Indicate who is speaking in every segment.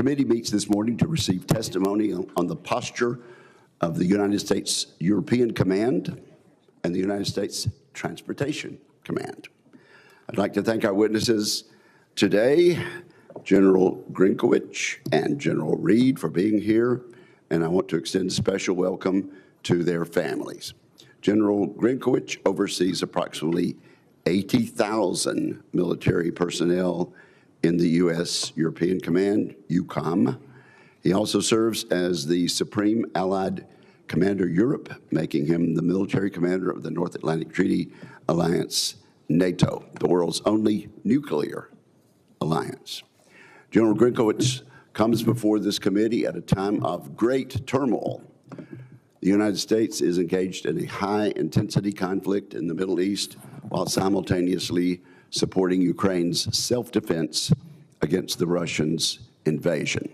Speaker 1: committee meets this morning to receive testimony on the posture of the United States European Command and the United States Transportation Command. I'd like to thank our witnesses today, General Grynkewich and General Reed, for being here, and I want to extend a special welcome to their families. General Grynkewich oversees approximately 80,000 military personnel in the U.S. European Command, Eucom. He also serves as the Supreme Allied Commander Europe, making him the military commander of the North Atlantic Treaty Alliance, NATO, the world's only nuclear alliance. General Grynkewich comes before this committee at a time of great turmoil. The United States is engaged in a high-intensity conflict in the Middle East while simultaneously supporting Ukraine's self-defense against the Russians' invasion.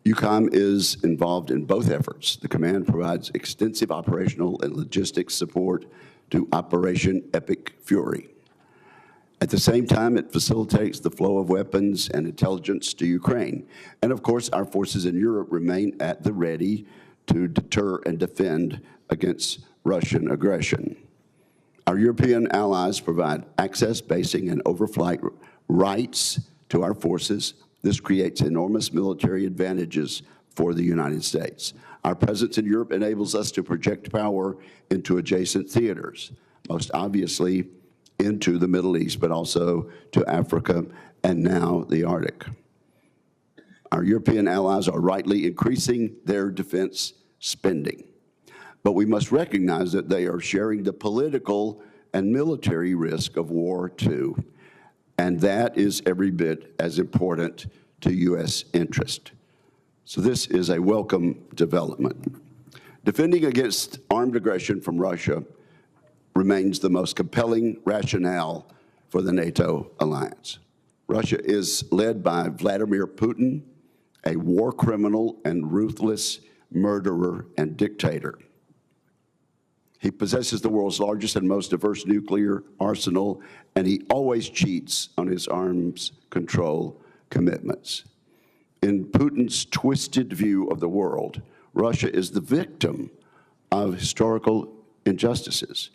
Speaker 1: EUCOM is involved in both efforts. The command provides extensive operational and logistics support to Operation Epic Fury. At the same time, it facilitates the flow of weapons and intelligence to Ukraine. And of course, our forces in Europe remain at the ready to deter and defend against Russian aggression. Our European allies provide access, basing, and overflight rights to our forces. This creates enormous military advantages for the United States. Our presence in Europe enables us to project power into adjacent theaters, most obviously into the Middle East, but also to Africa and now the Arctic. Our European allies are rightly increasing their defense spending, but we must recognize that they are sharing the political and military risk of war too, and that is every bit as important to U.S. interest. So this is a welcome development. Defending against armed aggression from Russia remains the most compelling rationale for the NATO alliance. Russia is led by Vladimir Putin, a war criminal and ruthless murderer and dictator. He possesses the world's largest and most diverse nuclear arsenal, and he always cheats on his arms control commitments. In Putin's twisted view of the world, Russia is the victim of historical injustices.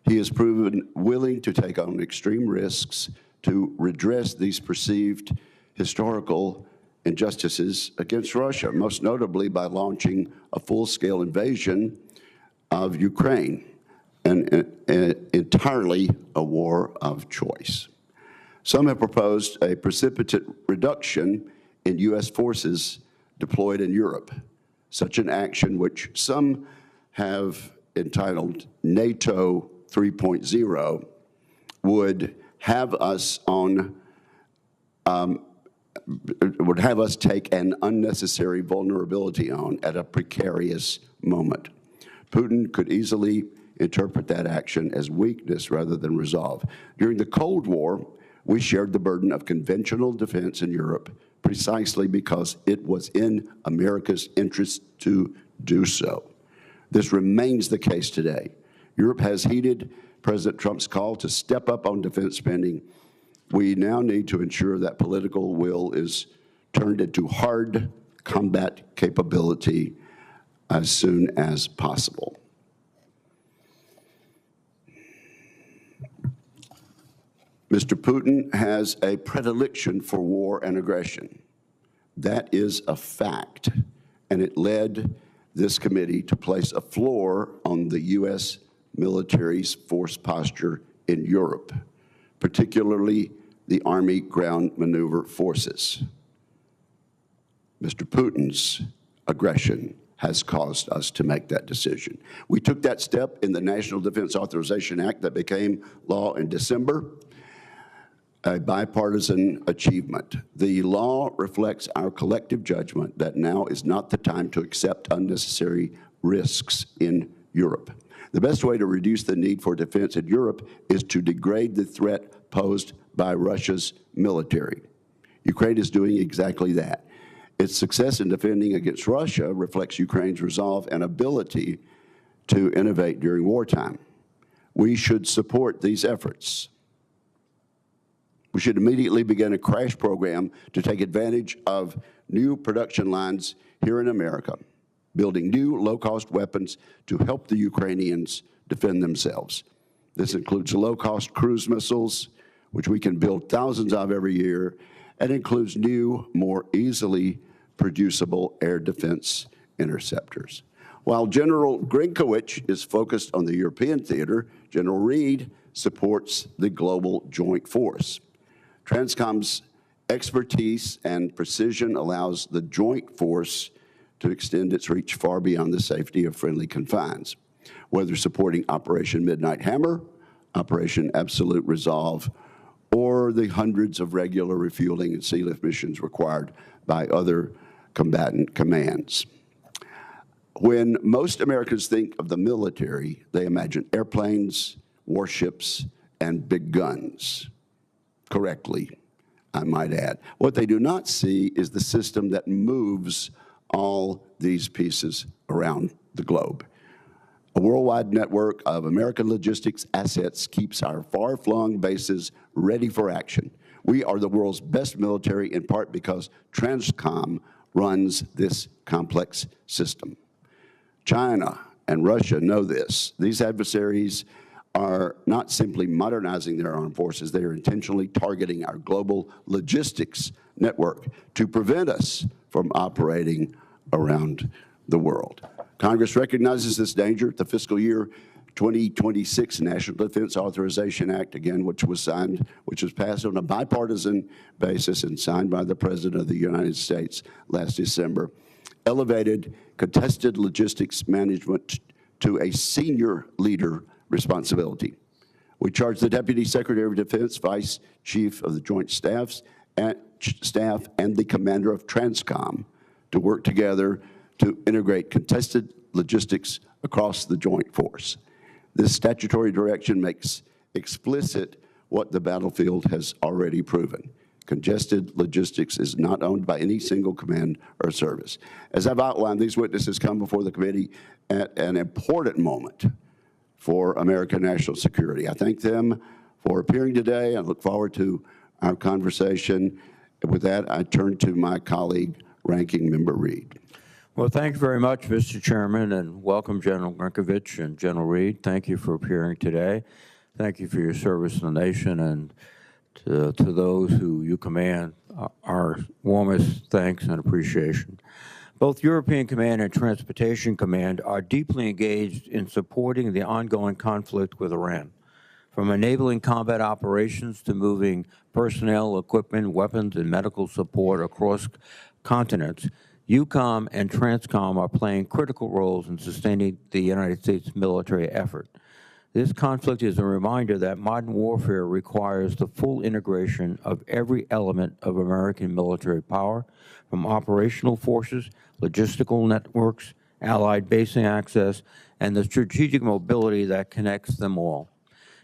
Speaker 1: He has proven willing to take on extreme risks to redress these perceived historical injustices against Russia, most notably by launching a full-scale invasion of Ukraine, and entirely a war of choice. Some have proposed a precipitate reduction in U.S. forces deployed in Europe. Such an action, which some have entitled NATO 3.0, would have us take an unnecessary vulnerability on at a precarious moment. Putin could easily interpret that action as weakness rather than resolve. During the Cold War, we shared the burden of conventional defense in Europe precisely because it was in America's interest to do so. This remains the case today. Europe has heeded President Trump's call to step up on defense spending. We now need to ensure that political will is turned into hard combat capability as soon as possible. Mr. Putin has a predilection for war and aggression. That is a fact, and it led this committee to place a floor on the U.S. military's force posture in Europe, particularly the Army Ground Maneuver Forces. Mr. Putin's aggression has caused us to make that decision. We took that step in the National Defense Authorization Act that became law in December, a bipartisan achievement. The law reflects our collective judgment that now is not the time to accept unnecessary risks in Europe. The best way to reduce the need for defense in Europe is to degrade the threat posed by Russia's military. Ukraine is doing exactly that. Its success in defending against Russia reflects Ukraine's resolve and ability to innovate during wartime. We should support these efforts. We should immediately begin a crash program to take advantage of new production lines here in America, building new low-cost weapons to help the Ukrainians defend themselves. This includes low-cost cruise missiles, which we can build thousands of every year, and includes new, more easily producible air defense interceptors. While General Grynkewich is focused on the European theater, General Reed supports the global joint force. Transcom's expertise and precision allows the joint force to extend its reach far beyond the safety of friendly confines, whether supporting Operation Midnight Hammer, Operation Absolute Resolve, or the hundreds of regular refueling and sea lift missions required by other combatant commands. When most Americans think of the military, they imagine airplanes, warships, and big guns. Correctly, I might add. What they do not see is the system that moves all these pieces around the globe. A worldwide network of American logistics assets keeps our far-flung bases ready for action. We are the world's best military in part because Transcom runs this complex system. China and Russia know this. These adversaries are not simply modernizing their armed forces, they are intentionally targeting our global logistics network to prevent us from operating around the world. Congress recognizes this danger. The fiscal year 2026 National Defense Authorization Act, again, which was passed on a bipartisan basis and signed by the President of the United States last December, elevated contested logistics management to a senior leader responsibility. We charge the Deputy Secretary of Defense, Vice Chief of the Joint Staff, and the Commander of Transcom to work together to integrate contested logistics across the joint force. This statutory direction makes explicit what the battlefield has already proven. Congested logistics is not owned by any single command or service. As I've outlined, these witnesses come before the committee at an important moment for American national security. I thank them for appearing today. I look forward to our conversation. With that, I turn to my colleague, Ranking Member Reed.
Speaker 2: Well, thank you very much, Mr. Chairman, and welcome, General Grynkewich and General Reed. Thank you for appearing today. Thank you for your service to the nation, and to those who you command, our warmest thanks and appreciation. Both European Command and Transportation Command are deeply engaged in supporting the ongoing conflict with Iran. From enabling combat operations to moving personnel, equipment, weapons, and medical support across continents, Eucom and Transcom are playing critical roles in sustaining the United States military effort. This conflict is a reminder that modern warfare requires the full integration of every element of American military power, from operational forces, logistical networks, allied basing access, and the strategic mobility that connects them all.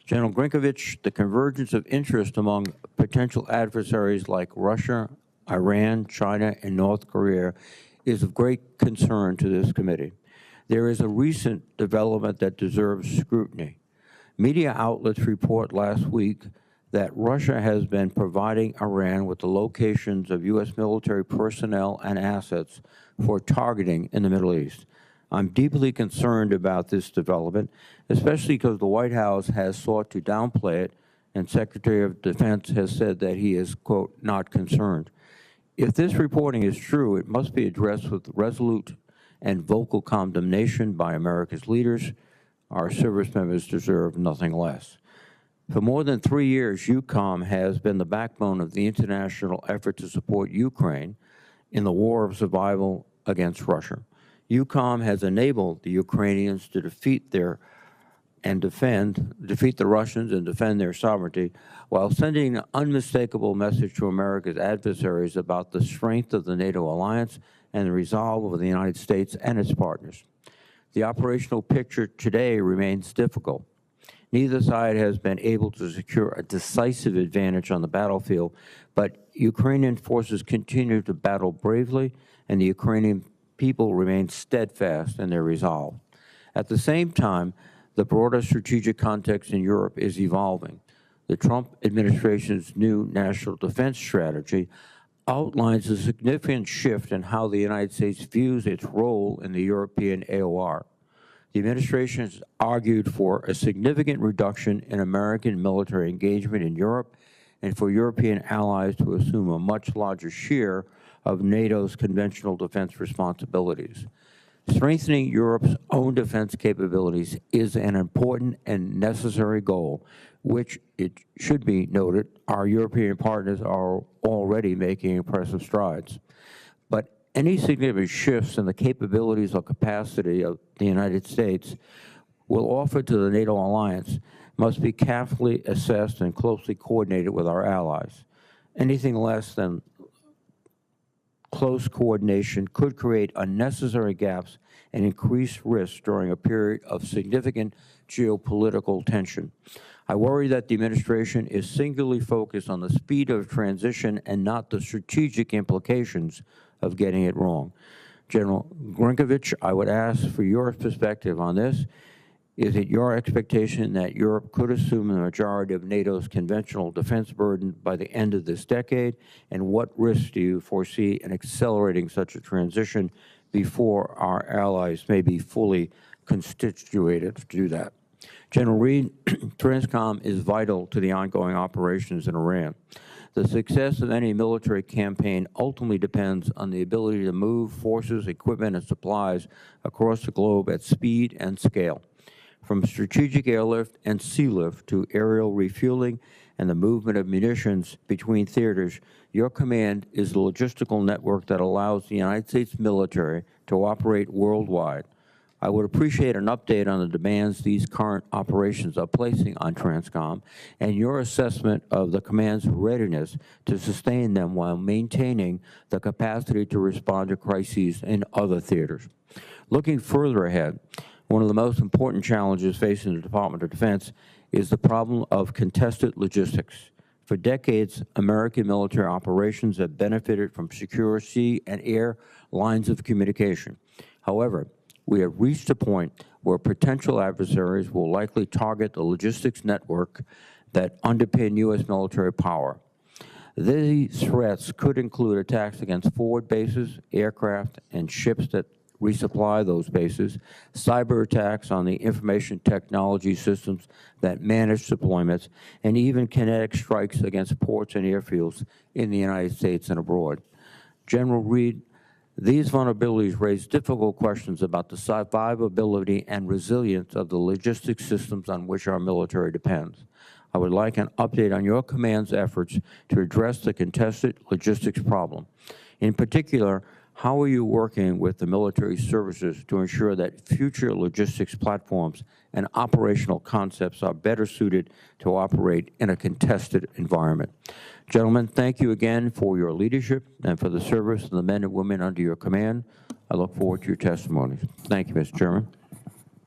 Speaker 2: General Grynkewich, the convergence of interest among potential adversaries like Russia, Iran, China, and North Korea is of great concern to this committee. There is a recent development that deserves scrutiny. Media outlets report last week that Russia has been providing Iran with the locations of U.S. military personnel and assets for targeting in the Middle East. I'm deeply concerned about this development, especially because the White House has sought to downplay it, and Secretary of Defense has said that he is, quote, not concerned. If this reporting is true, it must be addressed with resolute and vocal condemnation by America's leaders. Our service members deserve nothing less. For more than 3 years, Eucom has been the backbone of the international effort to support Ukraine in the war of survival against Russia. Eucom has enabled the Ukrainians to defeat the Russians and defend their sovereignty, while sending an unmistakable message to America's adversaries about the strength of the NATO alliance and the resolve of the United States and its partners. The operational picture today remains difficult. Neither side has been able to secure a decisive advantage on the battlefield, but Ukrainian forces continue to battle bravely, and the Ukrainian people remain steadfast in their resolve. At the same time, the broader strategic context in Europe is evolving. The Trump administration's new national defense strategy outlines a significant shift in how the United States views its role in the European AOR. The administration has argued for a significant reduction in American military engagement in Europe and for European allies to assume a much larger share of NATO's conventional defense responsibilities. Strengthening Europe's own defense capabilities is an important and necessary goal, which, it should be noted, our European partners are already making impressive strides. But any significant shifts in the capabilities or capacity of the United States will offer to the NATO alliance must be carefully assessed and closely coordinated with our allies. Anything less than close coordination could create unnecessary gaps and increase risks during a period of significant geopolitical tension. I worry that the administration is singularly focused on the speed of transition and not the strategic implications of getting it wrong. General Grynkewich, I would ask for your perspective on this. Is it your expectation that Europe could assume the majority of NATO's conventional defense burden by the end of this decade? And what risks do you foresee in accelerating such a transition before our allies may be fully constituted to do that? General Reed, Transcom is vital to the ongoing operations in Iran. The success of any military campaign ultimately depends on the ability to move forces, equipment, and supplies across the globe at speed and scale. From strategic airlift and sea lift to aerial refueling and the movement of munitions between theaters, your command is the logistical network that allows the United States military to operate worldwide. I would appreciate an update on the demands these current operations are placing on Transcom and your assessment of the command's readiness to sustain them while maintaining the capacity to respond to crises in other theaters. Looking further ahead, one of the most important challenges facing the Department of Defense is the problem of contested logistics. For decades, American military operations have benefited from secure sea and air lines of communication. However, we have reached a point where potential adversaries will likely target the logistics network that underpin U.S. military power. These threats could include attacks against forward bases, aircraft, and ships that resupply those bases, cyber attacks on the information technology systems that manage deployments, and even kinetic strikes against ports and airfields in the United States and abroad. General Reed, these vulnerabilities raise difficult questions about the survivability and resilience of the logistics systems on which our military depends. I would like an update on your command's efforts to address the contested logistics problem. In particular, how are you working with the military services to ensure that future logistics platforms and operational concepts are better suited to operate in a contested environment? Gentlemen, thank you again for your leadership and for the service of the men and women under your command. I look forward to your testimonies. Thank you, Mr. Chairman.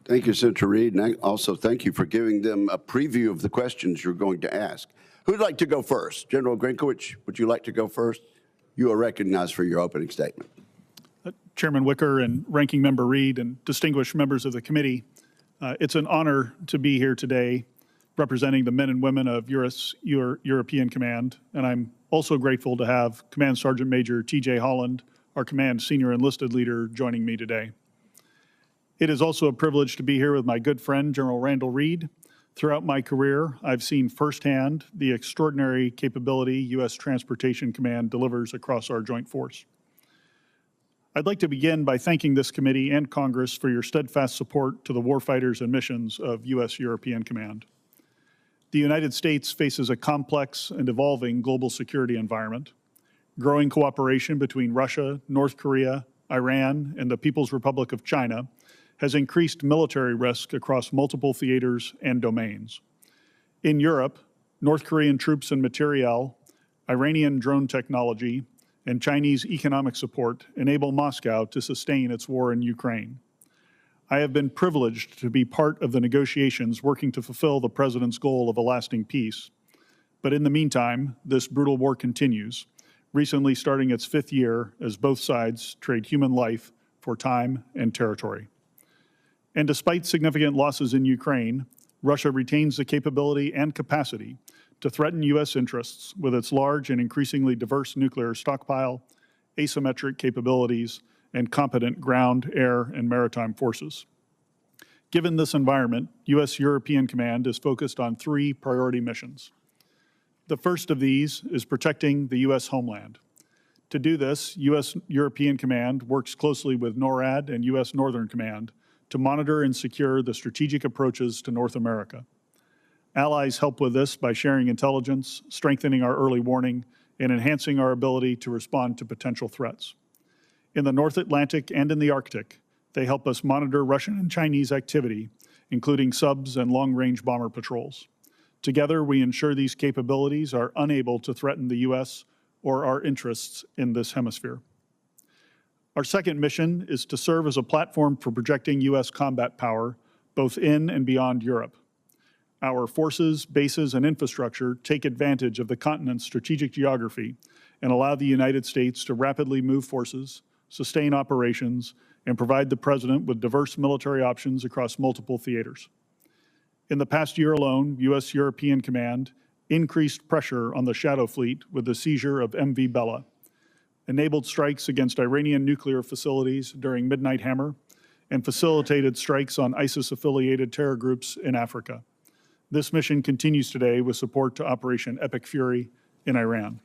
Speaker 1: Thank you, Senator Reed, and also thank you for giving them a preview of the questions you're going to ask. Who'd like to go first? General Grynkewich, would you like to go first? You are recognized for your opening statement.
Speaker 3: Chairman Wicker and Ranking Member Reed and distinguished members of the committee, it's an honor to be here today representing the men and women of your European Command, and I'm also grateful to have Command Sergeant Major T.J. Holland, our Command Senior Enlisted Leader, joining me today. It is also a privilege to be here with my good friend, General Randall Reed. Throughout my career, I've seen firsthand the extraordinary capability U.S. Transportation Command delivers across our joint force. I'd like to begin by thanking this committee and Congress for your steadfast support to the warfighters and missions of U.S. European Command. The United States faces a complex and evolving global security environment. Growing cooperation between Russia, North Korea, Iran, and the People's Republic of China has increased military risk across multiple theaters and domains. In Europe, North Korean troops and materiel, Iranian drone technology, and Chinese economic support enable Moscow to sustain its war in Ukraine. I have been privileged to be part of the negotiations working to fulfill the President's goal of a lasting peace. But in the meantime, this brutal war continues, recently starting its 5th year as both sides trade human life for time and territory. And despite significant losses in Ukraine, Russia retains the capability and capacity to threaten U.S. interests with its large and increasingly diverse nuclear stockpile, asymmetric capabilities, and competent ground, air, and maritime forces. Given this environment, U.S. European Command is focused on 3 priority missions. The first of these is protecting the U.S. homeland. To do this, U.S. European Command works closely with NORAD and U.S. Northern Command to monitor and secure the strategic approaches to North America. Allies help with this by sharing intelligence, strengthening our early warning, and enhancing our ability to respond to potential threats. In the North Atlantic and in the Arctic, they help us monitor Russian and Chinese activity, including subs and long-range bomber patrols. Together, we ensure these capabilities are unable to threaten the U.S. or our interests in this hemisphere. Our second mission is to serve as a platform for projecting U.S. combat power, both in and beyond Europe. Our forces, bases, and infrastructure take advantage of the continent's strategic geography and allow the United States to rapidly move forces, sustain operations, and provide the President with diverse military options across multiple theaters. In the past year alone, U.S. European Command increased pressure on the Shadow Fleet with the seizure of MV Bella, enabled strikes against Iranian nuclear facilities during Midnight Hammer, and facilitated strikes on ISIS-affiliated terror groups in Africa. This mission continues today with support to Operation Epic Fury in Iran.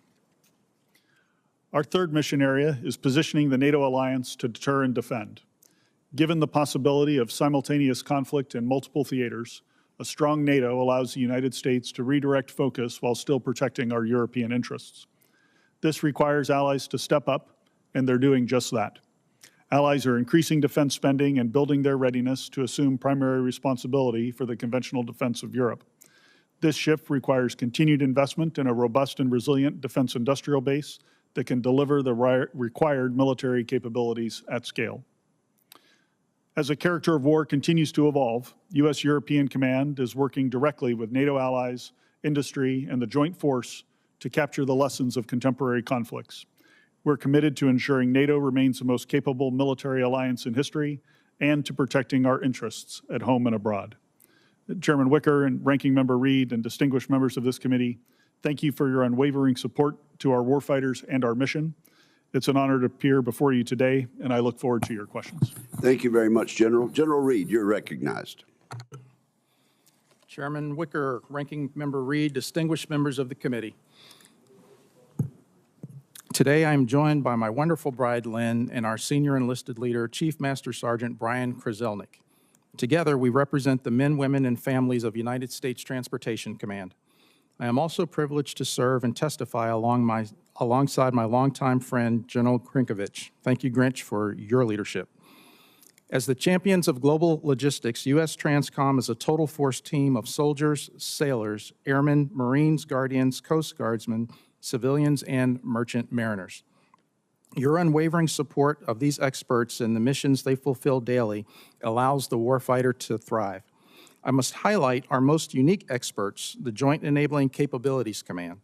Speaker 3: Our third mission area is positioning the NATO alliance to deter and defend. Given the possibility of simultaneous conflict in multiple theaters, a strong NATO allows the United States to redirect focus while still protecting our European interests. This requires allies to step up, and they're doing just that. Allies are increasing defense spending and building their readiness to assume primary responsibility for the conventional defense of Europe. This shift requires continued investment in a robust and resilient defense industrial base that can deliver the required military capabilities at scale. As the character of war continues to evolve, U.S. European Command is working directly with NATO allies, industry, and the Joint Force to capture the lessons of contemporary conflicts. We're committed to ensuring NATO remains the most capable military alliance in history and to protecting our interests at home and abroad. Chairman Wicker and Ranking Member Reed and distinguished members of this committee, thank you for your unwavering support to our warfighters and our mission. It's an honor to appear before you today, and I look forward to your questions.
Speaker 1: Thank you very much, General. General Reed, you're recognized.
Speaker 4: Chairman Wicker, Ranking Member Reed, distinguished members of the committee. Today, I am joined by my wonderful bride, Lynn, and our senior enlisted leader, Chief Master Sergeant Brian Krzelnik. Together, we represent the men, women, and families of United States Transportation Command. I am also privileged to serve and testify alongside my longtime friend, General Grynkewich. Thank you, Grinch, for your leadership. As the champions of global logistics, U.S. Transcom is a total force team of soldiers, sailors, airmen, Marines, Guardians, Coast Guardsmen, civilians, and merchant mariners. Your unwavering support of these experts and the missions they fulfill daily allows the warfighter to thrive. I must highlight our most unique experts, the Joint Enabling Capabilities Command.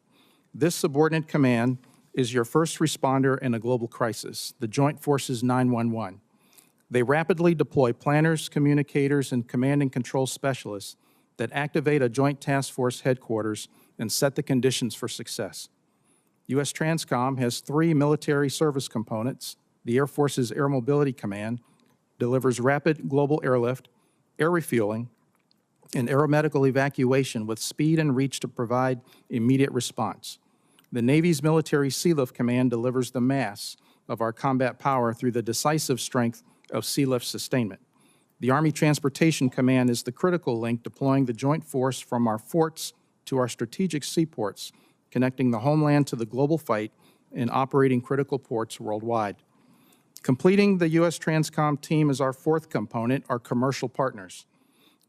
Speaker 4: This subordinate command is your first responder in a global crisis, the Joint Forces 911. They rapidly deploy planners, communicators, and command and control specialists that activate a Joint Task Force headquarters and set the conditions for success. U.S. Transcom has 3 military service components. The Air Force's Air Mobility Command delivers rapid global airlift, air refueling, and aeromedical evacuation with speed and reach to provide immediate response. The Navy's Military Sealift Command delivers the mass of our combat power through the decisive strength of sealift sustainment. The Army Transportation Command is the critical link deploying the joint force from our forts to our strategic seaports, connecting the homeland to the global fight and operating critical ports worldwide. Completing the U.S. Transcom team is our fourth component, our commercial partners.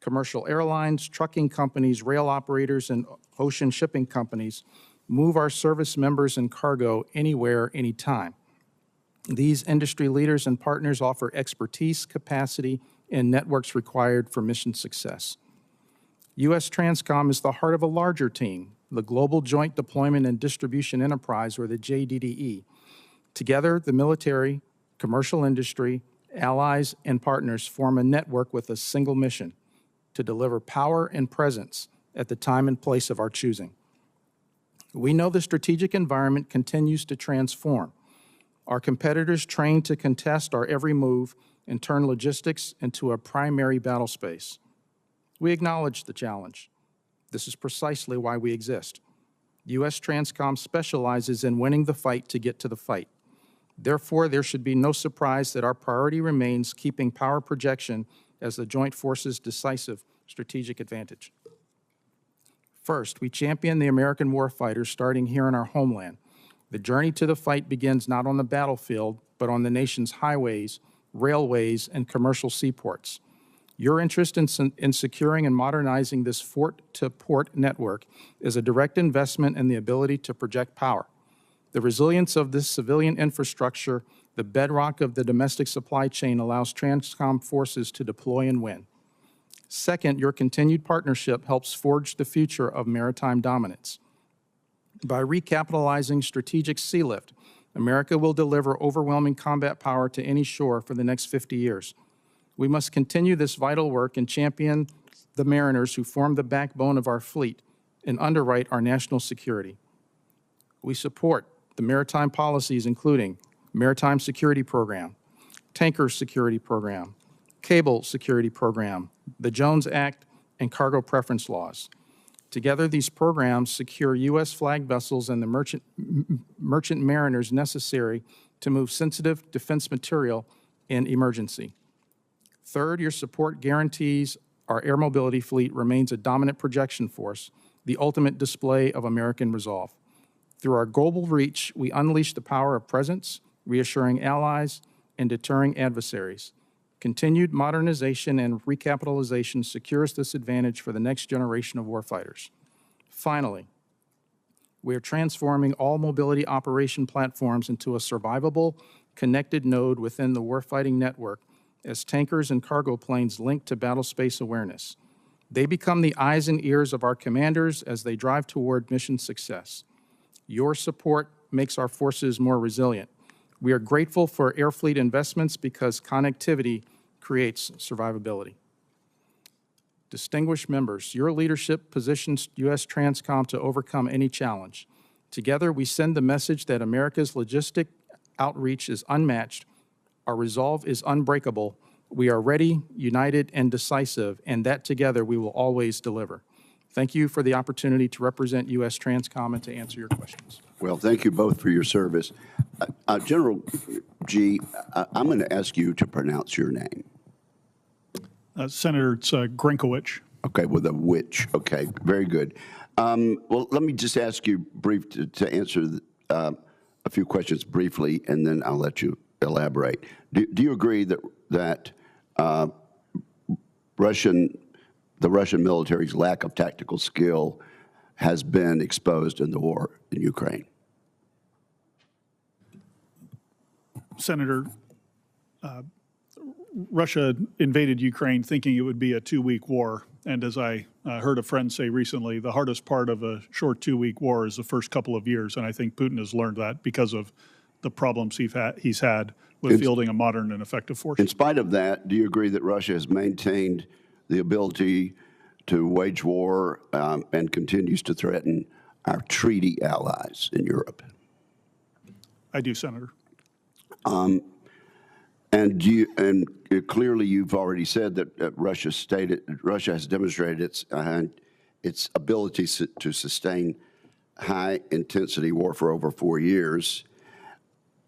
Speaker 4: Commercial airlines, trucking companies, rail operators, and ocean shipping companies move our service members and cargo anywhere, anytime. These industry leaders and partners offer expertise, capacity, and networks required for mission success. U.S. Transcom is the heart of a larger team, the Global Joint Deployment and Distribution Enterprise, or the JDDE. Together, the military, commercial industry, allies, and partners form a network with a single mission: to deliver power and presence at the time and place of our choosing. We know the strategic environment continues to transform. Our competitors train to contest our every move and turn logistics into a primary battle space. We acknowledge the challenge. This is precisely why we exist. U.S. Transcom specializes in winning the fight to get to the fight. Therefore, there should be no surprise that our priority remains keeping power projection as the joint forces' decisive strategic advantage. First, we champion the American warfighters starting here in our homeland. The journey to the fight begins not on the battlefield, but on the nation's highways, railways, and commercial seaports. Your interest in securing and modernizing this fort-to-port network is a direct investment in the ability to project power. The resilience of this civilian infrastructure, the bedrock of the domestic supply chain, allows Transcom forces to deploy and win. Second, your continued partnership helps forge the future of maritime dominance. By recapitalizing strategic sea lift, America will deliver overwhelming combat power to any shore for the next 50 years. We must continue this vital work and champion the mariners who form the backbone of our fleet and underwrite our national security. We support the maritime policies including Maritime Security Program, Tanker Security Program, Cable Security Program, the Jones Act, and cargo preference laws. Together, these programs secure U.S. flag vessels and the merchant mariners necessary to move sensitive defense material in emergency. Third, your support guarantees our air mobility fleet remains a dominant projection force, the ultimate display of American resolve. Through our global reach, we unleash the power of presence, reassuring allies, and deterring adversaries. Continued modernization and recapitalization secures this advantage for the next generation of warfighters. Finally, we are transforming all mobility operation platforms into a survivable, connected node within the warfighting network as tankers and cargo planes link to battle space awareness. They become the eyes and ears of our commanders as they drive toward mission success. Your support makes our forces more resilient. We are grateful for Air Fleet investments because connectivity creates survivability. Distinguished members, your leadership positions U.S. Transcom to overcome any challenge. Together, we send the message that America's logistic outreach is unmatched, our resolve is unbreakable, we are ready, united, and decisive, and that together we will always deliver. Thank you for the opportunity to represent U.S. Transcom and to answer your questions.
Speaker 1: Well, thank you both for your service. General G, I'm going to ask you to pronounce your name.
Speaker 3: Senator, it's Grynkewich.
Speaker 1: Okay, with a which. Okay, very good. Well, let me just ask you to answer a few questions briefly, and then I'll let you elaborate. Do you agree that the Russian military's lack of tactical skill has been exposed in the war in Ukraine?
Speaker 3: Senator, Russia invaded Ukraine thinking it would be a 2-week war. And as I heard a friend say recently, the hardest part of a short 2-week war is the first couple of years. And I think Putin has learned that because of the problems he's had with fielding a modern and effective force.
Speaker 1: In spite of that, do you agree that Russia has maintained the ability to wage war and continues to threaten our treaty allies in Europe?
Speaker 3: I do, Senator.
Speaker 1: And clearly, you've already said that Russia has demonstrated its ability to sustain high-intensity war for over 4 years.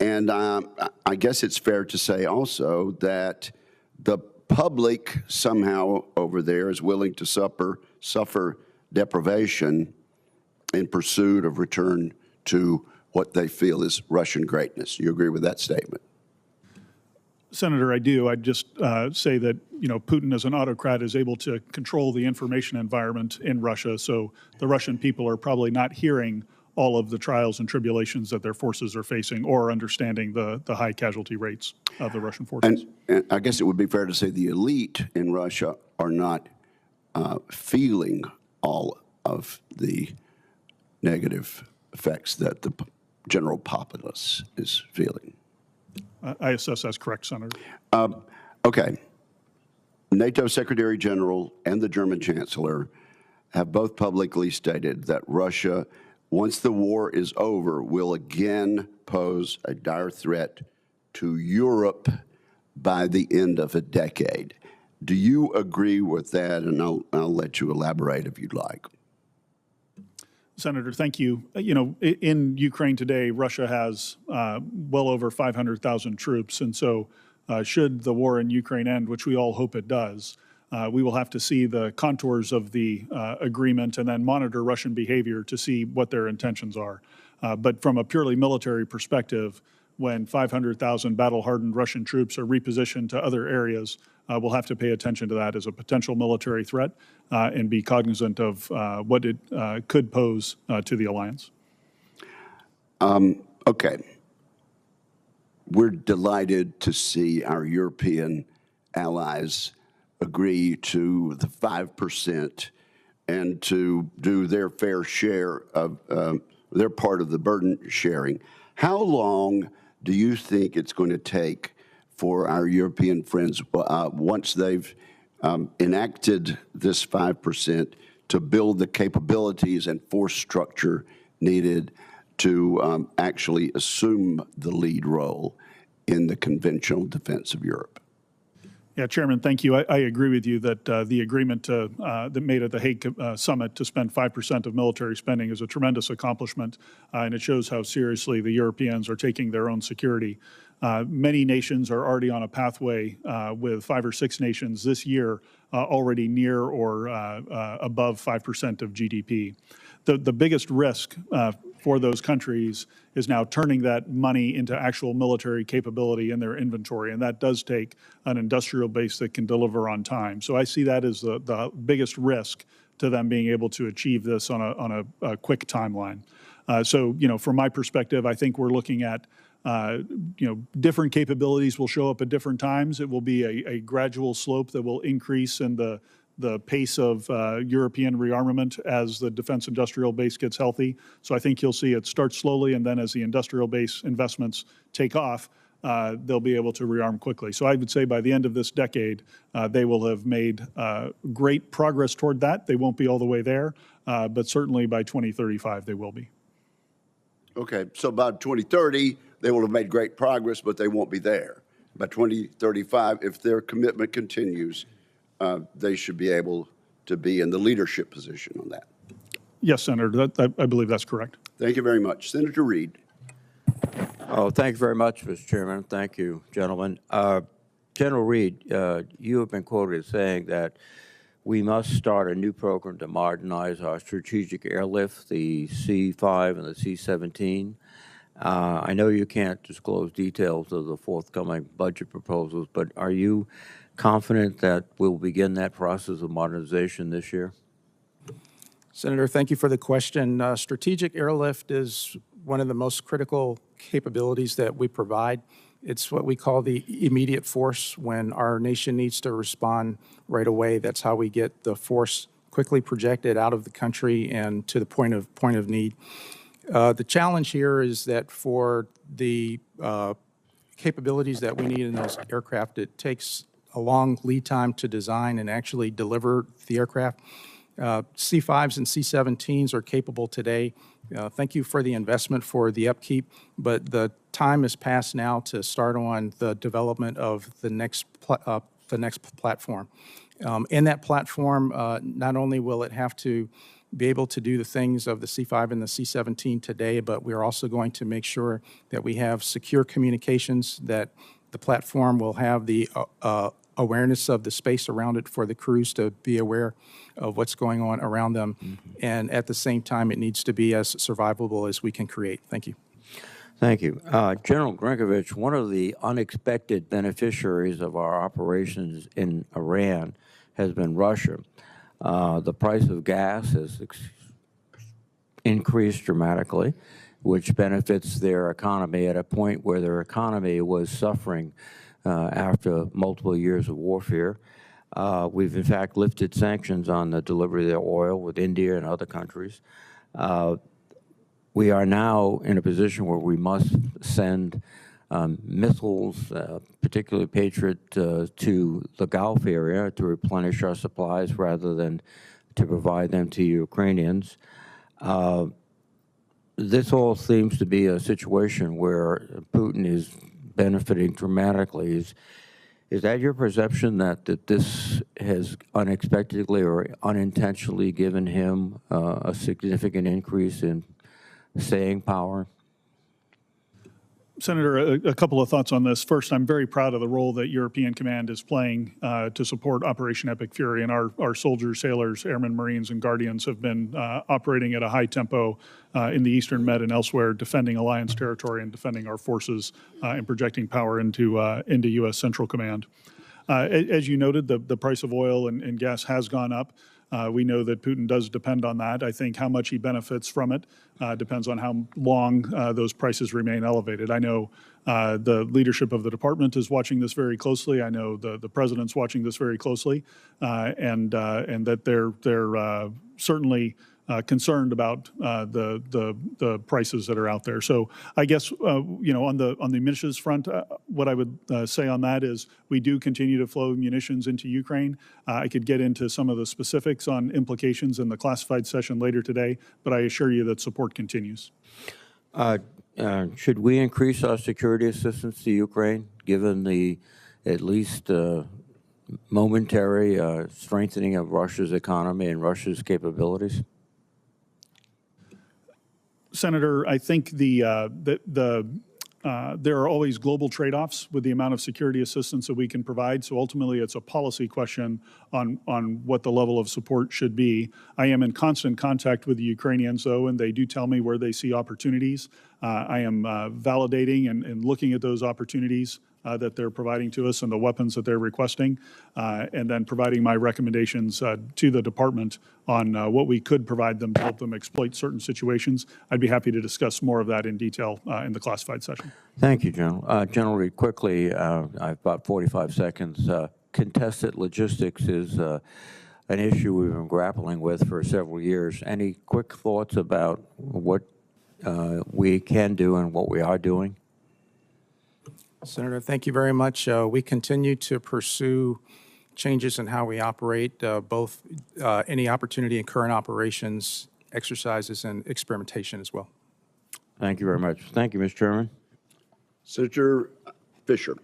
Speaker 1: And I guess it's fair to say also that the public somehow over there is willing to suffer deprivation in pursuit of return to what they feel is Russian greatness. You agree with that statement?
Speaker 3: Senator, I do. I'd just say that, Putin as an autocrat is able to control the information environment in Russia, so the Russian people are probably not hearing all of the trials and tribulations that their forces are facing or understanding the high casualty rates of the Russian forces.
Speaker 1: And I guess it would be fair to say the elite in Russia are not feeling all of the negative effects that the general populace is feeling.
Speaker 3: I assess that's correct, Senator.
Speaker 1: Okay. NATO Secretary General and the German Chancellor have both publicly stated that Russia once the war is over, will again pose a dire threat to Europe by the end of a decade. Do you agree with that? And I'll let you elaborate if you'd like.
Speaker 3: Senator, thank you. You know, in Ukraine today, Russia has well over 500,000 troops. And so should the war in Ukraine end, which we all hope it does, we will have to see the contours of the agreement and then monitor Russian behavior to see what their intentions are. But from a purely military perspective, when 500,000 battle-hardened Russian troops are repositioned to other areas, we'll have to pay attention to that as a potential military threat and be cognizant of what it could pose to the alliance.
Speaker 1: Okay. We're delighted to see our European allies agree to the 5% and to do their fair share of their part of the burden sharing. How long do you think it's going to take for our European friends, once they've enacted this 5%, to build the capabilities and force structure needed to actually assume the lead role in the conventional defense of Europe?
Speaker 3: Yeah, Chairman, thank you. I agree with you that the agreement that made at the Hague summit to spend 5% of military spending is a tremendous accomplishment, and it shows how seriously the Europeans are taking their own security. Many nations are already on a pathway with 5 or 6 nations this year already near or above 5% of GDP. The biggest risk for those countries is now turning that money into actual military capability in their inventory, and that does take an industrial base that can deliver on time. So I see that as the biggest risk to them being able to achieve this on a quick timeline. So, you know, from my perspective, I think we're looking at different capabilities will show up at different times. It will be a gradual slope that will increase in the pace of European rearmament as the defense industrial base gets healthy. So I think you'll see it start slowly, and then as the industrial base investments take off, they'll be able to rearm quickly. So I would say by the end of this decade, they will have made great progress toward that. They won't be all the way there, but certainly by 2035, they will be.
Speaker 1: Okay, so by 2030, they will have made great progress, but they won't be there. By 2035, if their commitment continues, they should be able to be in the leadership position on that.
Speaker 3: Yes, Senator, I believe that's correct.
Speaker 1: Thank you very much. Senator Reed.
Speaker 2: Oh, thank you very much, Mr. Chairman. Thank you, gentlemen. General Reed, you have been quoted as saying that we must start a new program to modernize our strategic airlift, the C-5 and the C-17. I know you can't disclose details of the forthcoming budget proposals, but are you confident that we'll begin that process of modernization this year?
Speaker 4: Senator, thank you for the question. Strategic airlift is one of the most critical capabilities that we provide. It's what we call the immediate force. When our nation needs to respond right away, that's how we get the force quickly projected out of the country and to the point of need. The challenge here is that for the capabilities that we need in those aircraft, it takes a long lead time to design and actually deliver the aircraft. C-5s and C-17s are capable today. Thank you for the investment for the upkeep, but the time is past now to start on the development of the next platform. In that platform, not only will it have to be able to do the things of the C-5 and the C-17 today, but we're also going to make sure that we have secure communications, that the platform will have the awareness of the space around it for the crews to be aware of what's going on around them. Mm-hmm. And at the same time, it needs to be as survivable as we can create. Thank you.
Speaker 2: Thank you. General Grynkewich, one of the unexpected beneficiaries of our operations in Iran has been Russia. The price of gas has increased dramatically, which benefits their economy at a point where their economy was suffering after multiple years of warfare. We've, in fact, lifted sanctions on the delivery of their oil with India and other countries. We are now in a position where we must send missiles, particularly Patriot, to the Gulf area to replenish our supplies rather than to provide them to Ukrainians. this all seems to be a situation where Putin is benefiting dramatically. Is that your perception that this has unexpectedly or unintentionally given him a significant increase in staying power?
Speaker 3: Senator, a couple of thoughts on this. First, I'm very proud of the role that European Command is playing to support Operation Epic Fury, and our soldiers, sailors, airmen, Marines, and Guardians have been operating at a high tempo in the Eastern Med and elsewhere, defending Alliance territory and defending our forces and projecting power into U.S. Central Command. As you noted, the price of oil and gas has gone up. We know that Putin does depend on that. I think how much he benefits from it depends on how long those prices remain elevated. I know the leadership of the department is watching this very closely. I know the president's watching this very closely, and that they're certainly concerned about the prices that are out there. So I guess on the munitions front, what I would say on that is we do continue to flow munitions into Ukraine. I could get into some of the specifics on implications in the classified session later today, but I assure you that support continues.
Speaker 2: Should we increase our security assistance to Ukraine, given the at least momentary strengthening of Russia's economy and Russia's capabilities?
Speaker 3: Senator, I think there are always global trade-offs with the amount of security assistance that we can provide. So ultimately, it's a policy question on what the level of support should be. I am in constant contact with the Ukrainians, though, and they do tell me where they see opportunities. I am validating and looking at those opportunities that they're providing to us and the weapons that they're requesting, and then providing my recommendations to the department on what we could provide them to help them exploit certain situations. I'd be happy to discuss more of that in detail in the classified session.
Speaker 2: Thank you, General. General Reed, quickly, I've about 45 seconds. Contested logistics is an issue we've been grappling with for several years. Any quick thoughts about what we can do and what we are doing?
Speaker 4: Senator, thank you very much. We continue to pursue changes in how we operate, both any opportunity in current operations, exercises, and experimentation as well.
Speaker 2: Thank you very much. Thank you, Mr. Chairman.
Speaker 1: Senator Fisher,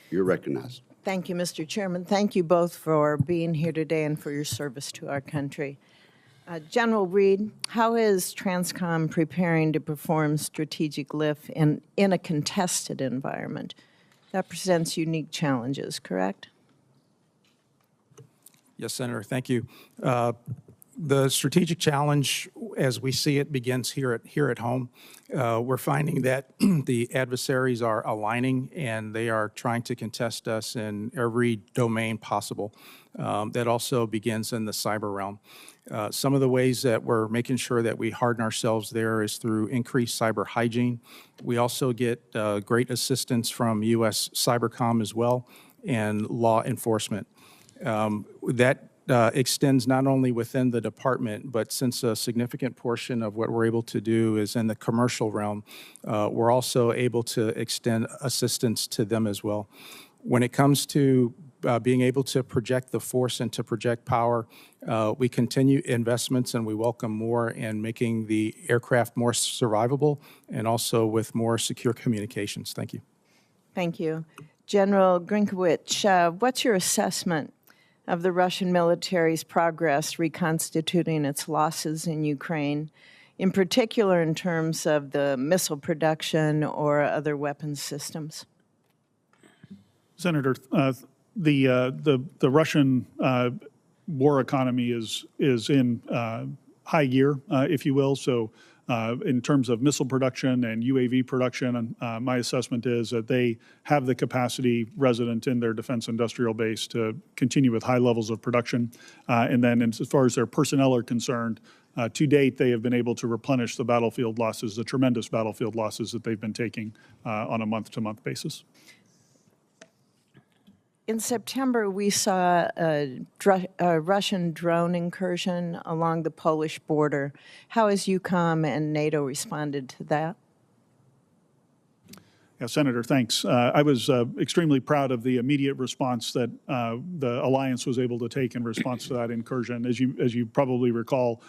Speaker 1: you're recognized.
Speaker 5: Thank you, Mr. Chairman. Thank you both for being here today and for your service to our country. General Reed, how is Transcom preparing to perform strategic lift in a contested environment? That presents unique challenges, correct?
Speaker 4: Yes, Senator, thank you. The strategic challenge, as we see it, begins here at home. We're finding that the adversaries are aligning and they are trying to contest us in every domain possible. That also begins in the cyber realm. Some of the ways that we're making sure that we harden ourselves there is through increased cyber hygiene. We also get great assistance from U.S. Cybercom as well and law enforcement. That extends not only within the department, but since a significant portion of what we're able to do is in the commercial realm, we're also able to extend assistance to them as well. When it comes to being able to project the force and to project power, we continue investments and we welcome more in making the aircraft more survivable and also with more secure communications. Thank you.
Speaker 5: Thank you. General Grynkewich, what's your assessment of the Russian military's progress reconstituting its losses in Ukraine, in particular in terms of the missile production or other weapons systems?
Speaker 3: Senator, the Russian war economy is in high gear, if you will. So in terms of missile production and UAV production, my assessment is that they have the capacity resident in their defense industrial base to continue with high levels of production. And then as far as their personnel are concerned, to date, they have been able to replenish the battlefield losses, the tremendous battlefield losses that they've been taking on a month-to-month basis.
Speaker 5: In September, we saw a Russian drone incursion along the Polish border. How has Eucom and NATO responded to that?
Speaker 3: Yeah, Senator, thanks. I was extremely proud of the immediate response that the alliance was able to take in response to that incursion. As you probably recall,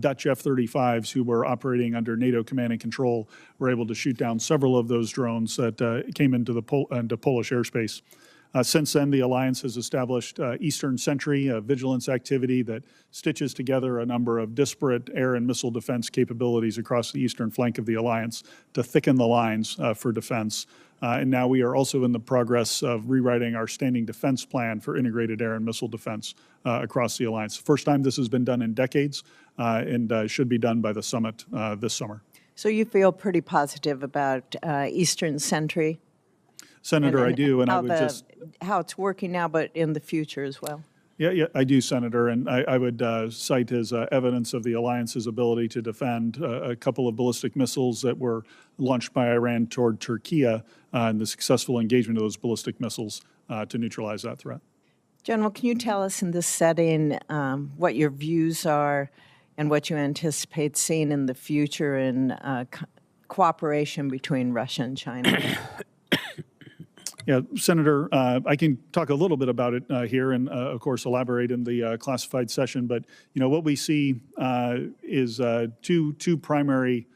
Speaker 3: Dutch F-35s who were operating under NATO command and control were able to shoot down several of those drones that came into Polish airspace. Since then, the alliance has established Eastern Sentry, a vigilance activity that stitches together a number of disparate air and missile defense capabilities across the eastern flank of the alliance to thicken the lines for defense. And now we are also in the progress of rewriting our standing defense plan for integrated air and missile defense across the alliance. First time this has been done in decades and should be done by the summit this summer.
Speaker 5: So you feel pretty positive about Eastern Sentry?
Speaker 3: Senator, I do, and I would just...
Speaker 5: How it's working now, but in the future as well.
Speaker 3: Yeah, I do, Senator, and I would cite as evidence of the alliance's ability to defend a couple of ballistic missiles that were launched by Iran toward Turkey and the successful engagement of those ballistic missiles to neutralize that threat.
Speaker 5: General, can you tell us in this setting what your views are and what you anticipate seeing in the future in cooperation between Russia and China?
Speaker 3: Yeah, Senator, I can talk a little bit about it here and, of course, elaborate in the classified session. But, you know, what we see is two primary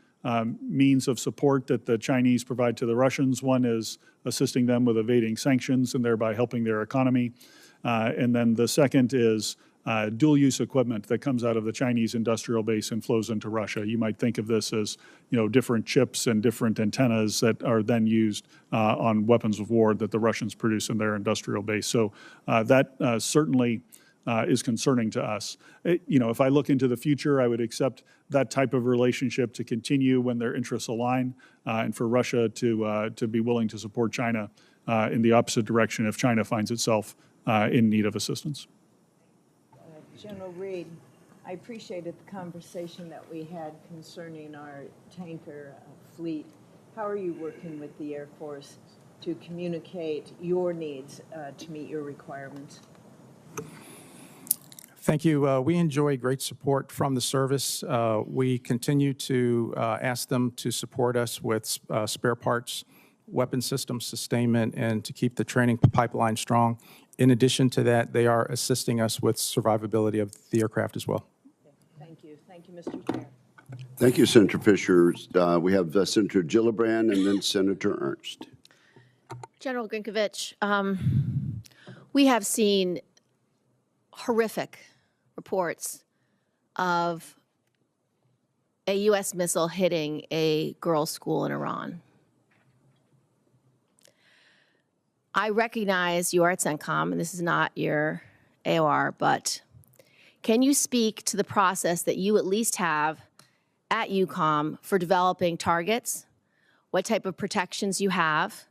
Speaker 3: means of support that the Chinese provide to the Russians. One is assisting them with evading sanctions and thereby helping their economy. And then the second is dual-use equipment that comes out of the Chinese industrial base and flows into Russia. You might think of this as, you know, different chips and different antennas that are then used on weapons of war that the Russians produce in their industrial base. So that certainly is concerning to us. You know, if I look into the future, I would accept that type of relationship to continue when their interests align, and for Russia to be willing to support China in the opposite direction if China finds itself in need of assistance.
Speaker 5: General Reed, I appreciated the conversation that we had concerning our tanker fleet. How are you working with the Air Force to communicate your needs to meet your requirements?
Speaker 4: Thank you. We enjoy great support from the service. We continue to ask them to support us with spare parts, weapon system sustainment, and to keep the training pipeline strong. In addition to that, they are assisting us with survivability of the aircraft as well.
Speaker 5: Thank you. Thank you, Mr. Chair.
Speaker 1: Thank you, Senator Fisher. We have Senator Gillibrand and then Senator Ernst.
Speaker 6: General Grynkewich, we have seen horrific reports of a U.S. missile hitting a girls' school in Iran. I recognize you are at CENTCOM, and this is not your AOR, but can you speak to the process that you at least have at Eucom for developing targets, what type of protections you have?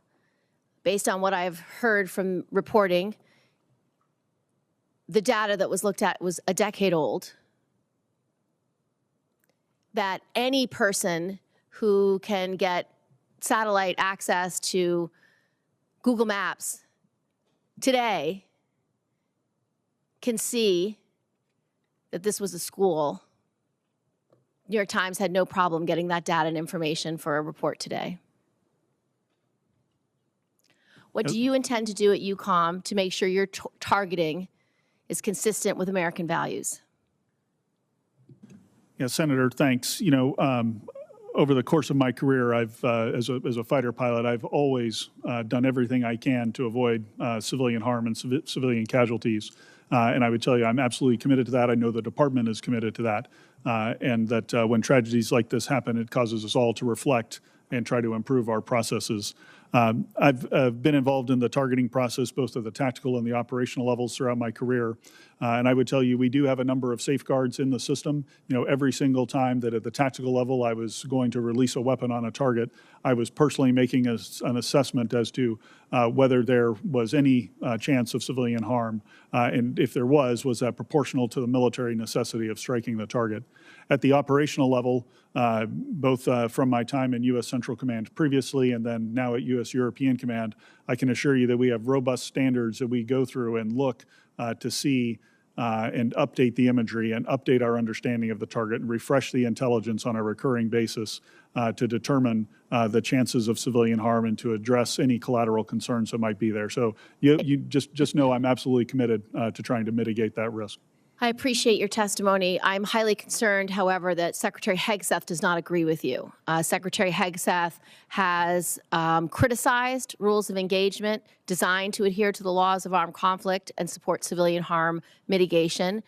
Speaker 6: Based on what I've heard from reporting, the data that was looked at was a decade old, that any person who can get satellite access to Google Maps today can see that this was a school. New York Times had no problem getting that data and information for a report today. What do you intend to do at Eucom to make sure your targeting is consistent with American values?
Speaker 3: Yeah, Senator, thanks. You know, over the course of my career, I've, as a fighter pilot, I've always done everything I can to avoid civilian harm and civilian casualties. And I would tell you, I'm absolutely committed to that. I know the department is committed to that. And that when tragedies like this happen, it causes us all to reflect and try to improve our processes. I've been involved in the targeting process, both at the tactical and the operational levels throughout my career. And I would tell you, we do have a number of safeguards in the system. You know, every single time that at the tactical level I was going to release a weapon on a target, I was personally making an assessment as to whether there was any chance of civilian harm. And if there was that proportional to the military necessity of striking the target? At the operational level, both from my time in U.S. Central Command previously and then now at U.S. European Command, I can assure you that we have robust standards that we go through and look to see and update the imagery and update our understanding of the target and refresh the intelligence on a recurring basis to determine the chances of civilian harm and to address any collateral concerns that might be there. So you just know I'm absolutely committed to trying to mitigate that risk.
Speaker 6: I appreciate your testimony. I'm highly concerned, however, that Secretary Hegseth does not agree with you. Secretary Hegseth has criticized rules of engagement designed to adhere to the laws of armed conflict and support civilian harm mitigation.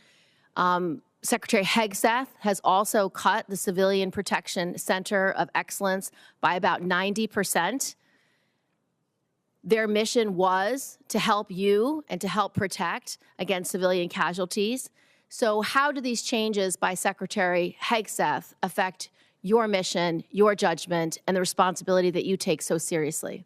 Speaker 6: Secretary Hegseth has also cut the Civilian Protection Center of Excellence by about 90%. Their mission was to help you and to help protect against civilian casualties. So how do these changes by Secretary Hegseth affect your mission, your judgment, and the responsibility that you take so seriously?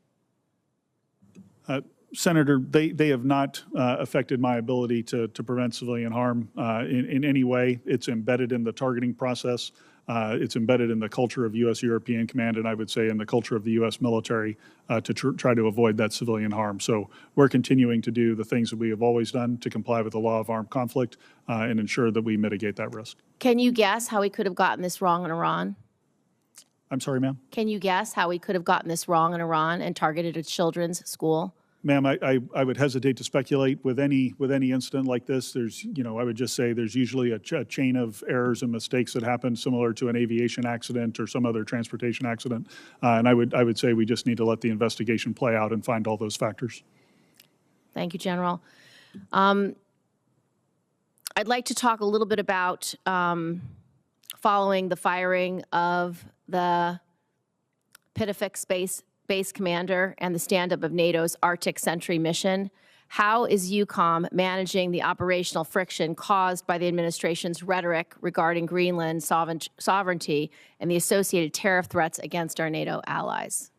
Speaker 3: Senator, they have not affected my ability to prevent civilian harm in any way. It's embedded in the targeting process. It's embedded in the culture of U.S. European Command, and I would say in the culture of the U.S. military to try to avoid that civilian harm. So we're continuing to do the things that we have always done to comply with the law of armed conflict and ensure that we mitigate that risk.
Speaker 6: Can you guess how we could have gotten this wrong in Iran?
Speaker 3: I'm sorry, ma'am?
Speaker 6: Can you guess how we could have gotten this wrong in Iran and targeted a children's school?
Speaker 3: Ma'am, I would hesitate to speculate with any incident like this. There's, I would just say there's usually a chain of errors and mistakes that happen similar to an aviation accident or some other transportation accident. And I would say we just need to let the investigation play out and find all those factors.
Speaker 6: Thank you, General. I'd like to talk a little bit about following the firing of the Pitafik Base Commander and the stand-up of NATO's Arctic Sentry mission. How is Eucom managing the operational friction caused by the administration's rhetoric regarding Greenland sovereignty and the associated tariff threats against our NATO allies?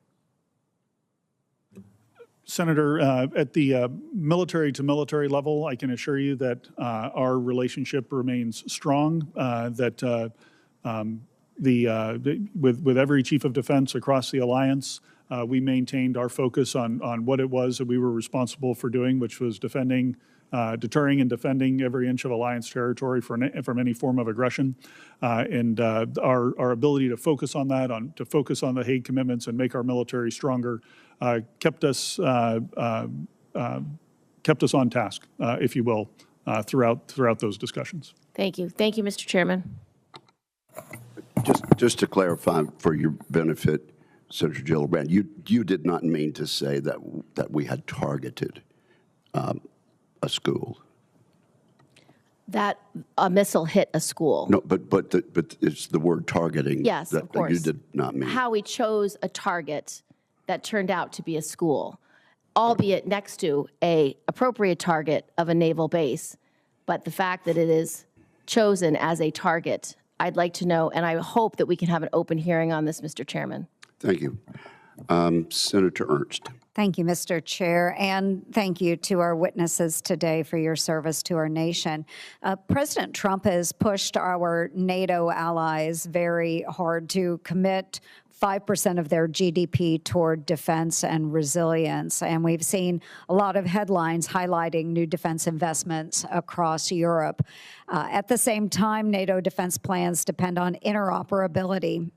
Speaker 3: Senator, at the military-to-military level, I can assure you that our relationship remains strong, that with every chief of defense across the alliance, we maintained our focus on what it was that we were responsible for doing, which was deterring and defending every inch of alliance territory from any form of aggression. And our ability to focus on that, to focus on the Hague commitments and make our military stronger, kept us on task, if you will, throughout those discussions.
Speaker 6: Thank you. Thank you, Mr. Chairman.
Speaker 1: Just to clarify for your benefit, Senator Gillibrand, you did not mean to say that we had targeted a school.
Speaker 6: That a missile hit a school.
Speaker 1: No, but it's the word targeting.
Speaker 6: Yes, of course.
Speaker 1: That you did not mean.
Speaker 6: How we chose a target that turned out to be a school, albeit next to a appropriate target of a naval base, but the fact that it is chosen as a target, I'd like to know, and I hope that we can have an open hearing on this, Mr. Chairman.
Speaker 1: Thank you. Senator Ernst.
Speaker 7: Thank you, Mr. Chair, and thank you to our witnesses today for your service to our nation. President Trump has pushed our NATO allies very hard to commit 5% of their GDP toward defense and resilience. And we've seen a lot of headlines highlighting new defense investments across Europe. At the same time, NATO defense plans depend on interoperability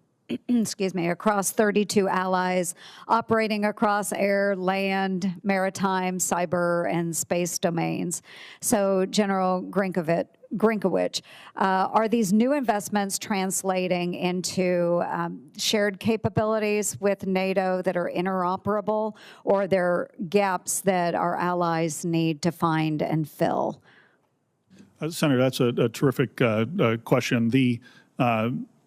Speaker 7: excuse me, across 32 allies operating across air, land, maritime, cyber, and space domains. So, General Grynkewich, are these new investments translating into shared capabilities with NATO that are interoperable, or are there gaps that our allies need to find and fill?
Speaker 3: Senator, that's a terrific question.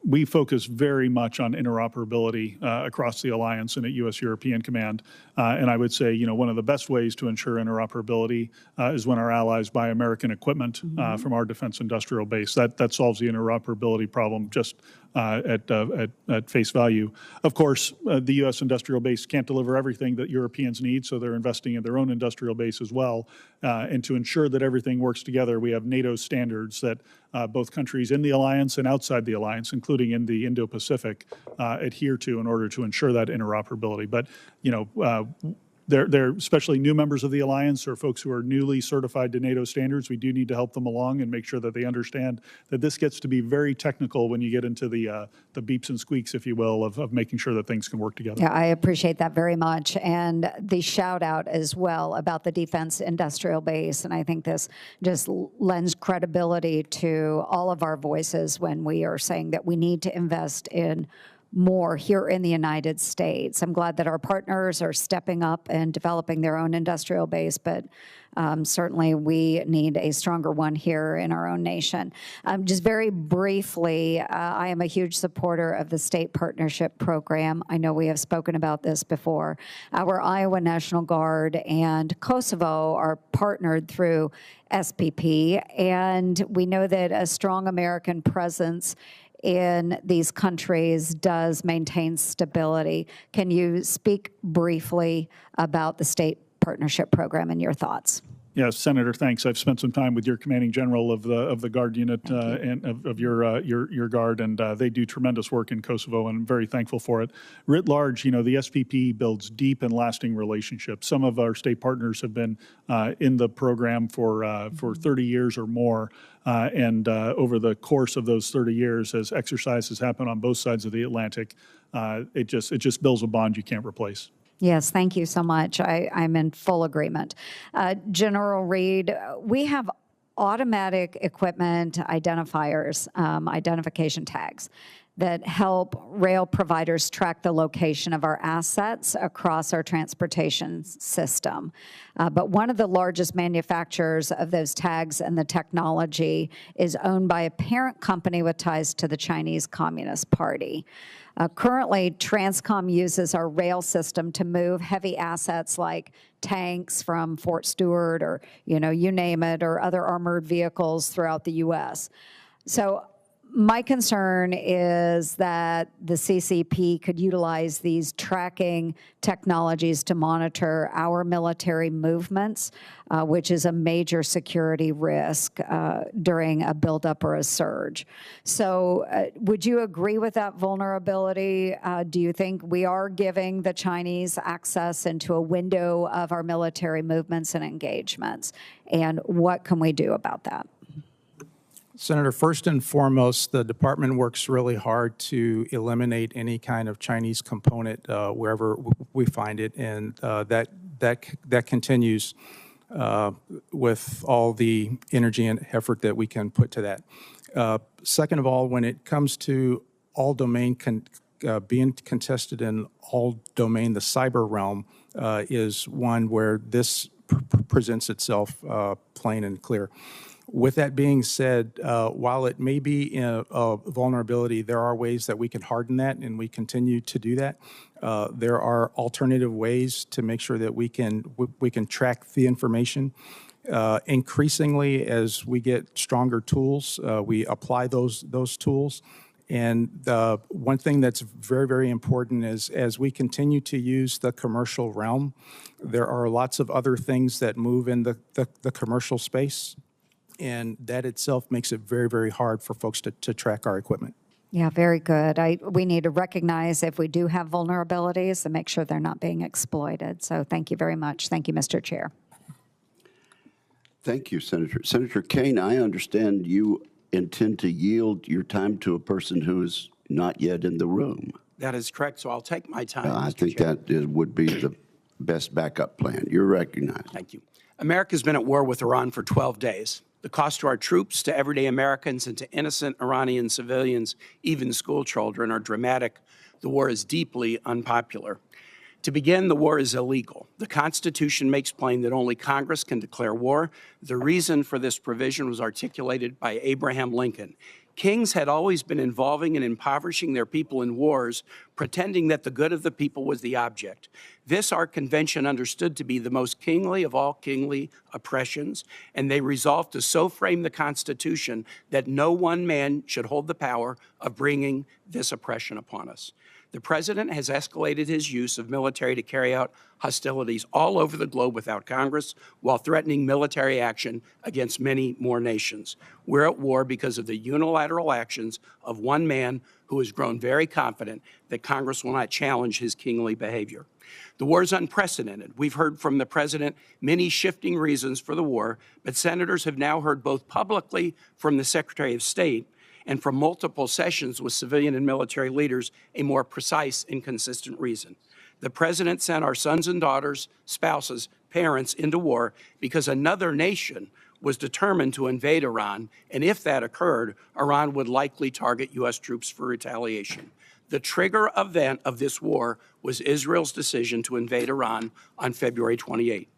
Speaker 3: We focus very much on interoperability across the alliance and at U.S. European Command. And I would say, one of the best ways to ensure interoperability is when our allies buy American equipment from our defense industrial base. That solves the interoperability problem just at face value. Of course, the U.S. industrial base can't deliver everything that Europeans need, so they're investing in their own industrial base as well. And to ensure that everything works together, we have NATO standards that both countries in the alliance and outside the alliance, including in the Indo-Pacific, adhere to in order to ensure that interoperability. But, they're especially new members of the alliance or folks who are newly certified to NATO standards. We do need to help them along and make sure that they understand that this gets to be very technical when you get into the beeps and squeaks, if you will, of making sure that things can work together.
Speaker 7: Yeah, I appreciate that very much. And the shout out as well about the defense industrial base. And I think this just lends credibility to all of our voices when we are saying that we need to invest in more here in the United States. I'm glad that our partners are stepping up and developing their own industrial base, but certainly we need a stronger one here in our own nation. Just very briefly, I am a huge supporter of the State Partnership Program. I know we have spoken about this before. Our Iowa National Guard and Kosovo are partnered through SPP, and we know that a strong American presence in these countries does maintain stability. Can you speak briefly about the State Partnership Program and your thoughts?
Speaker 3: Yes, Senator, thanks. I've spent some time with your commanding general of the Guard unit and of your Guard, and they do tremendous work in Kosovo, and I'm very thankful for it. Writ large, you know, the SPP builds deep and lasting relationships. Some of our state partners have been in the program for 30 years or more, and over the course of those 30 years, as exercises happen on both sides of the Atlantic, it just builds a bond you can't replace.
Speaker 7: Yes, thank you so much. I'm in full agreement. General Reed, we have automatic equipment identifiers, identification tags, that help rail providers track the location of our assets across our transportation system. But one of the largest manufacturers of those tags and the technology is owned by a parent company with ties to the Chinese Communist Party. Currently, Transcom uses our rail system to move heavy assets like tanks from Fort Stewart or, you name it, or other armored vehicles throughout the U.S. So my concern is that the CCP could utilize these tracking technologies to monitor our military movements, which is a major security risk during a buildup or a surge. So would you agree with that vulnerability? Do you think we are giving the Chinese access into a window of our military movements and engagements? And what can we do about that?
Speaker 4: Senator, first and foremost, the department works really hard to eliminate any kind of Chinese component wherever we find it, and that continues with all the energy and effort that we can put to that. Second of all, when it comes to all domain being contested in all domain, the cyber realm is one where this presents itself plain and clear. With that being said, while it may be a vulnerability, there are ways that we can harden that, and we continue to do that. There are alternative ways to make sure that we can track the information. Increasingly, as we get stronger tools, we apply those tools. And one thing that's very, very important is as we continue to use the commercial realm, there are lots of other things that move in the commercial space. And that itself makes it very, very hard for folks to track our equipment.
Speaker 7: Yeah, very good. We need to recognize if we do have vulnerabilities and make sure they're not being exploited. So thank you very much. Thank you, Mr. Chair.
Speaker 1: Thank you, Senator. Senator Kaine, I understand you intend to yield your time to a person who is not yet in the room.
Speaker 8: That is correct, so I'll take my time,
Speaker 1: I
Speaker 8: Mr.
Speaker 1: think
Speaker 8: Chair.
Speaker 1: that would be the best backup plan. You're recognized.
Speaker 8: Thank you. America's been at war with Iran for 12 days. The cost to our troops, to everyday Americans, and to innocent Iranian civilians, even school children, are dramatic. The war is deeply unpopular. To begin, the war is illegal. The Constitution makes plain that only Congress can declare war. The reason for this provision was articulated by Abraham Lincoln. Kings had always been involving and impoverishing their people in wars, pretending that the good of the people was the object. This our convention understood to be the most kingly of all kingly oppressions, and they resolved to so frame the Constitution that no one man should hold the power of bringing this oppression upon us. The president has escalated his use of military to carry out hostilities all over the globe without Congress, while threatening military action against many more nations. We're at war because of the unilateral actions of one man who has grown very confident that Congress will not challenge his kingly behavior. The war is unprecedented. We've heard from the president many shifting reasons for the war, but senators have now heard both publicly from the Secretary of State and from multiple sessions with civilian and military leaders a more precise and consistent reason. The president sent our sons and daughters, spouses, parents into war because another nation was determined to invade Iran, and if that occurred, Iran would likely target U.S. troops for retaliation. The trigger event of this war was Israel's decision to invade Iran on February 28.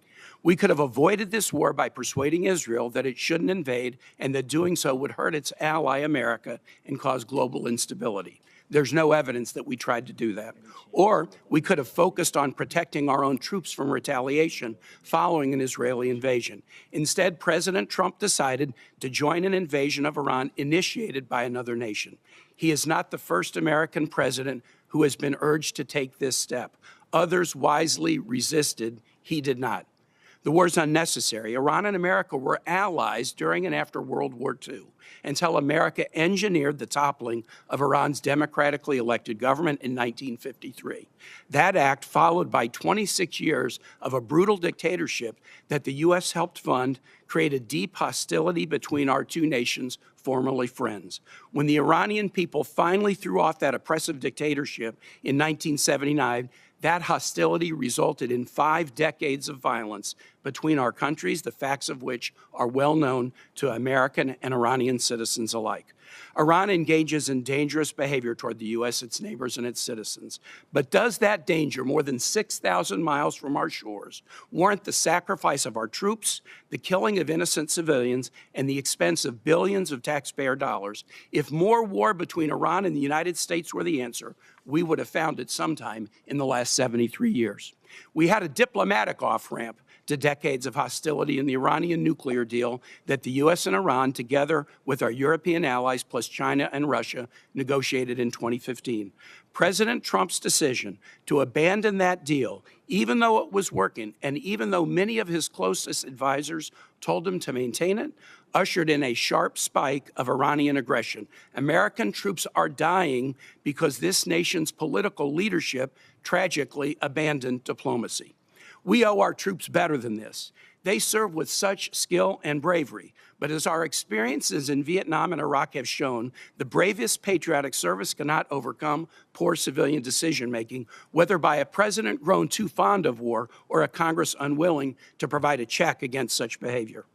Speaker 8: We could have avoided this war by persuading Israel that it shouldn't invade and that doing so would hurt its ally, America, and cause global instability. There's no evidence that we tried to do that. Or we could have focused on protecting our own troops from retaliation following an Israeli invasion. Instead, President Trump decided to join an invasion of Iran initiated by another nation. He is not the first American president who has been urged to take this step. Others wisely resisted. He did not. The war is unnecessary. Iran and America were allies during and after World War II until America engineered the toppling of Iran's democratically elected government in 1953. That act, followed by 26 years of a brutal dictatorship that the U.S. helped fund, created deep hostility between our two nations, formerly friends. When the Iranian people finally threw off that oppressive dictatorship in 1979, that hostility resulted in 5 decades of violence between our countries, the facts of which are well known to American and Iranian citizens alike. Iran engages in dangerous behavior toward the U.S., its neighbors, and its citizens. But does that danger, more than 6,000 miles from our shores, warrant the sacrifice of our troops, the killing of innocent civilians, and the expense of billions of taxpayer dollars? If more war between Iran and the United States were the answer, we would have found it sometime in the last 73 years. We had a diplomatic off-ramp to decades of hostility in the Iranian nuclear deal that the U.S. and Iran, together with our European allies plus China and Russia, negotiated in 2015. President Trump's decision to abandon that deal, even though it was working and even though many of his closest advisors told him to maintain it, ushered in a sharp spike of Iranian aggression. American troops are dying because this nation's political leadership tragically abandoned diplomacy. We owe our troops better than this. They serve with such skill and bravery. But as our experiences in Vietnam and Iraq have shown, the bravest patriotic service cannot overcome poor civilian decision-making, whether by a president grown too fond of war or a Congress unwilling to provide a check against such behavior.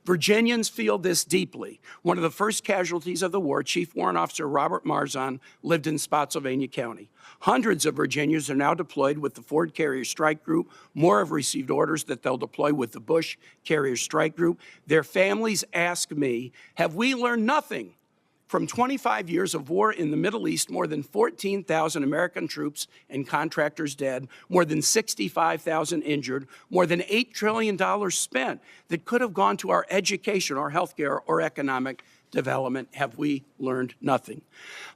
Speaker 8: Virginians feel this deeply. One of the first casualties of the war, Chief Warrant Officer Robert Marzon, lived in Spotsylvania County. Hundreds of Virginians are now deployed with the Ford Carrier Strike Group. More have received orders that they'll deploy with the Bush Carrier Strike Group. Their families ask me, have we learned nothing from 25 years of war in the Middle East? More than 14,000 American troops and contractors dead, more than 65,000 injured, more than $8 trillion spent that could have gone to our education, our healthcare, or economic development. Have we learned nothing?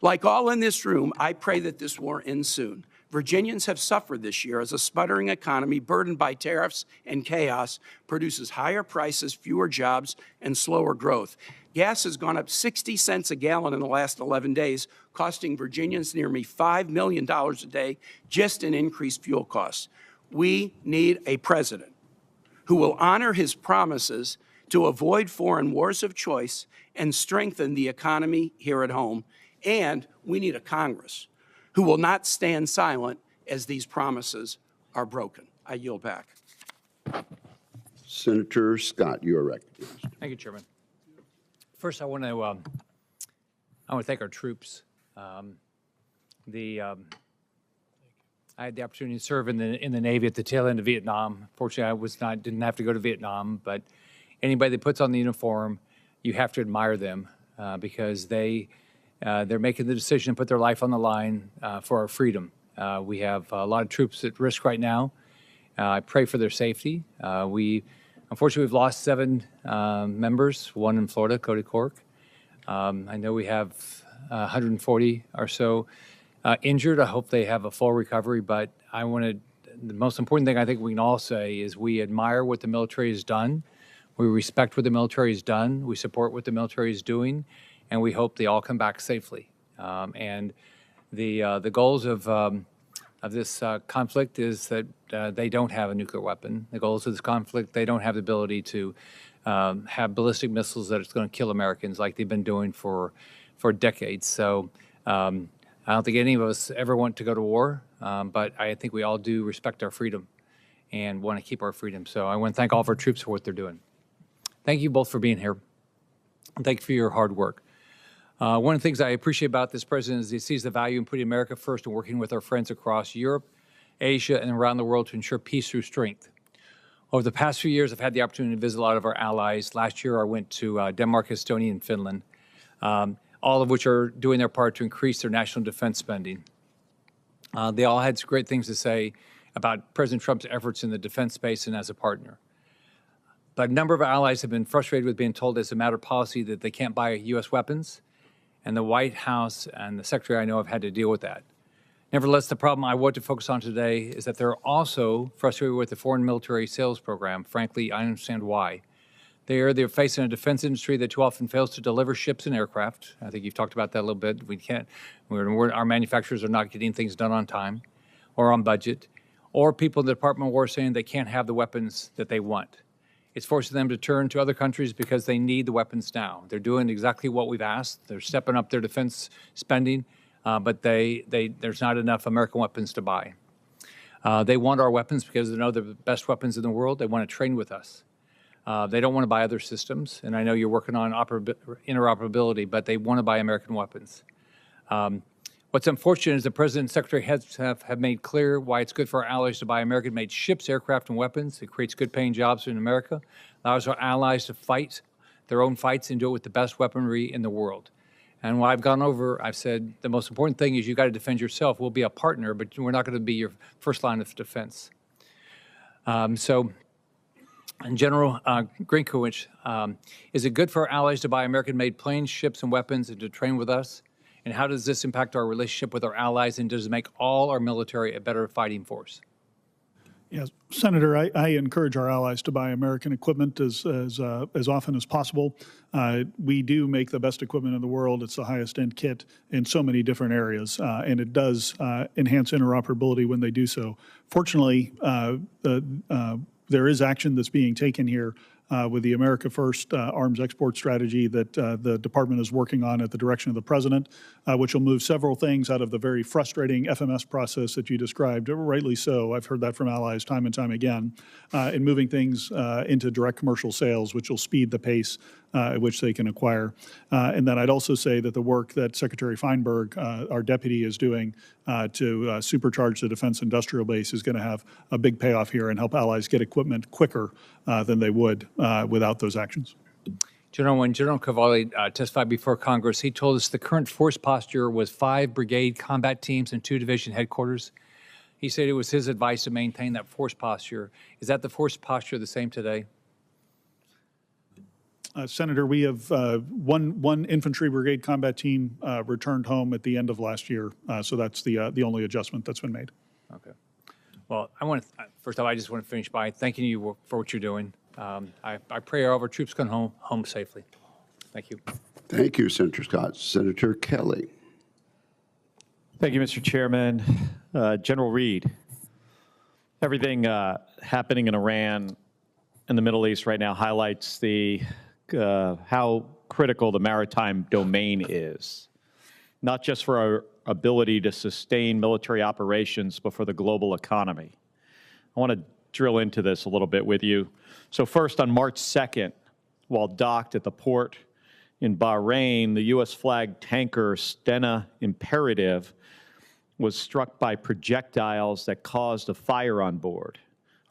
Speaker 8: Like all in this room, I pray that this war ends soon. Virginians have suffered this year as a sputtering economy burdened by tariffs and chaos produces higher prices, fewer jobs, and slower growth. Gas has gone up 60 cents a gallon in the last 11 days, costing Virginians nearly $5 million a day just in increased fuel costs. We need a president who will honor his promises to avoid foreign wars of choice and strengthen the economy here at home. And we need a Congress who will not stand silent as these promises are broken. I yield back.
Speaker 1: Senator Scott, you are recognized.
Speaker 9: Thank you, Chairman. First, I want to thank our troops. I had the opportunity to serve in the Navy at the tail end of Vietnam. Fortunately, didn't have to go to Vietnam, but anybody that puts on the uniform, you have to admire them because they're making the decision to put their life on the line for our freedom. We have a lot of troops at risk right now. I pray for their safety. Unfortunately, we've lost 7 members, 1 in Florida, Cody Cork. I know we have 140 or so injured. I hope they have a full recovery, but the most important thing I think we can all say is we admire what the military has done. We respect what the military has done. We support what the military is doing, and we hope they all come back safely. And The goals of this conflict is that they don't have a nuclear weapon. The goals of this conflict, they don't have the ability to have ballistic missiles that it's going to kill Americans like they've been doing for decades. So I don't think any of us ever want to go to war, but I think we all do respect our freedom and want to keep our freedom. So I want to thank all of our troops for what they're doing. Thank you both for being here. And thank you for your hard work. One of the things I appreciate about this president is he sees the value in putting America first and working with our friends across Europe, Asia, and around the world to ensure peace through strength. Over the past few years, I've had the opportunity to visit a lot of our allies. Last year, I went to Denmark, Estonia, and Finland, all of which are doing their part to increase their national defense spending. They all had great things to say about President Trump's efforts in the defense space and as a partner. But a number of our allies have been frustrated with being told as a matter of policy that they can't buy U.S. weapons, and the White House and the Secretary I know have had to deal with that. Nevertheless, the problem I want to focus on today is that they're also frustrated with the foreign military sales program. Frankly, I understand why. They're facing a defense industry that too often fails to deliver ships and aircraft. I think you've talked about that a little bit. Our manufacturers are not getting things done on time or on budget, or people in the Department of War saying they can't have the weapons that they want. It's forcing them to turn to other countries because they need the weapons now. They're doing exactly what we've asked. They're stepping up their defense spending, but there's not enough American weapons to buy. They want our weapons because they know they're the best weapons in the world. They want to train with us. They don't want to buy other systems, and I know you're working on interoperability, but they want to buy American weapons. What's unfortunate is the President and Secretary have made clear why it's good for our allies to buy American-made ships, aircraft, and weapons. It creates good-paying jobs in America, allows our allies to fight their own fights and do it with the best weaponry in the world. And when I've gone over, I've said the most important thing is you got to defend yourself. We'll be a partner, but we're not going to be your first line of defense. So, General Grynkewich, is it good for our allies to buy American-made planes, ships, and weapons and to train with us? And how does this impact our relationship with our allies, and does it make all our military a better fighting force?
Speaker 3: Yes, Senator, I encourage our allies to buy American equipment as often as possible. We do make the best equipment in the world. It's the highest end kit in so many different areas, and it does enhance interoperability when they do so. Fortunately, there is action that's being taken here with the America First arms export strategy that the department is working on at the direction of the president, which will move several things out of the very frustrating FMS process that you described, rightly so. I've heard that from allies time and time again, in moving things into direct commercial sales, which will speed the pace at which they can acquire. And then I'd also say that the work that Secretary Feinberg, our deputy, is doing to supercharge the defense industrial base is going to have a big payoff here and help allies get equipment quicker than they would without those actions.
Speaker 9: General, when General Cavalli testified before Congress, he told us the current force posture was 5 brigade combat teams and 2 division headquarters. He said it was his advice to maintain that force posture. Is that the force posture the same today?
Speaker 3: Senator, we have one infantry brigade combat team returned home at the end of last year, so that's the only adjustment that's been made.
Speaker 9: Okay. Well, first of all, I just want to finish by thanking you for what you're doing. I pray all of our troops come home safely. Thank you.
Speaker 1: Thank you, Senator Scott. Senator Kelly.
Speaker 10: Thank you, Mr. Chairman. General Reed, everything happening in Iran and the Middle East right now highlights how critical the maritime domain is, not just for our ability to sustain military operations, but for the global economy. I want to drill into this a little bit with you. So first, on March 2nd, while docked at the port in Bahrain, the U.S.-flagged tanker Stena Imperative was struck by projectiles that caused a fire on board.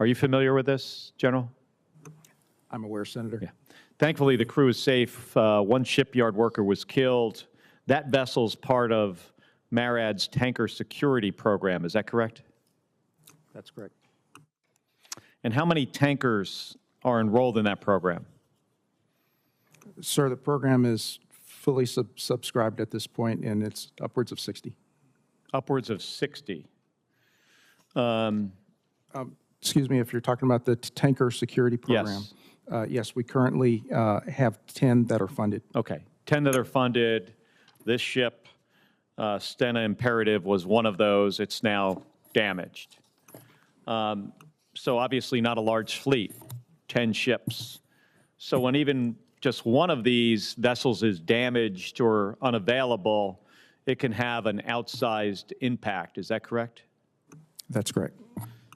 Speaker 10: Are you familiar with this, General?
Speaker 4: I'm aware, Senator.
Speaker 10: Yeah. Thankfully, the crew is safe. One shipyard worker was killed. That vessel's part of MARAD's tanker security program. Is that correct?
Speaker 4: That's correct.
Speaker 10: And how many tankers are enrolled in that program?
Speaker 4: Sir, the program is fully subscribed at this point, and it's upwards of 60.
Speaker 10: Upwards of 60.
Speaker 4: Excuse me, if you're talking about the tanker security program.
Speaker 10: Yes.
Speaker 4: Yes, we currently have 10 that are funded.
Speaker 10: Okay, 10 that are funded. This ship Stena Imperative was one of those. It's now damaged. So obviously not a large fleet, 10 ships. So when even just one of these vessels is damaged or unavailable, it can have an outsized impact. Is that correct?
Speaker 4: That's correct.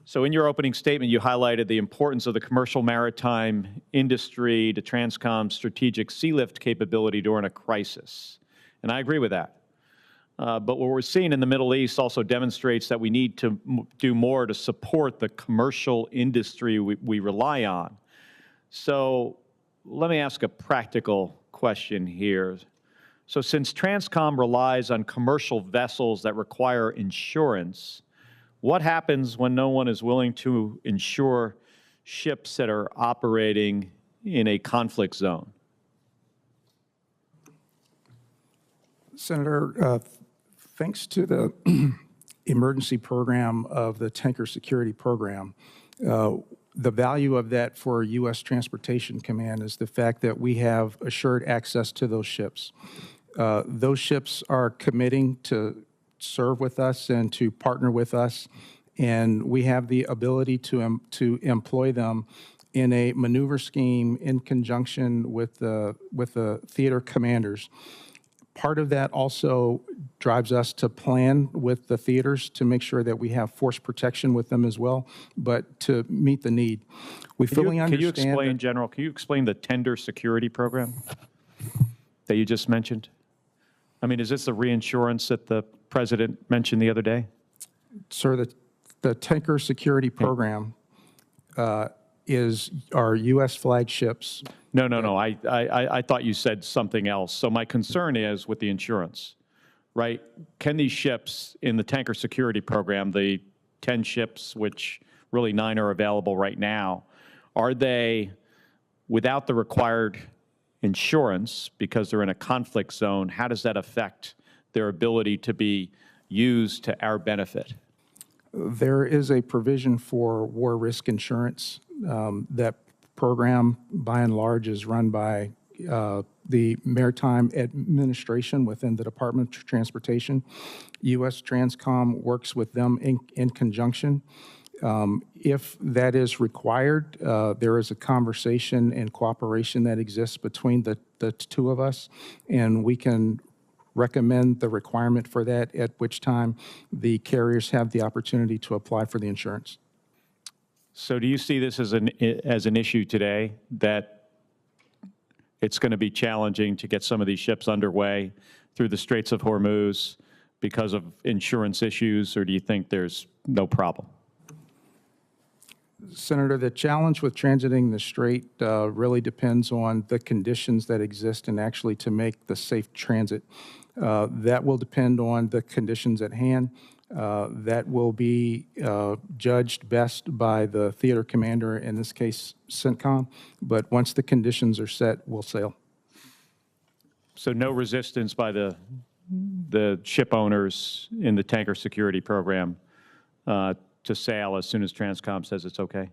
Speaker 10: So in your opening statement, you highlighted the importance of the commercial maritime industry to Transcom's strategic sea lift capability during a crisis. And I agree with that. But what we're seeing in the Middle East also demonstrates that we need to do more to support the commercial industry we rely on. So let me ask a practical question here. So since Transcom relies on commercial vessels that require insurance, what happens when no one is willing to insure ships that are operating in a conflict zone?
Speaker 4: Senator, thanks to the emergency program of the Tanker Security Program, the value of that for U.S. Transportation Command is the fact that we have assured access to those ships. Those ships are committing to serve with us and to partner with us, and we have the ability to employ them in a maneuver scheme in conjunction with the theater commanders. Part of that also drives us to plan with the theaters to make sure that we have force protection with them as well, but to meet the need. We fully understand.
Speaker 10: Can you explain, General, can you explain the tender security program that you just mentioned? I mean, is this the reinsurance that the President mentioned the other day?
Speaker 4: Sir, the Tanker Security Program is our U.S. flagships.
Speaker 10: No. I thought you said something else. So my concern is with the insurance, right? Can these ships in the Tanker Security Program, the 10 ships, which really 9 are available right now, are they without the required insurance because they're in a conflict zone? How does that affect their ability to be used to our benefit?
Speaker 4: There is a provision for war risk insurance. That program, by and large, is run by the Maritime Administration within the Department of Transportation. U.S. Transcom works with them in conjunction. If that is required, there is a conversation and cooperation that exists between the two of us, and we can recommend the requirement for that, at which time the carriers have the opportunity to apply for the insurance.
Speaker 10: So do you see this as an issue today, that it's going to be challenging to get some of these ships underway through the Straits of Hormuz because of insurance issues, or do you think there's no problem?
Speaker 4: Senator, the challenge with transiting the strait really depends on the conditions that exist and actually to make the safe transit. That will depend on the conditions at hand. That will be judged best by the theater commander, in this case, CENTCOM. But once the conditions are set, we'll sail.
Speaker 10: So no resistance by the ship owners in the Tanker Security Program to sail as soon as Transcom says it's okay?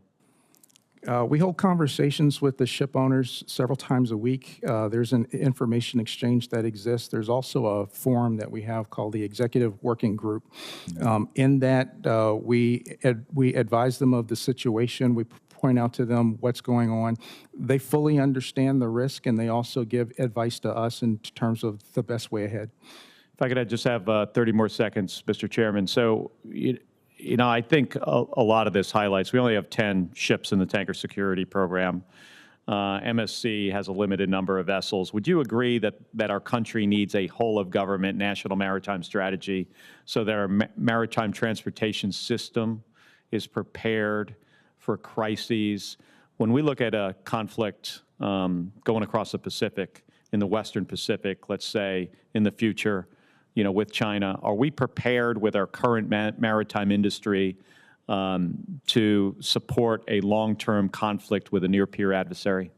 Speaker 4: We hold conversations with the ship owners several times a week. There's an information exchange that exists. There's also a forum that we have called the Executive Working Group. In that, we advise them of the situation. We point out to them what's going on. They fully understand the risk, and they also give advice to us in terms of the best way ahead.
Speaker 10: If I could just have 30 more seconds, Mr. Chairman. So, you know, I think a lot of this highlights, we only have 10 ships in the Tanker Security Program. MSC has a limited number of vessels. Would you agree that our country needs a whole-of-government national maritime strategy so that our maritime transportation system is prepared for crises? When we look at a conflict going across the Pacific, in the Western Pacific, let's say, in the future, you know, with China, are we prepared with our current maritime industry to support a long-term conflict with a near-peer adversary?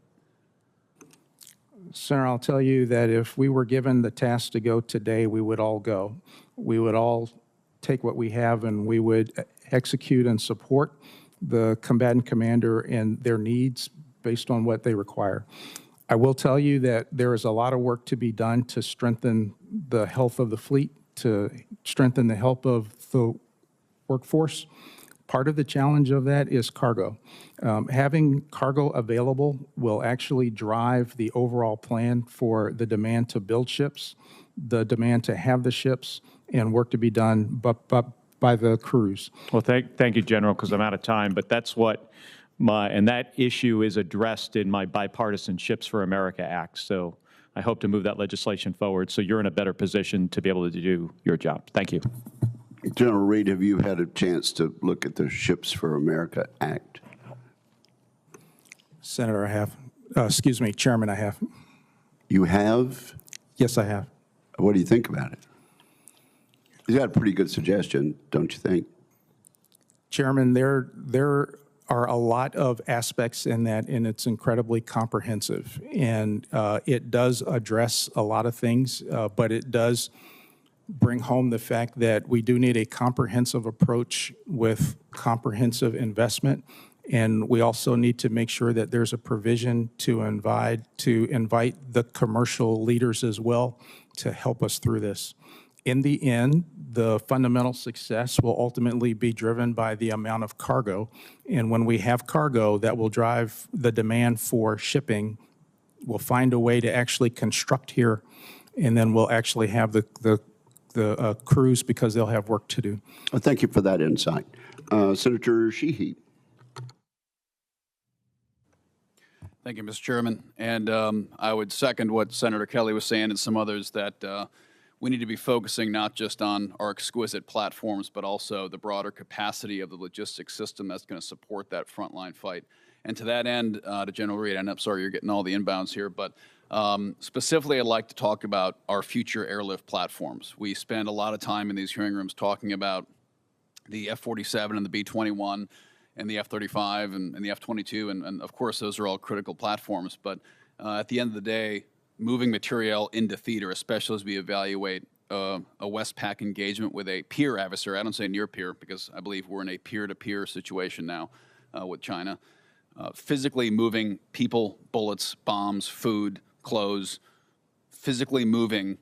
Speaker 4: Senator, I'll tell you that if we were given the task to go today, we would all go. We would all take what we have and we would execute and support the combatant commander and their needs based on what they require. I will tell you that there is a lot of work to be done to strengthen the health of the fleet to strengthen the health of the workforce. Part of the challenge of that is cargo. Having cargo available will actually drive the overall plan for the demand to build ships, the demand to have the ships, and work to be done by the crews.
Speaker 10: Well, thank you, General, because I'm out of time, but that's what and that issue is addressed in my Bipartisan Ships for America Act. So I hope to move that legislation forward so you're in a better position to be able to do your job. Thank you.
Speaker 1: General Reed, have you had a chance to look at the Ships for America Act?
Speaker 4: Senator, I have. Excuse me, Chairman, I have.
Speaker 1: You have?
Speaker 4: Yes, I have.
Speaker 1: What do you think about it? You got a pretty good suggestion, don't you think?
Speaker 4: Chairman, there are a lot of aspects in that, and it's incredibly comprehensive. And it does address a lot of things, but it does bring home the fact that we do need a comprehensive approach with comprehensive investment. And we also need to make sure that there's a provision to invite the commercial leaders as well to help us through this. In the end, the fundamental success will ultimately be driven by the amount of cargo. And when we have cargo, that will drive the demand for shipping. We'll find a way to actually construct here, and then we'll actually have the crews because they'll have work to do.
Speaker 1: Well, thank you for that insight. Senator Sheehy.
Speaker 11: Thank you, Mr. Chairman. And I would second what Senator Kelly was saying and some others that we need to be focusing not just on our exquisite platforms, but also the broader capacity of the logistics system that's going to support that frontline fight. And to that end, to General Reed, and I'm sorry you're getting all the inbounds here, but specifically I'd like to talk about our future airlift platforms. We spend a lot of time in these hearing rooms talking about the F-47 and the B-21 and the F-35 and the F-22, and of course those are all critical platforms, but at the end of the day, moving material into theater, especially as we evaluate a Westpac engagement with a peer adversary. I don't say near peer because I believe we're in a peer-to-peer situation now with China. Physically moving people, bullets, bombs, food, clothes, physically moving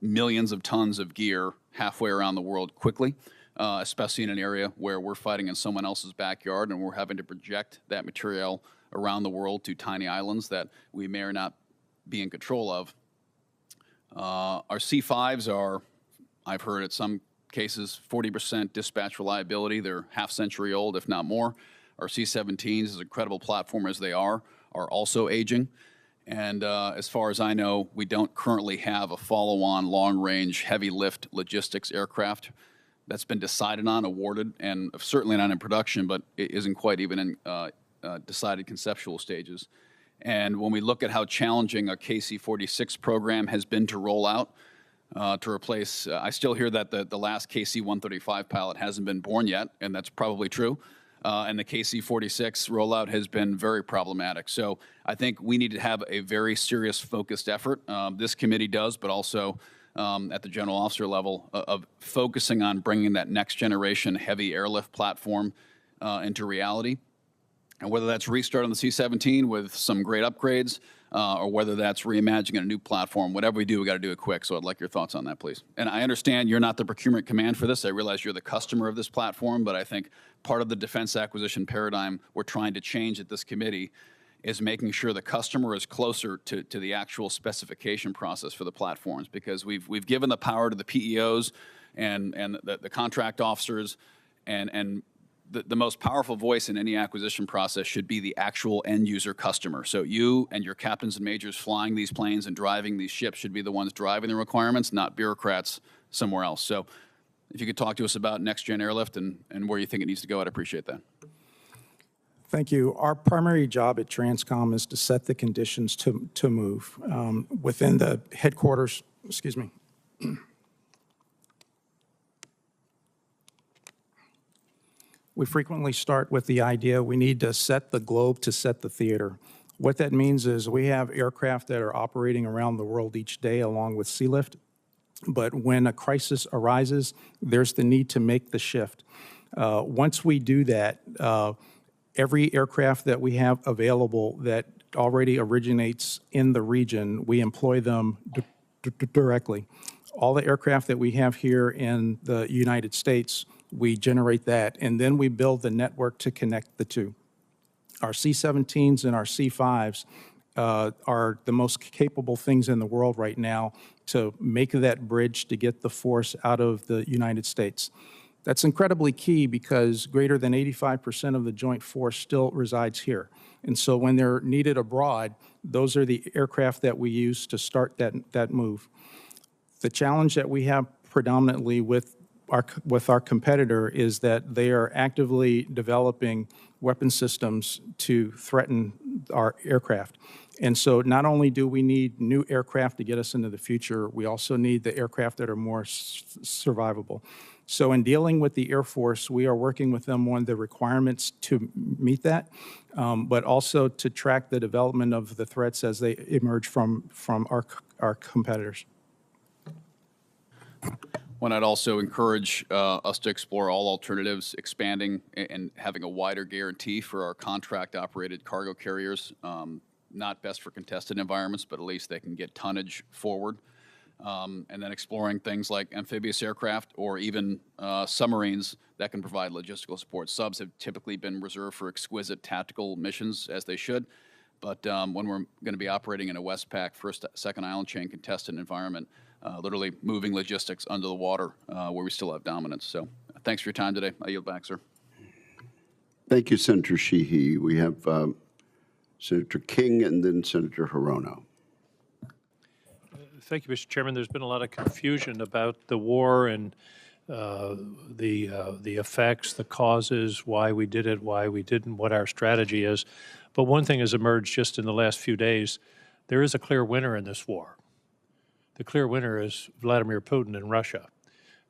Speaker 11: millions of tons of gear halfway around the world quickly, especially in an area where we're fighting in someone else's backyard and we're having to project that material around the world to tiny islands that we may or not be in control of. Our C5s are, I've heard at some cases, 40% dispatch reliability. They're half century old, if not more. Our C-17s, as incredible platform as they are also aging. And as far as I know, we don't currently have a follow-on long-range heavy lift logistics aircraft that's been decided on, awarded, and certainly not in production, but it isn't quite even in decided conceptual stages. And when we look at how challenging a KC-46 program has been to roll out, to replace, I still hear that the last KC-135 pilot hasn't been born yet, and that's probably true. And the KC-46 rollout has been very problematic. So I think we need to have a very serious focused effort. This committee does, but also at the general officer level of focusing on bringing that next generation heavy airlift platform into reality. And whether that's restart on the C-17 with some great upgrades, or whether that's reimagining a new platform, whatever we do, we got to do it quick. So I'd like your thoughts on that, please. And I understand you're not the procurement command for this. I realize you're the customer of this platform, but I think part of the defense acquisition paradigm we're trying to change at this committee is making sure the customer is closer to the actual specification process for the platforms, because we've given the power to the PEOs and the contract officers, and the most powerful voice in any acquisition process should be the actual end user customer. So you and your captains and majors flying these planes and driving these ships should be the ones driving the requirements, not bureaucrats somewhere else. So if you could talk to us about next gen airlift and where you think it needs to go, I'd appreciate that.
Speaker 4: Thank you. Our primary job at Transcom is to set the conditions to move. Within the headquarters, excuse me. We frequently start with the idea we need to set the globe to set the theater. What that means is we have aircraft that are operating around the world each day along with sea lift, but when a crisis arises, there's the need to make the shift. Once we do that, every aircraft that we have available that already originates in the region, we employ them directly. All the aircraft that we have here in the United States, we generate that, and then we build the network to connect the two. Our C-17s and our C-5s are the most capable things in the world right now to make that bridge to get the force out of the United States. That's incredibly key because greater than 85% of the joint force still resides here. And so when they're needed abroad, those are the aircraft that we use to start that move. The challenge that we have predominantly with our competitor is that they are actively developing weapon systems to threaten our aircraft. And so not only do we need new aircraft to get us into the future, we also need the aircraft that are more survivable. So in dealing with the Air Force, we are working with them on the requirements to meet that, but also to track the development of the threats as they emerge from our competitors.
Speaker 11: One, I'd also encourage us to explore all alternatives, expanding and having a wider guarantee for our contract-operated cargo carriers. Not best for contested environments, but at least they can get tonnage forward. And then exploring things like amphibious aircraft or even submarines that can provide logistical support. Subs have typically been reserved for exquisite tactical missions, as they should. But when we're going to be operating in a Westpac, first, second island chain contested environment, literally moving logistics under the water where we still have dominance. So thanks for your time today. I yield back, sir.
Speaker 1: Thank you, Senator Sheehy. We have Senator King and then Senator Hirono.
Speaker 12: Thank you, Mr. Chairman. There's been a lot of confusion about the war and the effects, the causes, why we did it, why we didn't, what our strategy is. But one thing has emerged just in the last few days. There is a clear winner in this war. The clear winner is Vladimir Putin and Russia.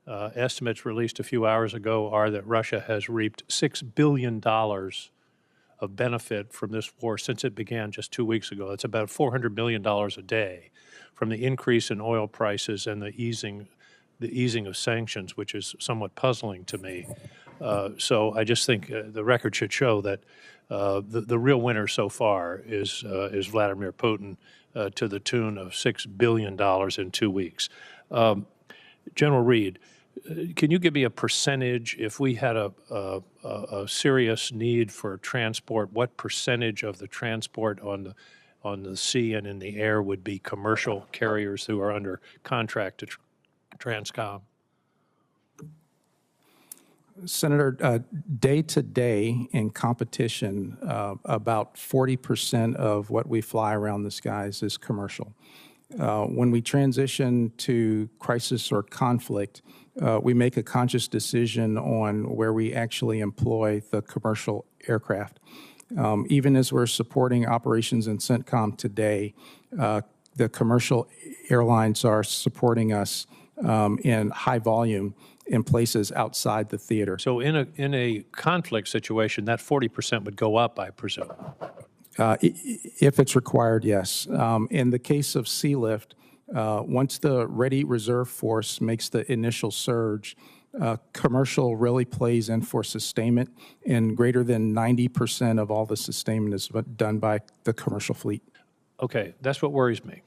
Speaker 12: Estimates released a few hours ago are that Russia has reaped $6 billion of benefit from this war since it began just 2 weeks ago. That's about $400 million a day from the increase in oil prices and the easing of sanctions, which is somewhat puzzling to me. So I just think the record should show that the real winner so far is Vladimir Putin to the tune of $6 billion in 2 weeks. General Reed, can you give me a percentage, if we had a serious need for transport, what percentage of the transport on the sea and in the air would be commercial carriers who are under contract to Transcom?
Speaker 4: Senator, day to day in competition, about 40% of what we fly around the skies is commercial. When we transition to crisis or conflict, we make a conscious decision on where we actually employ the commercial aircraft. Even as we're supporting operations in CENTCOM today, the commercial airlines are supporting us in high volume in places outside the theater.
Speaker 12: So in a conflict situation, that 40% would go up, I presume.
Speaker 4: If it's required, yes. In the case of Sealift, once the ready reserve force makes the initial surge, commercial really plays in for sustainment, and greater than 90% of all the sustainment is done by the commercial fleet.
Speaker 12: Okay, that's what worries me.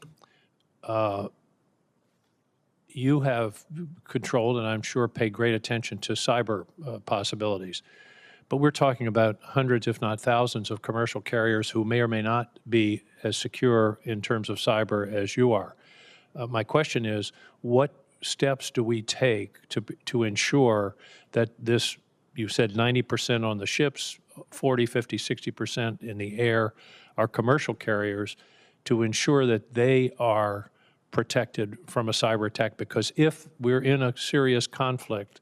Speaker 12: You have controlled and I'm sure pay great attention to cyber possibilities. But we're talking about hundreds, if not thousands, of commercial carriers who may or may not be as secure in terms of cyber as you are. My question is, what steps do we take to ensure that this, you said 90% on the ships, 40, 50, 60% in the air, are commercial carriers, to ensure that they are protected from a cyber attack? Because if we're in a serious conflict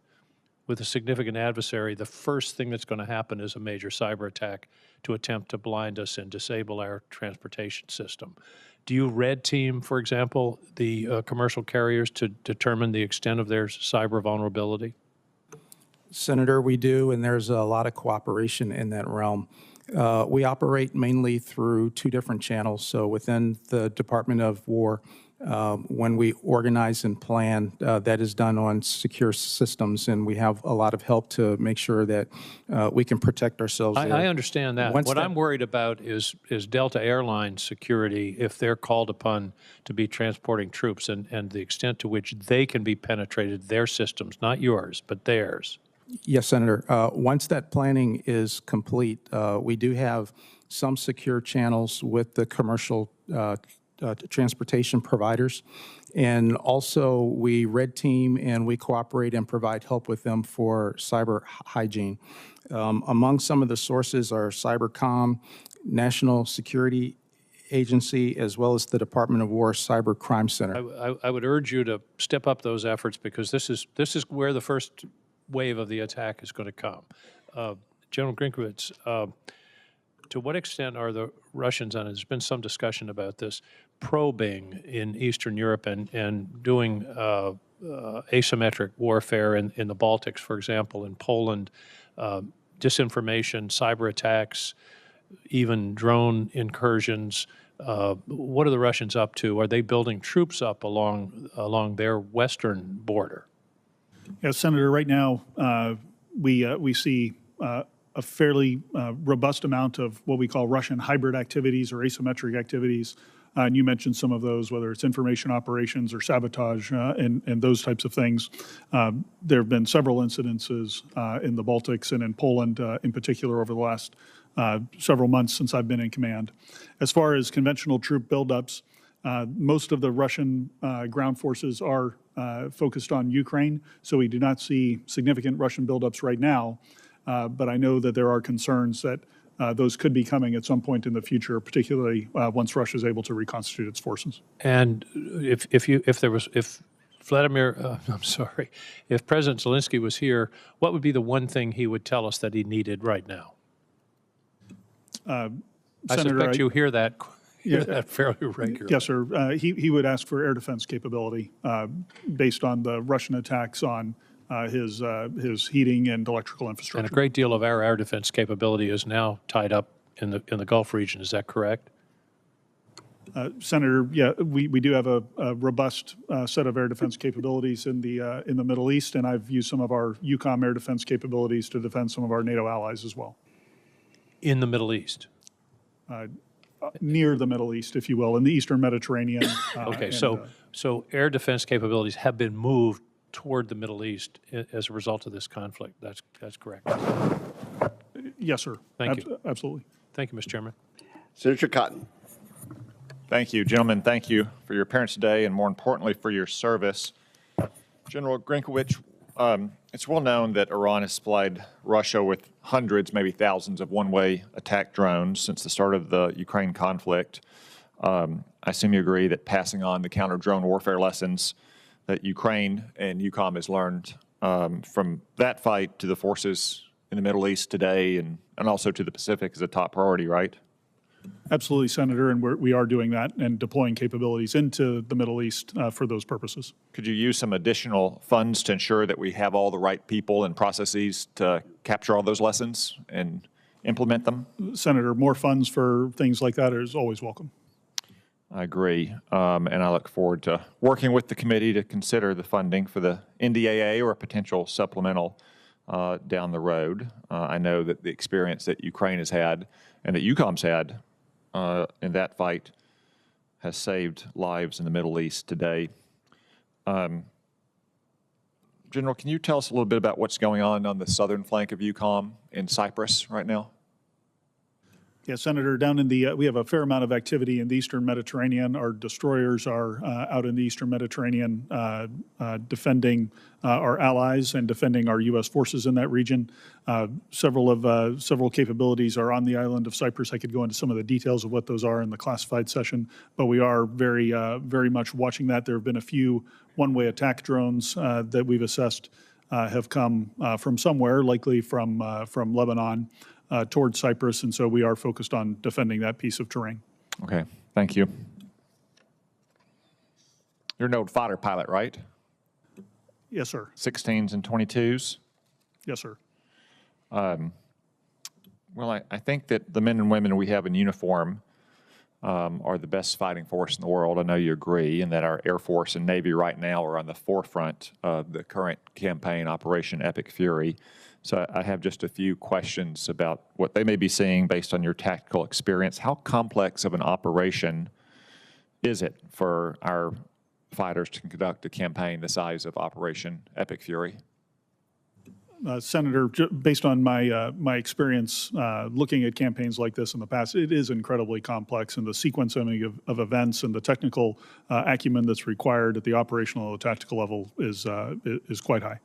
Speaker 12: with a significant adversary, the first thing that's going to happen is a major cyber attack to attempt to blind us and disable our transportation system. Do you red team, for example, the commercial carriers to determine the extent of their cyber vulnerability?
Speaker 4: Senator, we do, and there's a lot of cooperation in that realm. We operate mainly through two different channels. So within the Department of War, when we organize and plan, that is done on secure systems, and we have a lot of help to make sure that we can protect ourselves.
Speaker 12: I understand that. What I'm worried about is Delta Airlines security if they're called upon to be transporting troops and the extent to which they can be penetrated, their systems, not yours, but theirs.
Speaker 4: Yes, Senator. Once that planning is complete, we do have some secure channels with the commercial transportation providers. And also, we red team and we cooperate and provide help with them for cyber hygiene. Among some of the sources are Cybercom, National Security Agency, as well as the Department of War Cyber Crime Center.
Speaker 12: I would urge you to step up those efforts because this is where the first wave of the attack is going to come. General Grynkewich, to what extent are the Russians, and there's been some discussion about this, probing in Eastern Europe and doing asymmetric warfare in the Baltics, for example, in Poland, disinformation, cyber attacks, even drone incursions? What are the Russians up to? Are they building troops up along their western border?
Speaker 3: Yes, Senator, right now we see a fairly robust amount of what we call Russian hybrid activities or asymmetric activities. And you mentioned some of those, whether it's information operations or sabotage and those types of things. There have been several incidences in the Baltics and in Poland in particular over the last several months since I've been in command. As far as conventional troop buildups, most of the Russian ground forces are focused on Ukraine, so we do not see significant Russian buildups right now. But I know that there are concerns that those could be coming at some point in the future, particularly once Russia is able to reconstitute its forces.
Speaker 12: And if President Zelensky was here, what would be the one thing he would tell us that he needed right now? I suspect you hear that fairly regularly.
Speaker 3: Yes, sir. He would ask for air defense capability based on the Russian attacks on his heating and electrical infrastructure.
Speaker 12: And a great deal of our air defense capability is now tied up in the Gulf region. Is that correct?
Speaker 3: Senator, yeah, we do have a robust set of air defense capabilities in the Middle East, and I've used some of our Eucom air defense capabilities to defend some of our NATO allies as well.
Speaker 12: In the Middle East?
Speaker 3: Near the Middle East, if you will, in the Eastern Mediterranean.
Speaker 12: Okay, so air defense capabilities have been moved toward the Middle East as a result of this conflict. That's correct.
Speaker 3: Yes, sir.
Speaker 12: Thank you.
Speaker 3: Absolutely.
Speaker 12: Thank you, Mr. Chairman.
Speaker 1: Senator Cotton.
Speaker 13: Thank you, gentlemen. Thank you for your appearance today, and more importantly, for your service. General Grynkewich, it's well known that Iran has supplied Russia with hundreds, maybe thousands of one-way attack drones since the start of the Ukraine conflict. I assume you agree that passing on the counter-drone warfare lessons that Ukraine and Eucom has learned from that fight to the forces in the Middle East today and also to the Pacific is a top priority, right?
Speaker 3: Absolutely, Senator, and we are doing that and deploying capabilities into the Middle East for those purposes.
Speaker 13: Could you use some additional funds to ensure that we have all the right people and processes to capture all those lessons and implement them?
Speaker 3: Senator, more funds for things like that is always welcome.
Speaker 13: I agree, and I look forward to working with the committee to consider the funding for the NDAA or a potential supplemental down the road. I know that the experience that Ukraine has had and that Eucom's had in that fight has saved lives in the Middle East today. General, can you tell us a little bit about what's going on the southern flank of Eucom in Cyprus right now?
Speaker 3: Yeah, Senator, down in we have a fair amount of activity in the Eastern Mediterranean. Our destroyers are out in the Eastern Mediterranean defending our allies and defending our U.S. forces in that region. Several capabilities are on the island of Cyprus. I could go into some of the details of what those are in the classified session, but we are very much watching that. There have been a few one-way attack drones that we've assessed have come from somewhere, likely from Lebanon. Towards Cyprus, and so we are focused on defending that piece of terrain.
Speaker 13: Okay, thank you. You're no fighter pilot, right?
Speaker 3: Yes, sir.
Speaker 13: 16s and 22s?
Speaker 3: Yes, sir.
Speaker 13: Well, I think that the men and women we have in uniform are the best fighting force in the world. I know you agree, and that our Air Force and Navy right now are on the forefront of the current campaign, Operation Epic Fury. So I have just a few questions about what they may be seeing based on your tactical experience. How complex of an operation is it for our fighters to conduct a campaign the size of Operation Epic Fury?
Speaker 3: Senator, based on my experience looking at campaigns like this in the past, it is incredibly complex, and the sequencing of events and the technical acumen that's required at the operational or tactical level is quite high.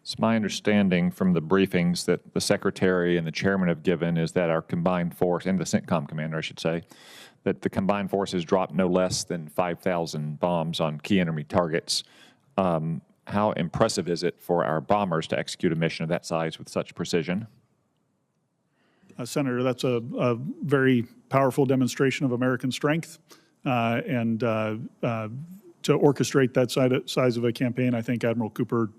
Speaker 13: It's my understanding from the briefings that the Secretary and the Chairman have given is that our combined force, and the CENTCOM commander, I should say, that the combined forces dropped no less than 5,000 bombs on key enemy targets. How impressive is it for our bombers to execute a mission of that size with such precision?
Speaker 3: Senator, that's a very powerful demonstration of American strength, and to orchestrate that size of a campaign, I think Admiral Cooper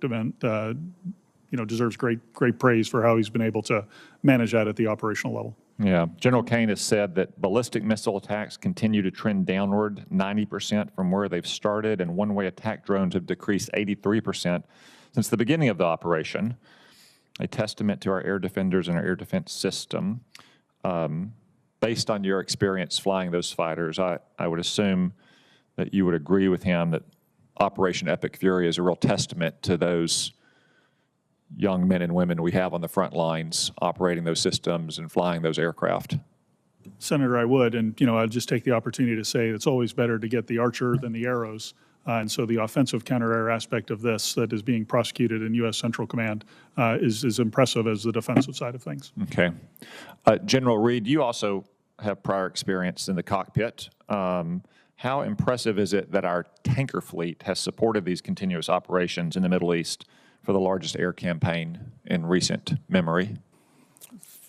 Speaker 3: deserves great praise for how he's been able to manage that at the operational level.
Speaker 13: Yeah, General Kane has said that ballistic missile attacks continue to trend downward 90% from where they've started, and one-way attack drones have decreased 83% since the beginning of the operation, a testament to our air defenders and our air defense system. Based on your experience flying those fighters, I would assume that you would agree with him that Operation Epic Fury is a real testament to those young men and women we have on the front lines operating those systems and flying those aircraft.
Speaker 3: Senator, I would, and I'd just take the opportunity to say it's always better to get the Archer than the arrows, and so the offensive counter-air aspect of this that is being prosecuted in U.S. Central Command is as impressive as the defensive side of things.
Speaker 13: Okay. General Reed, you also have prior experience in the cockpit. How impressive is it that our tanker fleet has supported these continuous operations in the Middle East for the largest air campaign in recent memory?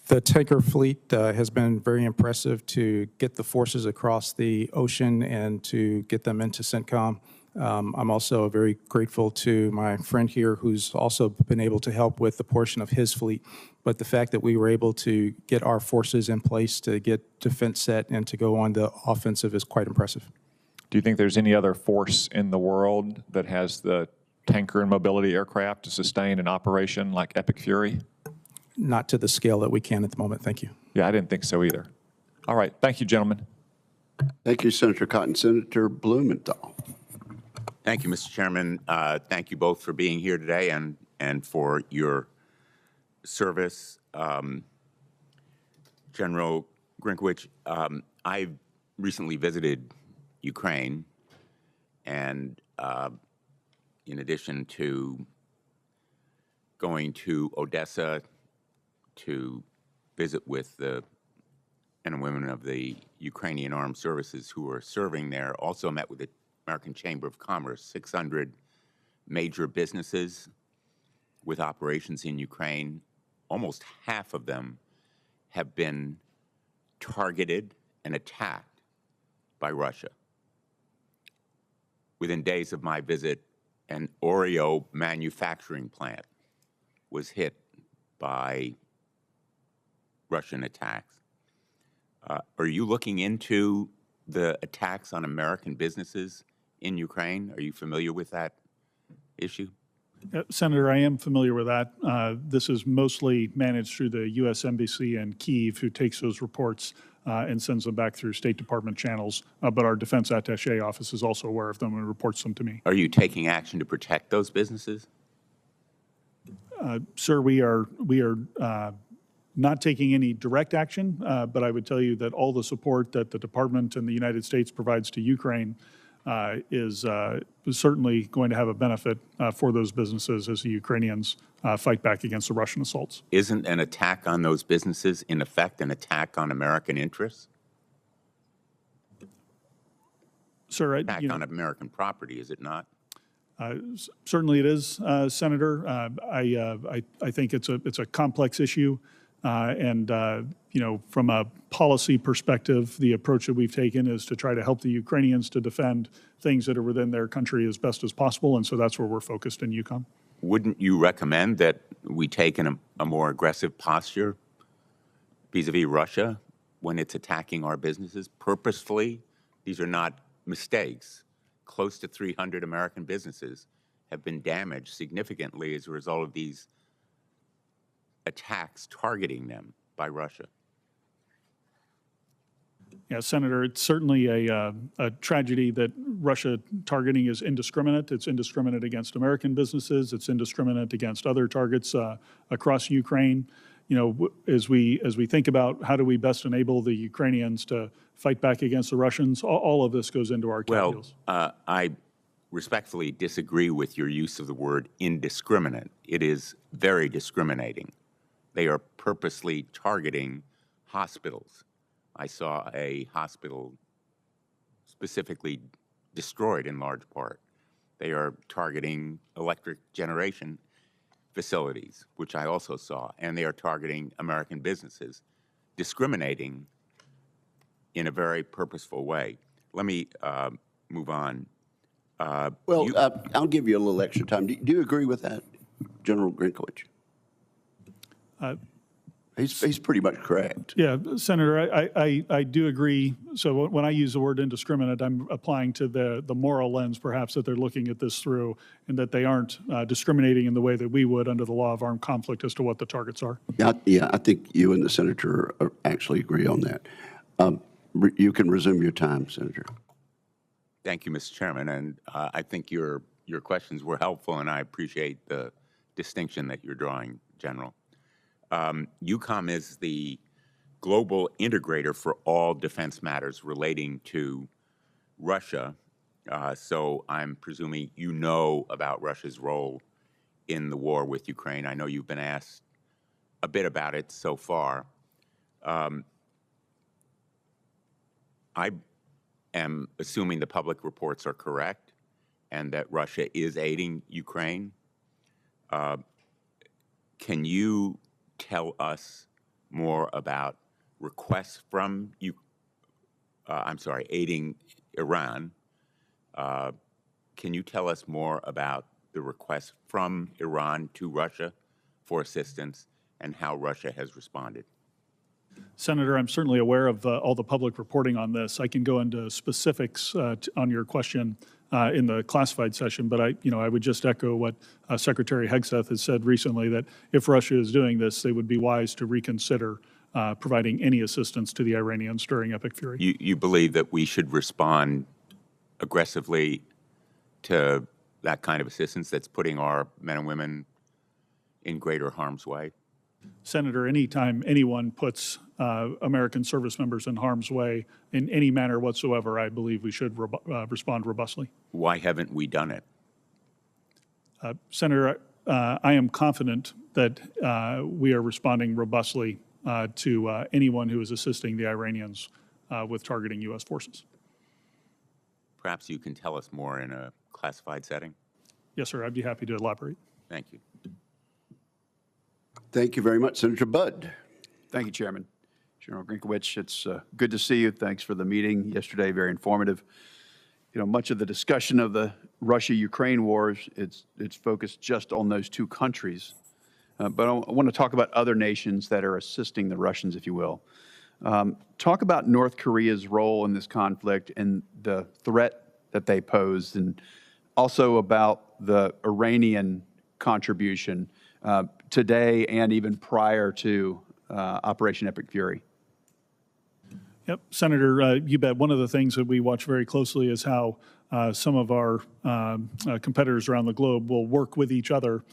Speaker 4: The tanker fleet has been very impressive to get the forces across the ocean and to get them into CENTCOM. I'm also very grateful to my friend here who's also been able to help with the portion of his fleet. But the fact that we were able to get our forces in place to get defense set and to go on the offensive is quite impressive.
Speaker 13: Do you think there's any other force in the world that has the tanker and mobility aircraft to sustain an operation like Epic Fury?
Speaker 4: Not to the scale that we can at the moment, thank you.
Speaker 13: Yeah, I didn't think so either. All right, thank you, gentlemen.
Speaker 1: Thank you, Senator Cotton. Senator Blumenthal.
Speaker 14: Thank you, Mr. Chairman. Thank you both for being here today and for your service. General Grynkewich, I recently visited Ukraine, and in addition to going to Odessa to visit with the men and women of the Ukrainian Armed Services who are serving there, also met with the American Chamber of Commerce, 600 major businesses with operations in Ukraine. Almost half of them have been targeted and attacked by Russia. Within days of my visit, an Oreo manufacturing plant was hit by Russian attacks. Are you looking into the attacks on American businesses in Ukraine? Are you familiar with that issue?
Speaker 3: Senator, I am familiar with that. This is mostly managed through the U.S. Embassy in Kyiv, who takes those reports and sends them back through State Department channels. But our defense attaché office is also aware of them and reports them to me.
Speaker 14: Are you taking action to protect those businesses?
Speaker 3: Sir, we are not taking any direct action, but I would tell you that all the support that the Department and the United States provides to Ukraine is certainly going to have a benefit for those businesses as the Ukrainians fight back against the Russian assaults.
Speaker 14: Isn't an attack on those businesses, in effect, an attack on American interests?
Speaker 3: Sir,
Speaker 14: attack on American property, is it not?
Speaker 3: Certainly it is, Senator. I think it's a complex issue. From a policy perspective, the approach that we've taken is to try to help the Ukrainians to defend things that are within their country as best as possible, and so that's where we're focused in Eucom.
Speaker 14: Wouldn't you recommend that we take a more aggressive posture vis-a-vis Russia when it's attacking our businesses purposefully. These are not mistakes. Close to 300 American businesses have been damaged significantly as a result of these attacks targeting them by Russia.
Speaker 3: Yeah, Senator, it's certainly a tragedy that Russia targeting is indiscriminate. It's indiscriminate against American businesses. It's indiscriminate against other targets across Ukraine. You know, as we think about how do we best enable the Ukrainians to fight back against the Russians, all of this goes into our calculus.
Speaker 14: Well, I respectfully disagree with your use of the word indiscriminate. It is very discriminating. They are purposely targeting hospitals. I saw a hospital specifically destroyed in large part. They are targeting electric generation facilities, which I also saw, and they are targeting American businesses, discriminating in a very purposeful way. Let me move on.
Speaker 1: I'll give you a little extra time. Do you agree with that, General Grynkewich? He's pretty much correct.
Speaker 3: Yeah, Senator, I do agree. So when I use the word indiscriminate, I'm applying to the moral lens, perhaps, that they're looking at this through, and that they aren't discriminating in the way that we would under the law of armed conflict as to what the targets are.
Speaker 1: Yeah, I think you and the Senator actually agree on that. You can resume your time, Senator.
Speaker 14: Thank you, Mr. Chairman, and I think your questions were helpful, and I appreciate the distinction that you're drawing, General. Eucom is the global integrator for all defense matters relating to Russia, so I'm presuming you know about Russia's role in the war with Ukraine. I know you've been asked a bit about it so far. I am assuming the public reports are correct and that Russia is aiding Ukraine. Can you tell us more about requests from aiding Iran? Can you tell us more about the requests from Iran to Russia for assistance and how Russia has responded?
Speaker 3: Senator, I'm certainly aware of all the public reporting on this. I can go into specifics on your question in the classified session, but I would just echo what Secretary Hegseth has said recently, that if Russia is doing this, they would be wise to reconsider providing any assistance to the Iranians during Epic Fury.
Speaker 14: You believe that we should respond aggressively to that kind of assistance that's putting our men and women in greater harm's way?
Speaker 3: Senator, anytime anyone puts American service members in harm's way in any manner whatsoever, I believe we should respond robustly.
Speaker 14: Why haven't we done it?
Speaker 3: Senator, I am confident that we are responding robustly to anyone who is assisting the Iranians with targeting U.S. forces.
Speaker 14: Perhaps you can tell us more in a classified setting?
Speaker 3: Yes, sir. I'd be happy to elaborate.
Speaker 14: Thank you.
Speaker 1: Thank you very much, Senator Budd.
Speaker 15: Thank you, Chairman. General Grynkewich, it's good to see you. Thanks for the meeting yesterday, very informative. You know, much of the discussion of the Russia-Ukraine wars, it's focused just on those two countries. But I want to talk about other nations that are assisting the Russians, if you will. Talk about North Korea's role in this conflict and the threat that they pose, and also about the Iranian contribution today and even prior to Operation Epic Fury.
Speaker 3: Yep, Senator, you bet. One of the things that we watch very closely is how some of our competitors around the globe will work with each other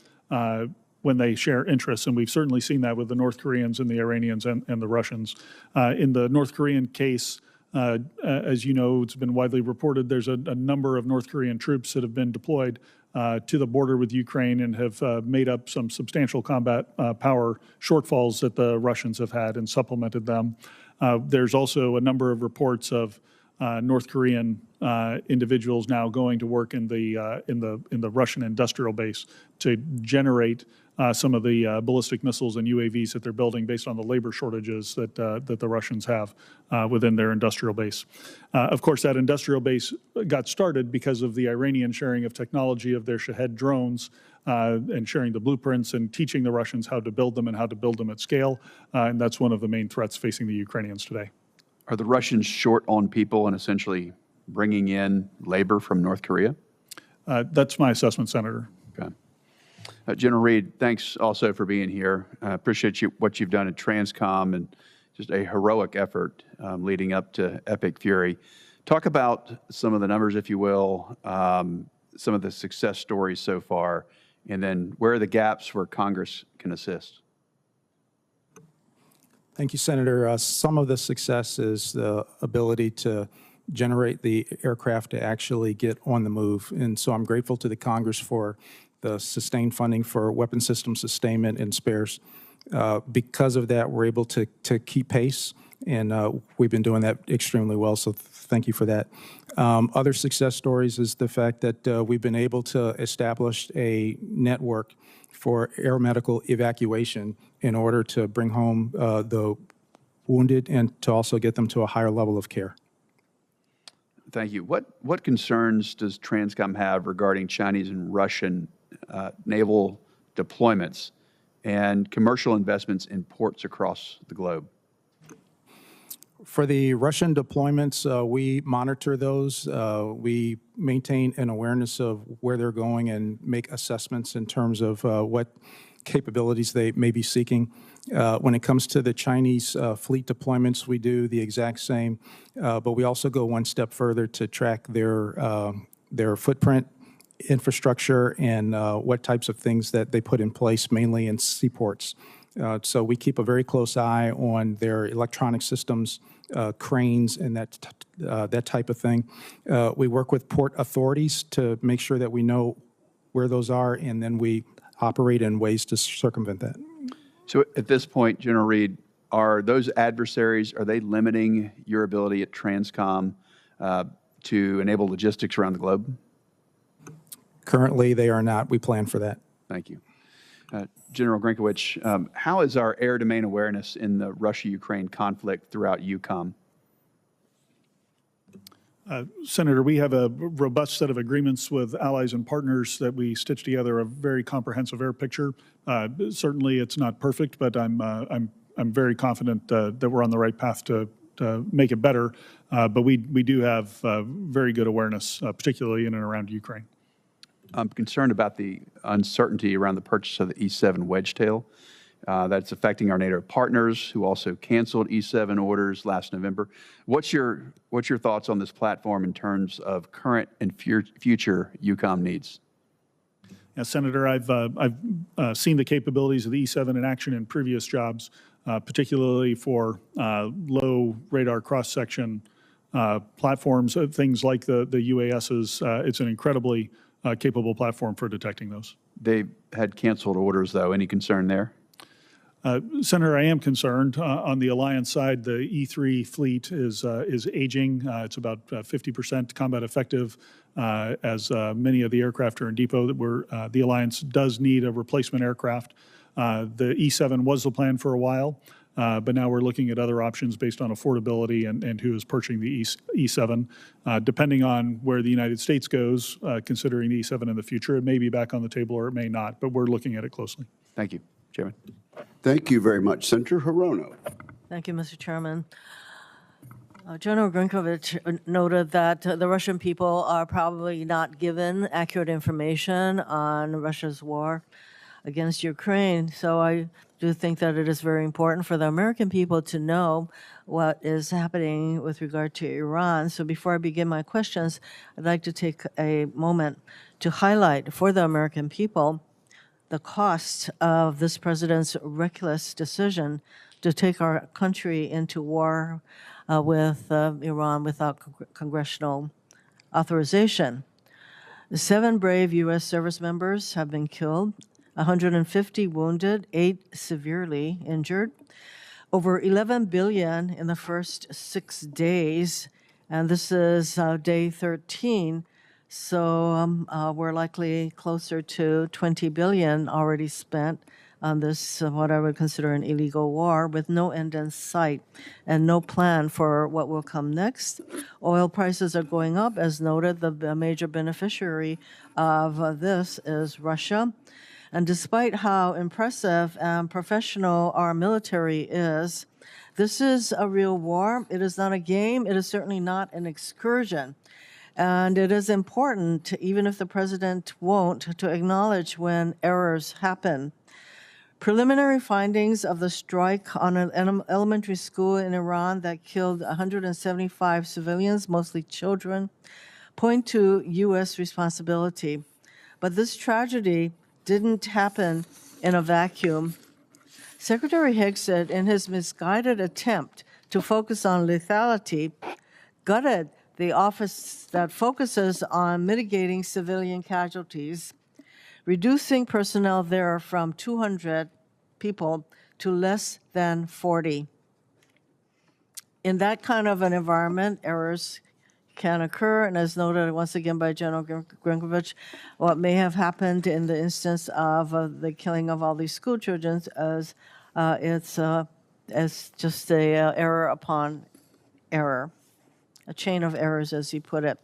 Speaker 3: when they share interests, and we've certainly seen that with the North Koreans and the Iranians and the Russians. In the North Korean case, as you know, it's been widely reported, there's a number of North Korean troops that have been deployed to the border with Ukraine and have made up some substantial combat power shortfalls that the Russians have had and supplemented them. There's also a number of reports of North Korean individuals now going to work in the Russian industrial base to generate some of the ballistic missiles and UAVs that they're building based on the labor shortages that the Russians have within their industrial base. Of course, that industrial base got started because of the Iranian sharing of technology of their Shahed drones and sharing the blueprints and teaching the Russians how to build them and how to build them at scale. And that's one of the main threats facing the Ukrainians today.
Speaker 15: Are the Russians short on people and essentially bringing in labor from North Korea?
Speaker 3: That's my assessment, Senator.
Speaker 15: Okay. General Reed, thanks also for being here. I appreciate what you've done at Transcom and just a heroic effort leading up to Epic Fury. Talk about some of the numbers, if you will, some of the success stories so far, and then where are the gaps where Congress can assist?
Speaker 4: Thank you, Senator. Some of the success is the ability to generate the aircraft to actually get on the move. And so I'm grateful to the Congress for the sustained funding for weapon system sustainment and spares. Because of that, we're able to keep pace, and we've been doing that extremely well, so thank you for that. Other success stories is the fact that we've been able to establish a network for air medical evacuation in order to bring home the wounded and to also get them to a higher level of care.
Speaker 15: Thank you. What concerns does Transcom have regarding Chinese and Russian naval deployments and commercial investments in ports across the globe?
Speaker 4: For the Russian deployments, we monitor those. We maintain an awareness of where they're going and make assessments in terms of what capabilities they may be seeking. When it comes to the Chinese fleet deployments, we do the exact same, but we also go one step further to track their footprint, infrastructure, and what types of things that they put in place, mainly in seaports. So we keep a very close eye on their electronic systems, cranes, and that type of thing. We work with port authorities to make sure that we know where those are, and then we operate in ways to circumvent that.
Speaker 15: So at this point, General Reed, are those adversaries, are they limiting your ability at Transcom to enable logistics around the globe?
Speaker 4: Currently, they are not. We plan for that.
Speaker 15: Thank you. General Grynkewich, how is our air domain awareness in the Russia-Ukraine conflict throughout Eucom?
Speaker 3: Senator, we have a robust set of agreements with allies and partners that we stitch together a very comprehensive air picture. Certainly, it's not perfect, but I'm very confident that we're on the right path to make it better. But we do have very good awareness, particularly in and around Ukraine.
Speaker 15: I'm concerned about the uncertainty around the purchase of the E-7 Wedgetail. That's affecting our NATO partners who also canceled E-7 orders last November. What's your thoughts on this platform in terms of current and future Eucom needs?
Speaker 3: Yeah, Senator, I've seen the capabilities of the E-7 in action in previous jobs, particularly for low radar cross-section platforms, things like the UASs. It's an incredibly capable platform for detecting those.
Speaker 15: They had canceled orders, though. Any concern there?
Speaker 3: Senator, I am concerned. On the Alliance side, the E-3 fleet is aging. It's about 50% combat effective, as many of the aircraft are in depot. The Alliance does need a replacement aircraft. The E-7 was the plan for a while, but now we're looking at other options based on affordability and who is purchasing the E-7. Depending on where the United States goes, considering the E-7 in the future, it may be back on the table or it may not, but we're looking at it closely.
Speaker 15: Thank you, Chairman.
Speaker 1: Thank you very much. Senator Hirono.
Speaker 16: Thank you, Mr. Chairman. General Grynkewich noted that the Russian people are probably not given accurate information on Russia's war against Ukraine. So I do think that it is very important for the American people to know what is happening with regard to Iran. So before I begin my questions, I'd like to take a moment to highlight for the American people the cost of this president's reckless decision to take our country into war with Iran without congressional authorization. 7 brave U.S. service members have been killed, 150 wounded, 8 severely injured, over $11 billion in the first 6 days, and this is day 13. So we're likely closer to $20 billion already spent on this, what I would consider an illegal war, with no end in sight and no plan for what will come next. Oil prices are going up. As noted, the major beneficiary of this is Russia. And despite how impressive and professional our military is, This is a real war. It is not a game. It is certainly not an excursion. And it is important, even if the president won't, to acknowledge when errors happen. Preliminary findings of the strike on an elementary school in Iran that killed 175 civilians, mostly children, point to U.S. responsibility. But this tragedy didn't happen in a vacuum. Secretary Hicks said in his misguided attempt to focus on lethality, gutted the office that focuses on mitigating civilian casualties, reducing personnel there from 200 people to less than 40. In that kind of an environment, errors can occur, and as noted once again by General Grynkewich, what may have happened in the instance of the killing of all these school children as just a error upon error, a chain of errors, as he put it.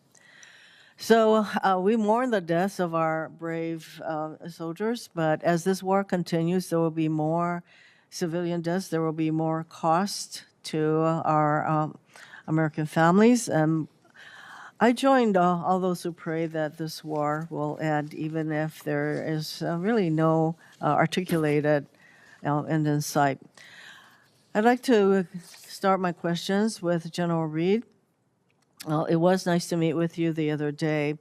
Speaker 16: So we mourn the deaths of our brave soldiers, but as this war continues, there will be more civilian deaths. There will be more cost to our American families. And I joined all those who pray that this war will end, even if there is really no articulated end in sight. I'd like to start my questions with General Reed. It was nice to meet with you the other day.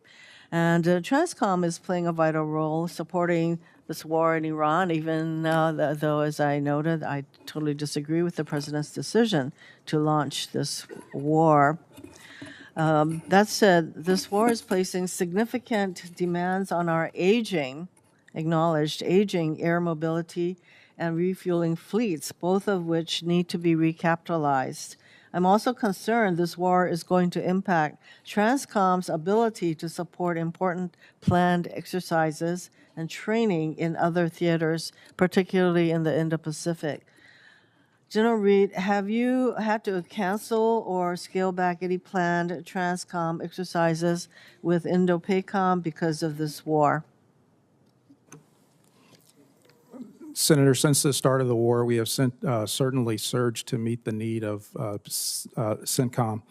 Speaker 16: And Transcom is playing a vital role supporting this war in Iran, even though, as I noted, I totally disagree with the president's decision to launch this war. That said, this war is placing significant demands on our acknowledged aging air mobility and refueling fleets, both of which need to be recapitalized. I'm also concerned this war is going to impact Transcom's ability to support important planned exercises and training in other theaters, particularly in the Indo-Pacific. General Reed, have you had to cancel or scale back any planned Transcom exercises with Indo-PACOM because of this war?
Speaker 4: Senator, since the start of the war, we have certainly surged to meet the need of CENTCOM.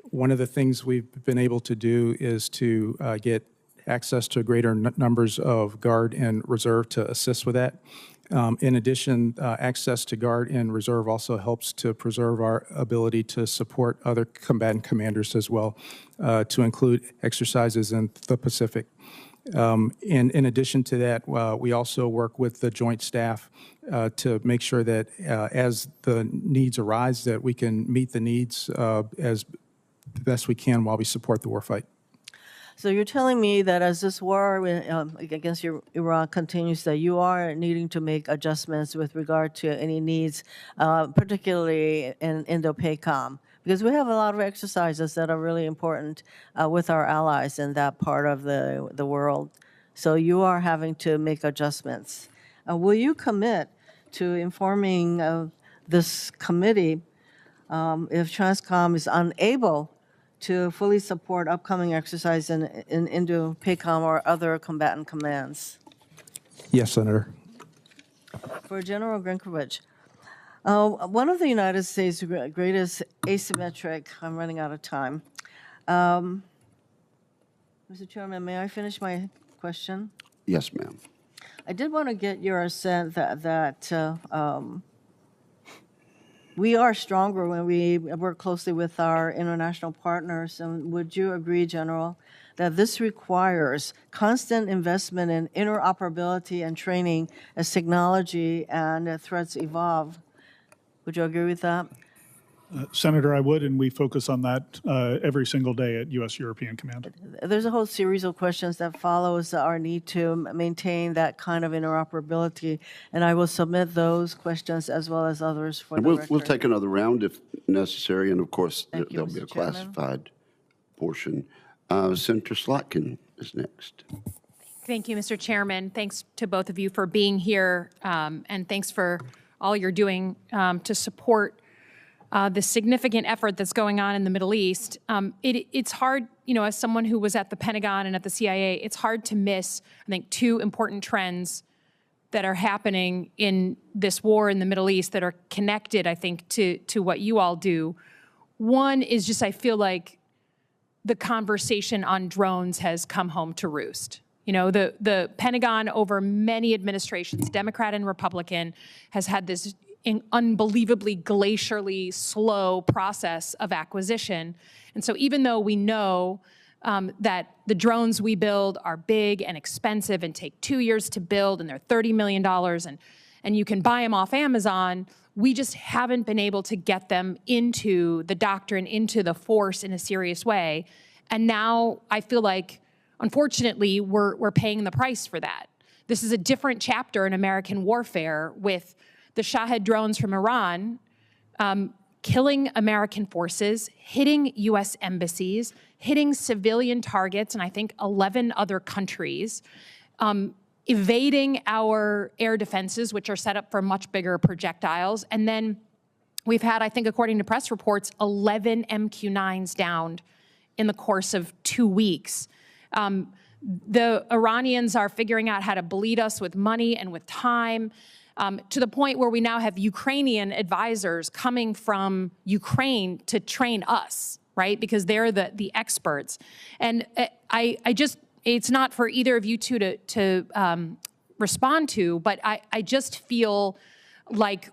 Speaker 4: One of the things we've been able to do is to get access to greater numbers of Guard and Reserve to assist with that. In addition, access to Guard and Reserve also helps to preserve our ability to support other combatant commanders as well, to include exercises in the Pacific. And in addition to that, we also work with the Joint Staff to make sure that as the needs arise, that we can meet the needs as best we can while we support the warfight.
Speaker 16: So you're telling me that as this war against Iran continues, that you are needing to make adjustments with regard to any needs, particularly in Indo-PACOM, because we have a lot of exercises that are really important with our allies in that part of the world. So you are having to make adjustments. Will you commit to informing this committee if Transcom is unable to fully support upcoming exercise in Indo-PACOM or other combatant commands?
Speaker 4: Yes, Senator.
Speaker 16: For General Grynkewich, one of the United States' greatest asymmetric, I'm running out of time. Mr. Chairman, may I finish my question?
Speaker 1: Yes, ma'am.
Speaker 16: I did want to get your assent that we are stronger when we work closely with our international partners. And would you agree, General, that this requires constant investment in interoperability and training as technology and threats evolve? Would you agree with that?
Speaker 3: Senator, I would, and we focus on that every single day at U.S. European Command.
Speaker 16: There's a whole series of questions that follows our need to maintain that kind of interoperability, and I will submit those questions as well as others for the record.
Speaker 1: We'll take another round if necessary, and of course,
Speaker 16: Thank you,
Speaker 1: there'll be
Speaker 16: Mr.
Speaker 1: a
Speaker 16: Chairman.
Speaker 1: classified portion. Senator Slotkin is next.
Speaker 17: Thank you, Mr. Chairman. Thanks to both of you for being here, and thanks for all you're doing to support the significant effort that's going on in the Middle East. It's hard, as someone who was at the Pentagon and at the CIA, it's hard to miss, I think, two important trends that are happening in this war in the Middle East that are connected, I think, to what you all do. One is just I feel like the conversation on drones has come home to roost. You know, the Pentagon over many administrations, Democrat and Republican, has had this unbelievably glacially slow process of acquisition. And so even though we know that the drones we build are big and expensive and take 2 years to build and they're $30 million and you can buy them off Amazon, we just haven't been able to get them into the doctrine, into the force in a serious way. And now I feel like, unfortunately, we're paying the price for that. This is a different chapter in American warfare with the Shahed drones from Iran killing American forces, hitting U.S. embassies, hitting civilian targets, and I think 11 other countries, evading our air defenses, which are set up for much bigger projectiles. And then we've had, I think, according to press reports, 11 MQ-9s downed in the course of 2 weeks. The Iranians are figuring out how to bleed us with money and with time, to the point where we now have Ukrainian advisors coming from Ukraine to train us, right? Because they're the experts. And I just, it's not for either of you two to respond to, but I just feel like,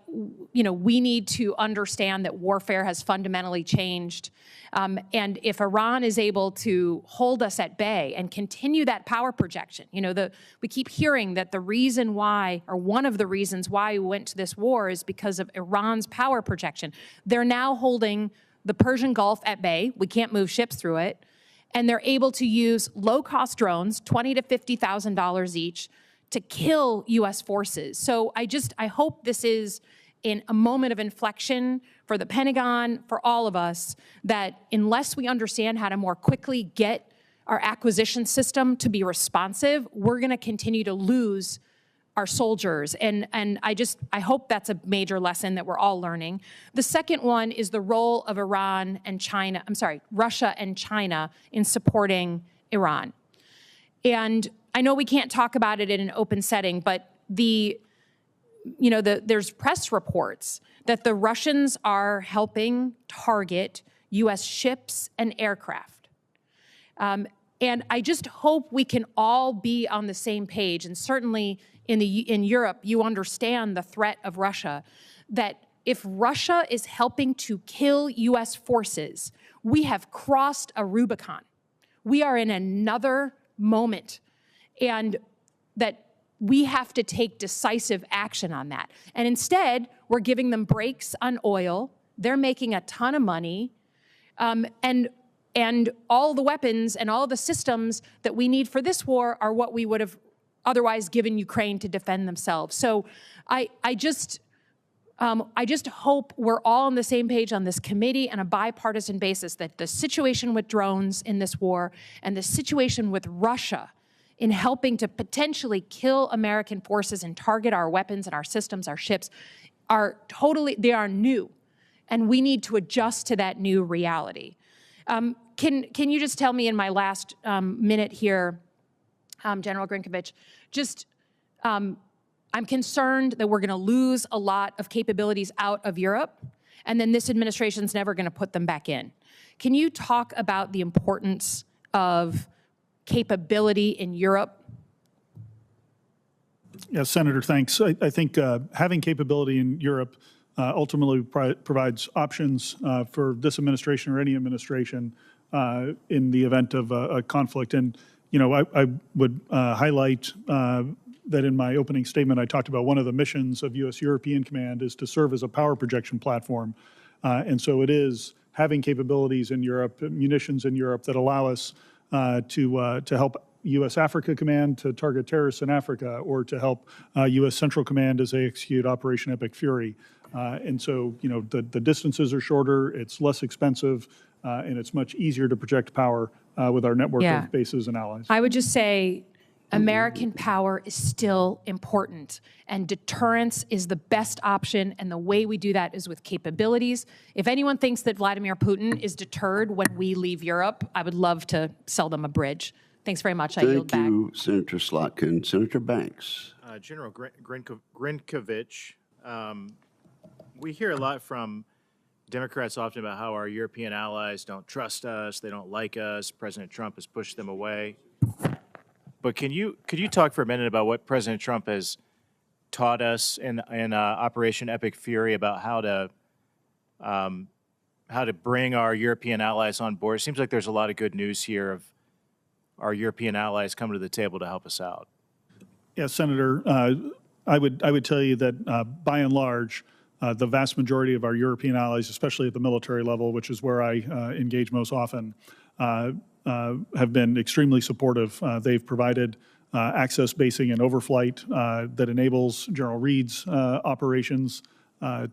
Speaker 17: you know, we need to understand that warfare has fundamentally changed. And if Iran is able to hold us at bay and continue that power projection, you know, we keep hearing that the reason why, or one of the reasons why we went to this war is because of Iran's power projection. They're now holding the Persian Gulf at bay. We can't move ships through it. And they're able to use low-cost drones, $20,000 to $50,000 each, to kill U.S. forces. So I hope this is in a moment of inflection for the Pentagon, for all of us, that unless we understand how to more quickly get our acquisition system to be responsive, we're going to continue to lose our soldiers. And I hope that's a major lesson that we're all learning. The second one is the role of Russia and China in supporting Iran. And I know we can't talk about it in an open setting, but there's press reports that the Russians are helping target U.S. ships and aircraft. And I just hope we can all be on the same page. And certainly in Europe, you understand the threat of Russia, that if Russia is helping to kill U.S. forces, we have crossed a Rubicon. We are in another moment, and that we have to take decisive action on that. And instead, we're giving them breaks on oil. They're making a ton of money. And all the weapons and all the systems that we need for this war are what we would have otherwise given Ukraine to defend themselves. So I just hope we're all on the same page on this committee on a bipartisan basis, that the situation with drones in this war and the situation with Russia in helping to potentially kill American forces and target our weapons and our systems, our ships, they are new. And we need to adjust to that new reality. Can you just tell me in my last minute here, General Grynkewich, I'm concerned that we're going to lose a lot of capabilities out of Europe, and then this administration's never going to put them back in. Can you talk about the importance of capability in Europe?
Speaker 3: Yes, Senator, thanks. I think having capability in Europe ultimately provides options for this administration or any administration in the event of a conflict. And, you know, I would highlight that in my opening statement, I talked about one of the missions of U.S. European Command is to serve as a power projection platform. And so it is having capabilities in Europe, munitions in Europe that allow us to help U.S. Africa Command to target terrorists in Africa, or to help U.S. Central Command as they execute Operation Epic Fury. And so, you know, the distances are shorter, it's less expensive, and it's much easier to project power with our network of bases and allies.
Speaker 17: I would just say American power is still important, and deterrence is the best option, and the way we do that is with capabilities. If anyone thinks that Vladimir Putin is deterred when we leave Europe, I would love to sell them a bridge. Thanks very much. I yield back.
Speaker 1: Thank you, Senator Slotkin. Senator Banks.
Speaker 18: General Grynkewich, we hear a lot from Democrats often about how our European allies don't trust us, they don't like us, President Trump has pushed them away. But could you talk for a minute about what President Trump has taught us in Operation Epic Fury about how to bring our European allies on board? It seems like there's a lot of good news here of our European allies coming to the table to help us out.
Speaker 3: Yes, Senator, I would tell you that by and large, the vast majority of our European allies, especially at the military level, which is where I engage most often, have been extremely supportive. They've provided access, basing, and overflight that enables General Reed's operations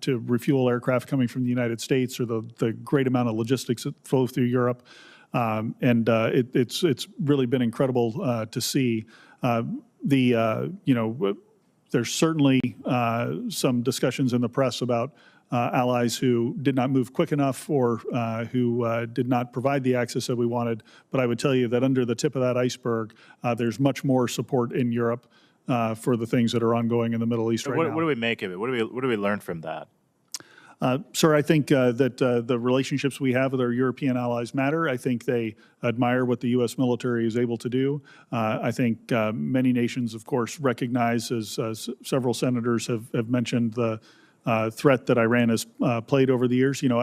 Speaker 3: to refuel aircraft coming from the United States, or the great amount of logistics that flow through Europe. It's really been incredible to see. There's certainly some discussions in the press about allies who did not move quick enough, or who did not provide the access that we wanted. But I would tell you that under the tip of that iceberg, there's much more support in Europe for the things that are ongoing in the Middle East right now.
Speaker 18: What do we make of it? What do we learn from that?
Speaker 3: Sir, I think that the relationships we have with our European allies matter. I think they admire what the U.S. military is able to do. I think many nations, of course, recognize, as several senators have mentioned, the threat that Iran has played over the years. You know,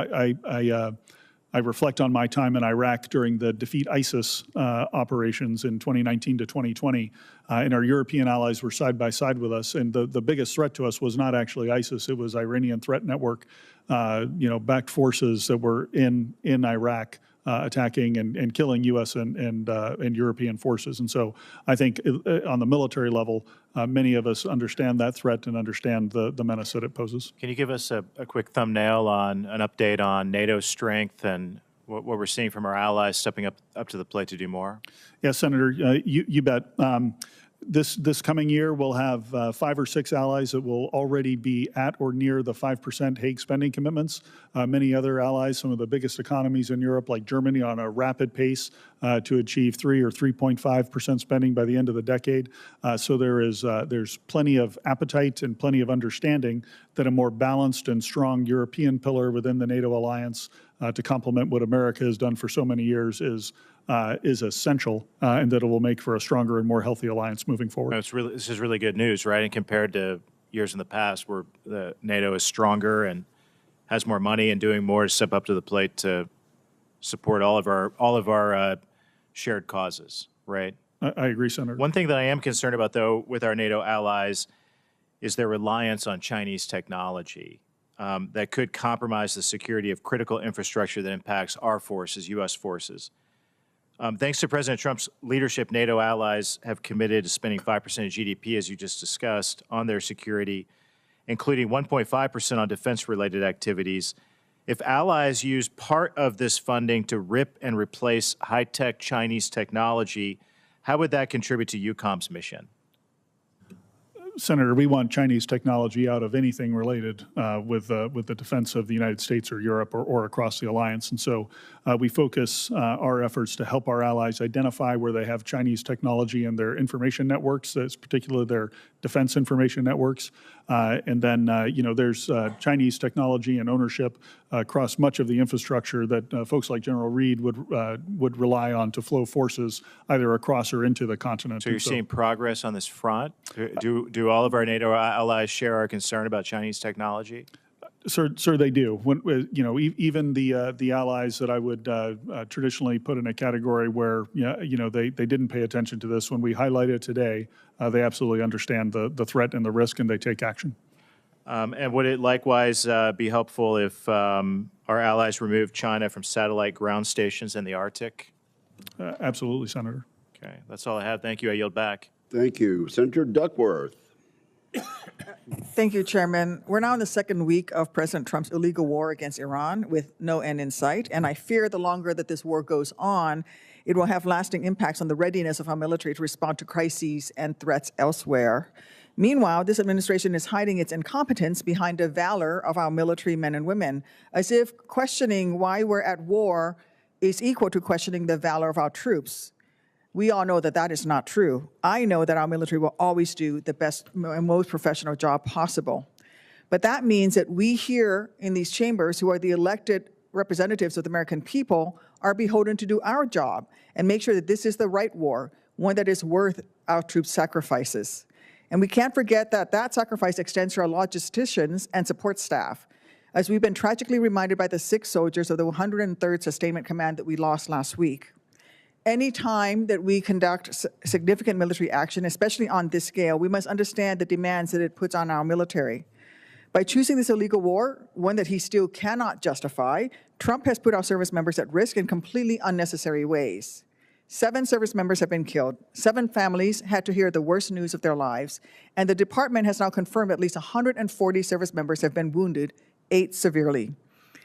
Speaker 3: I reflect on my time in Iraq during the defeat ISIS operations in 2019 to 2020, and our European allies were side by side with us. And the biggest threat to us was not actually ISIS; it was Iranian threat network, backed forces that were in Iraq attacking and killing U.S. and European forces. And so I think on the military level, many of us understand that threat and understand the menace that it poses.
Speaker 18: Can you give us a quick thumbnail on an update on NATO's strength and what we're seeing from our allies stepping up to the plate to do more?
Speaker 3: Yes, Senator, you bet. This coming year, we'll have 5 or 6 allies that will already be at or near the 5% Hague spending commitments. Many other allies, some of the biggest economies in Europe, like Germany, on a rapid pace to achieve 3 or 3.5% spending by the end of the decade. So there's plenty of appetite and plenty of understanding that a more balanced and strong European pillar within the NATO alliance to complement what America has done for so many years is essential, and that it will make for a stronger and more healthy alliance moving forward.
Speaker 18: This is really good news, right? And compared to years in the past, where the NATO is stronger and has more money and doing more to step up to the plate to support all of our shared causes, right?
Speaker 3: I agree, Senator.
Speaker 18: One thing that I am concerned about, though, with our NATO allies is their reliance on Chinese technology that could compromise the security of critical infrastructure that impacts our forces, U.S. forces. Thanks to President Trump's leadership, NATO allies have committed to spending 5% of GDP, as you just discussed, on their security, including 1.5% on defense-related activities. If allies use part of this funding to rip and replace high-tech Chinese technology, how would that contribute to Eucom's mission?
Speaker 3: Senator, we want Chinese technology out of anything related with the defense of the United States or Europe or across the alliance. And so we focus our efforts to help our allies identify where they have Chinese technology in their information networks, particularly their defense information networks. And then, there's Chinese technology and ownership across much of the infrastructure that folks like General Reed would rely on to flow forces either across or into the continent.
Speaker 18: So you're seeing progress on this front? Do all of our NATO allies share our concern about Chinese technology?
Speaker 3: Sir, they do. Even the allies that I would traditionally put in a category where they didn't pay attention to this, when we highlight it today, they absolutely understand the threat and the risk, and they take action.
Speaker 18: And would it likewise be helpful if our allies removed China from satellite ground stations in the Arctic?
Speaker 3: Absolutely, Senator.
Speaker 18: Okay, that's all I have. Thank you. I yield back.
Speaker 1: Thank you. Senator Duckworth.
Speaker 19: Thank you, Chairman. We're now in the second week of President Trump's illegal war against Iran with no end in sight, and I fear the longer that this war goes on, it will have lasting impacts on the readiness of our military to respond to crises and threats elsewhere. Meanwhile, this administration is hiding its incompetence behind the valor of our military men and women, as if questioning why we're at war is equal to questioning the valor of our troops. We all know that that is not true. I know that our military will always do the best and most professional job possible. But that means that we here in these chambers, who are the elected representatives of the American people, are beholden to do our job and make sure that this is the right war, one that is worth our troops' sacrifices. And we can't forget that that sacrifice extends to our logisticians and support staff, as we've been tragically reminded by the 6 soldiers of the 103rd Sustainment Command that we lost last week. Any time that we conduct significant military action, especially on this scale, we must understand the demands that it puts on our military. By choosing this illegal war, one that he still cannot justify, Trump has put our service members at risk in completely unnecessary ways. 7 service members have been killed. 7 families had to hear the worst news of their lives. And the department has now confirmed at least 140 service members have been wounded, 8 severely.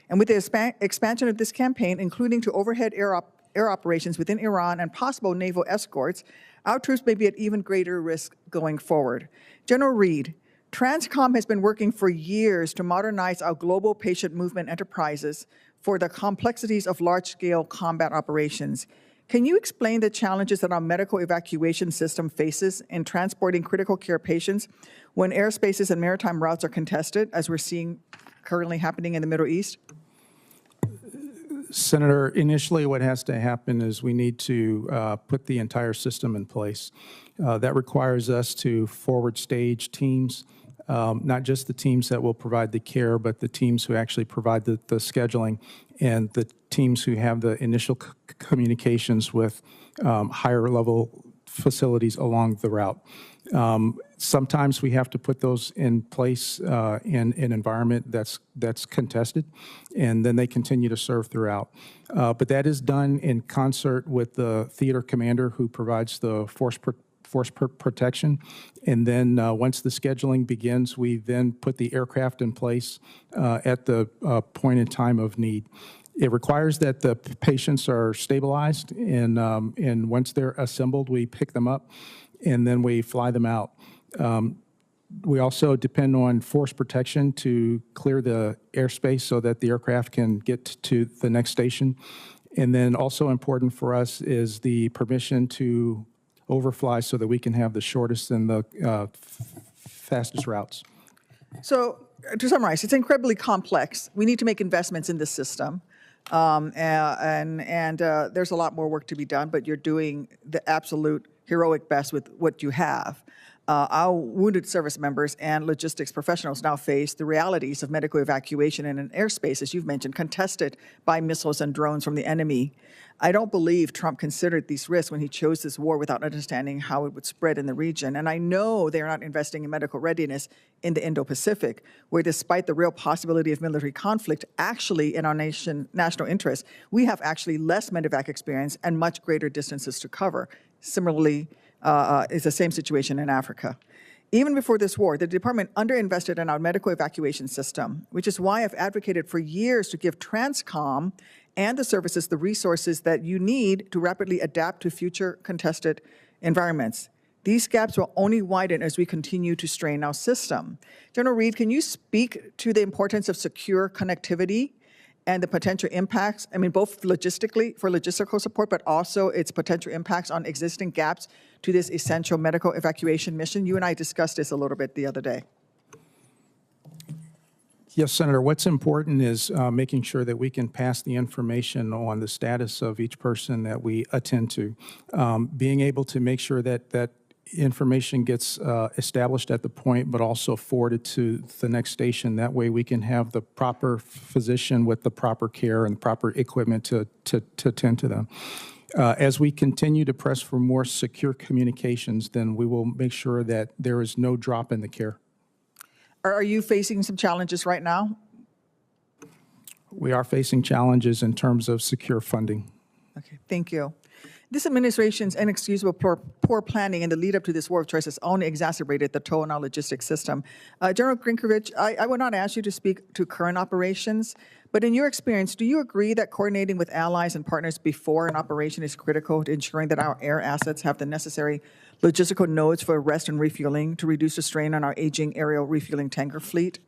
Speaker 19: And with the expansion of this campaign, including to overhead air operations within Iran and possible naval escorts, our troops may be at even greater risk going forward. General Reed, Transcom has been working for years to modernize our global patient movement enterprises for the complexities of large-scale combat operations. Can you explain the challenges that our medical evacuation system faces in transporting critical care patients when airspaces and maritime routes are contested, as we're seeing currently happening in the Middle East?
Speaker 4: Senator, initially what has to happen is we need to put the entire system in place. That requires us to forward stage teams, not just the teams that will provide the care, but the teams who actually provide the scheduling and the teams who have the initial communications with higher level facilities along the route. Sometimes we have to put those in place in an environment that's contested, and then they continue to serve throughout. But that is done in concert with the theater commander who provides the force protection. And then once the scheduling begins, we then put the aircraft in place at the point in time of need. It requires that the patients are stabilized, and once they're assembled, we pick them up, and then we fly them out. We also depend on force protection to clear the airspace so that the aircraft can get to the next station. And then also important for us is the permission to overfly so that we can have the shortest and the fastest routes.
Speaker 19: So to summarize, it's incredibly complex. We need to make investments in this system. There's a lot more work to be done, but you're doing the absolute heroic best with what you have. Our wounded service members and logistics professionals now face the realities of medical evacuation in an airspace, as you've mentioned, contested by missiles and drones from the enemy. I don't believe Trump considered these risks when he chose this war without understanding how it would spread in the region. And I know they're not investing in medical readiness in the Indo-Pacific, where despite the real possibility of military conflict, actually in our national interest, we have actually less medevac experience and much greater distances to cover. Similarly, is the same situation in Africa. Even before this war, the department underinvested in our medical evacuation system, which is why I've advocated for years to give Transcom and the services the resources that you need to rapidly adapt to future contested environments. These gaps will only widen as we continue to strain our system. General Reed, can you speak to the importance of secure connectivity and the potential impacts, I mean, both logistically, for logistical support, but also its potential impacts on existing gaps to this essential medical evacuation mission? You and I discussed this a little bit the other day.
Speaker 4: Yes, Senator, what's important is making sure that we can pass the information on the status of each person that we attend to. Being able to make sure that that information gets established at the point, but also forwarded to the next station. That way we can have the proper physician with the proper care and proper equipment to tend to them. As we continue to press for more secure communications, then we will make sure that there is no drop in the care.
Speaker 19: Are you facing some challenges right now?
Speaker 4: We are facing challenges in terms of secure funding.
Speaker 19: Okay, thank you. This administration's inexcusable poor planning in the lead up to this war of choice has only exacerbated the toll on our logistics system. General Grynkewich, I would not ask you to speak to current operations, but in your experience, do you agree that coordinating with allies and partners before an operation is critical to ensuring that our air assets have the necessary logistical nodes for rest and refueling to reduce the strain on our aging aerial refueling tanker fleet?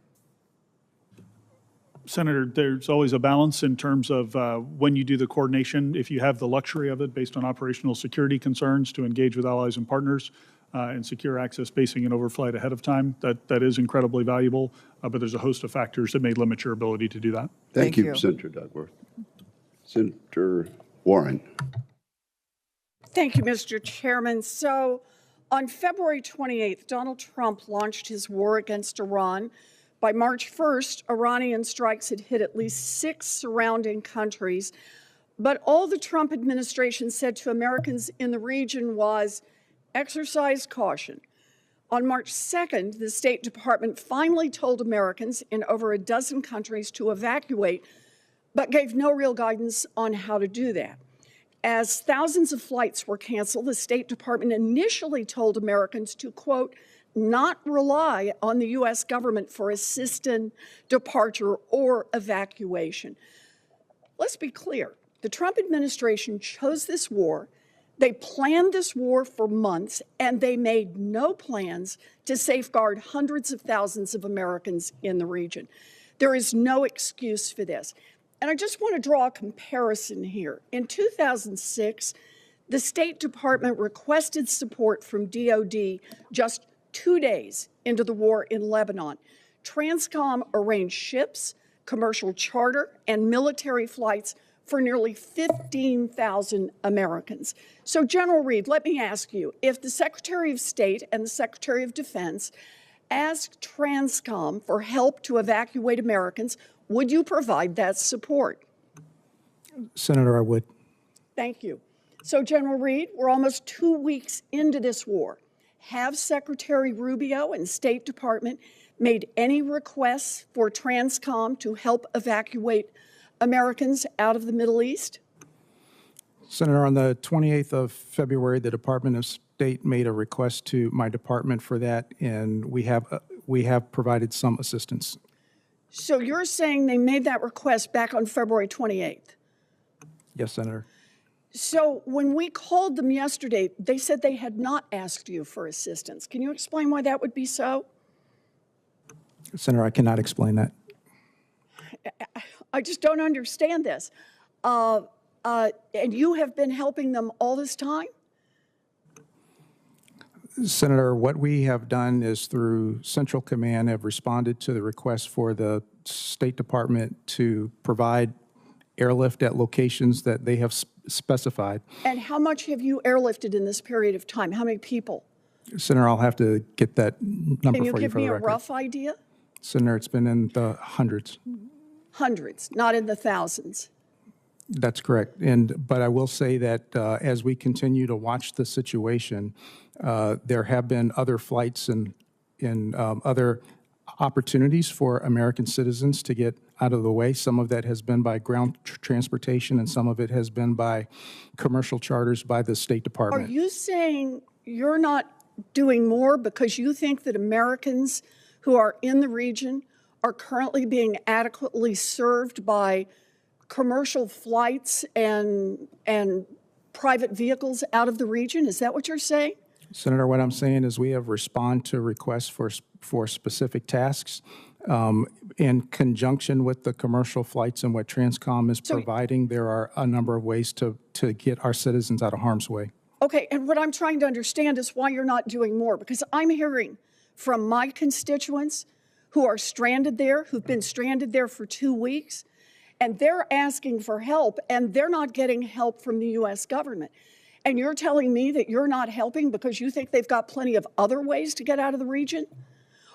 Speaker 3: Senator, there's always a balance in terms of when you do the coordination, if you have the luxury of it based on operational security concerns to engage with allies and partners and secure access basing and overflight ahead of time, that is incredibly valuable, but there's a host of factors that may limit your ability to do that.
Speaker 1: Thank you, Senator Dugworth. Senator Warren.
Speaker 20: Thank you, Mr. Chairman. So on February 28th, Donald Trump launched his war against Iran. By March 1st, Iranian strikes had hit at least 6 surrounding countries. But all the Trump administration said to Americans in the region was, exercise caution. On March 2nd, the State Department finally told Americans in over a dozen countries to evacuate, but gave no real guidance on how to do that. As thousands of flights were canceled, the State Department initially told Americans to, quote, not rely on the U.S. government for assistance, departure, or evacuation. Let's be clear. The Trump administration chose this war. They planned this war for months, and they made no plans to safeguard hundreds of thousands of Americans in the region. There is no excuse for this. And I just want to draw a comparison here. In 2006, the State Department requested support from DOD just 2 days into the war in Lebanon. Transcom arranged ships, commercial charter, and military flights for nearly 15,000 Americans. So, General Reed, let me ask you, if the Secretary of State and the Secretary of Defense asked Transcom for help to evacuate Americans, would you provide that support?
Speaker 4: Senator, I would.
Speaker 20: Thank you. So, General Reed, we're almost 2 weeks into this war. Have Secretary Rubio and State Department made any requests for Transcom to help evacuate Americans out of the Middle East?
Speaker 4: Senator, on the 28th of February, the Department of State made a request to my department for that, and we have provided some assistance.
Speaker 20: So you're saying they made that request back on February 28th?
Speaker 4: Yes, Senator.
Speaker 20: So when we called them yesterday, they said they had not asked you for assistance. Can you explain why that would be so?
Speaker 4: Senator, I cannot explain that.
Speaker 20: I just don't understand this. And you have been helping them all this time?
Speaker 4: Senator, what we have done is through Central Command have responded to the request for the State Department to provide airlift at locations that they have specified.
Speaker 20: And how much have you airlifted in this period of time? How many people?
Speaker 4: Senator, I'll have to get that number
Speaker 20: Can you
Speaker 4: for you
Speaker 20: give
Speaker 4: for
Speaker 20: me
Speaker 4: the
Speaker 20: a
Speaker 4: record.
Speaker 20: rough idea?
Speaker 4: Senator, it's been in the hundreds.
Speaker 20: Hundreds, not in the thousands.
Speaker 4: That's correct. But I will say that as we continue to watch the situation, there have been other flights and other opportunities for American citizens to get out of the way. Some of that has been by ground transportation, and some of it has been by commercial charters by the State Department.
Speaker 20: Are you saying you're not doing more because you think that Americans who are in the region are currently being adequately served by commercial flights and private vehicles out of the region? Is that what you're saying?
Speaker 4: Senator, what I'm saying is we have responded to requests for specific tasks in conjunction with the commercial flights and what Transcom is providing. There are a number of ways to get our citizens out of harm's way.
Speaker 20: Okay, and what I'm trying to understand is why you're not doing more, because I'm hearing from my constituents who are stranded there, who've been stranded there for 2 weeks, and they're asking for help, and they're not getting help from the U.S. government. And you're telling me that you're not helping because you think they've got plenty of other ways to get out of the region?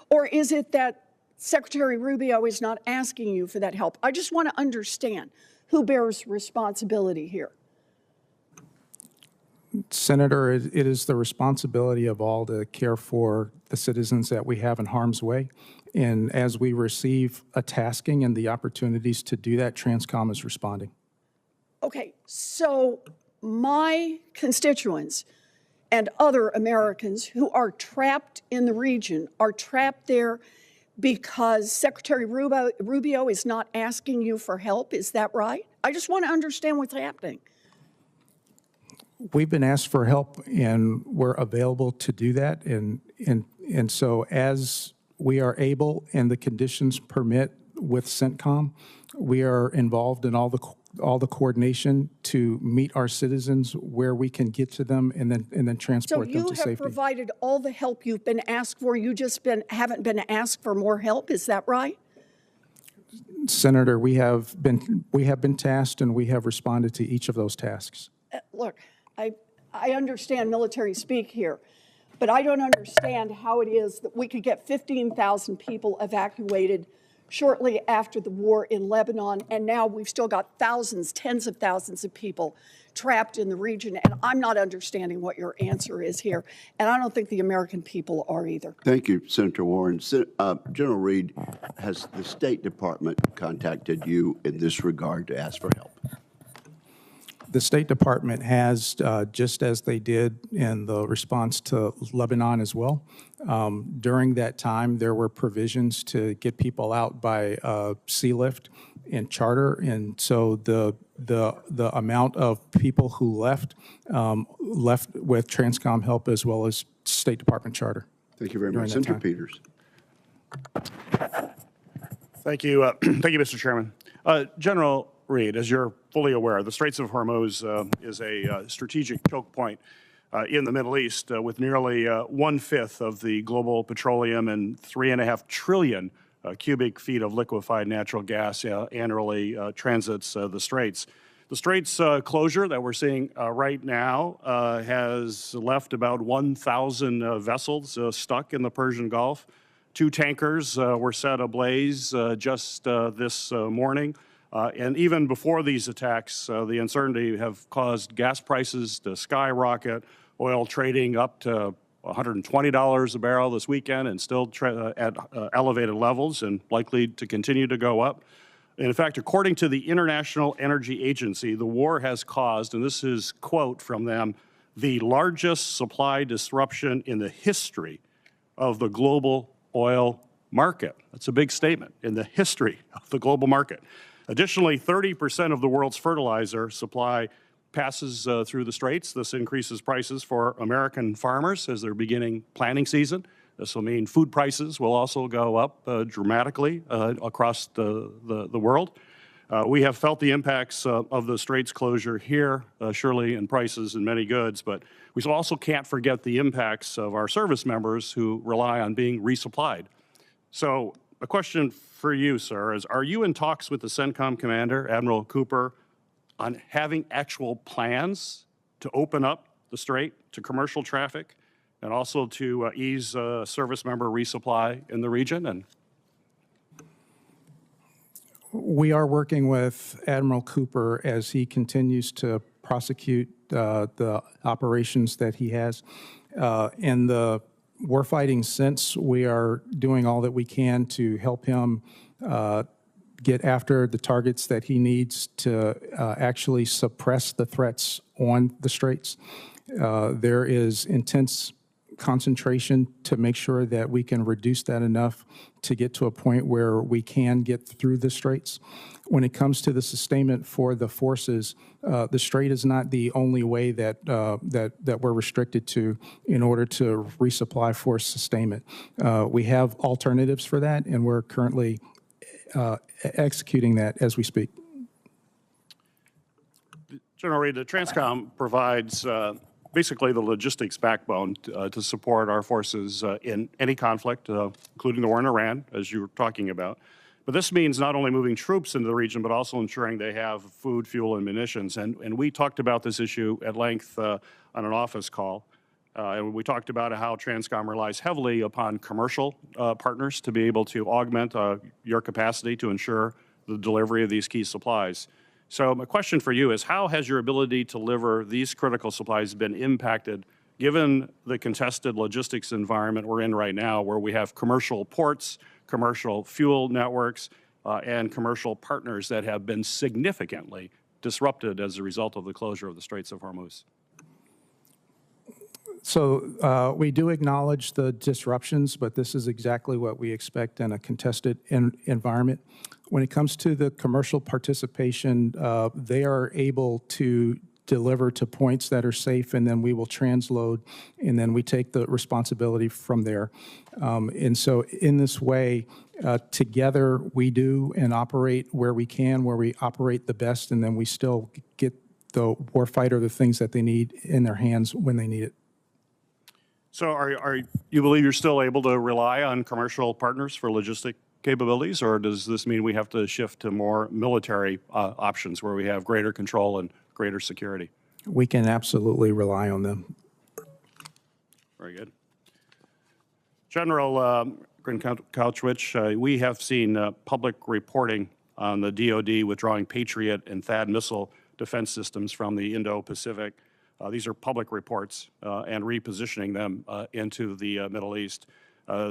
Speaker 20: Or is it that Secretary Rubio is not asking you for that help? I just want to understand who bears responsibility here.
Speaker 4: Senator, it is the responsibility of all to care for the citizens that we have in harm's way. And as we receive a tasking and the opportunities to do that, Transcom is responding.
Speaker 20: Okay, so my constituents and other Americans who are trapped in the region are trapped there because Secretary Rubio is not asking you for help. Is that right? I just want to understand what's happening.
Speaker 4: We've been asked for help, and we're available to do that. And so as we are able and the conditions permit, with CENTCOM. We are involved in all the coordination to meet our citizens where we can get to them and then transport them to
Speaker 20: So you have
Speaker 4: safety.
Speaker 20: provided all the help you've been asked for. You just haven't been asked for more help. Is that right?
Speaker 4: Senator, we have been tasked and we have responded to each of those tasks.
Speaker 20: Look, I understand military speak here, but I don't understand how it is that we could get 15,000 people evacuated shortly after the war in Lebanon, and now we've still got thousands, tens of thousands of people trapped in the region, and I'm not understanding what your answer is here, and I don't think the American people are either.
Speaker 1: Thank you, Senator Warren. General Reed, has the State Department contacted you in this regard to ask for help?
Speaker 4: The State Department has, just as they did in the response to Lebanon as well. During that time, there were provisions to get people out by sea lift and charter, and so the amount of people who left with Transcom help as well as State Department charter.
Speaker 1: Thank you very much. Senator Peters.
Speaker 21: Thank you. Thank you, Mr. Chairman. General Reed, as you're fully aware, the Straits of Hormuz is a strategic choke point in the Middle East with nearly 1/5 of the global petroleum and 3.5 trillion cubic feet of liquefied natural gas annually transits the Straits. The Straits closure that we're seeing right now has left about 1,000 vessels stuck in the Persian Gulf. 2 tankers were set ablaze just this morning. And even before these attacks, the uncertainty have caused gas prices to skyrocket, oil trading up to $120 a barrel this weekend and still at elevated levels and likely to continue to go up. In fact, according to the International Energy Agency, the war has caused, and this is a quote from them, the largest supply disruption in the history of the global oil market. That's a big statement, in the history of the global market. Additionally, 30% of the world's fertilizer supply passes through the Straits. This increases prices for American farmers as they're beginning planting season. This will mean food prices will also go up dramatically across the world. We have felt the impacts of the Straits closure here, surely in prices and many goods, but we also can't forget the impacts of our service members who rely on being resupplied. So a question for you, sir, is are you in talks with the CENTCOM commander, Admiral Cooper, on having actual plans to open up the Strait to commercial traffic and also to ease service member resupply in the region? And
Speaker 4: we are working with Admiral Cooper as he continues to prosecute the operations that he has. In the warfighting sense, we are doing all that we can to help him get after the targets that he needs to actually suppress the threats on the Straits. There is intense concentration to make sure that we can reduce that enough to get to a point where we can get through the Straits. When it comes to the sustainment for the forces, the Strait is not the only way that we're restricted to in order to resupply force sustainment. We have alternatives for that, and we're currently executing that as we speak.
Speaker 21: General Reed, the Transcom provides basically the logistics backbone to support our forces in any conflict, including the war in Iran, as you were talking about. But this means not only moving troops into the region, but also ensuring they have food, fuel, and munitions. And we talked about this issue at length on an office call. And we talked about how Transcom relies heavily upon commercial partners to be able to augment your capacity to ensure the delivery of these key supplies. So my question for you is, how has your ability to deliver these critical supplies been impacted given the contested logistics environment we're in right now, where we have commercial ports, commercial fuel networks, and commercial partners that have been significantly disrupted as a result of the closure of the Straits of Hormuz?
Speaker 4: So we do acknowledge the disruptions, but this is exactly what we expect in a contested environment. When it comes to the commercial participation, they are able to deliver to points that are safe, and then we will transload, and then we take the responsibility from there. And so in this way, Together, we do and operate where we can, where we operate the best, and then we still get the warfighter the things that they need in their hands when they need it.
Speaker 21: So are you believe you're still able to rely on commercial partners for logistic capabilities, or does this mean we have to shift to more military options where we have greater control and greater security?
Speaker 4: We can absolutely rely on them.
Speaker 21: Very good. General Grynkewich, we have seen public reporting on the DoD withdrawing Patriot and THAAD missile defense systems from the Indo-Pacific. These are public reports and repositioning them into the Middle East.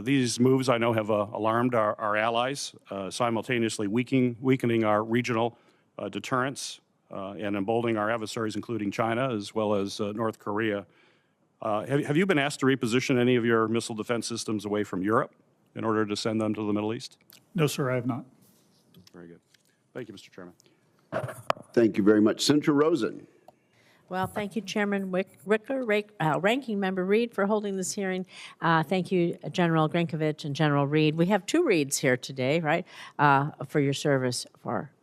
Speaker 21: These moves, I know, have alarmed our allies, simultaneously weakening our regional deterrence and emboldening our adversaries, including China as well as North Korea. Have you been asked to reposition any of your missile defense systems away from Europe in order to send them to the Middle East?
Speaker 3: No, sir, I have not.
Speaker 21: Very good. Thank you, Mr. Chairman.
Speaker 1: Thank you very much. Senator Rosen.
Speaker 2: Well, thank you, Chairman Wicker, Ranking Member Reed, for holding this hearing. Thank you, General Grynkewich and General Reed. We have two Reeds here today, right, for your service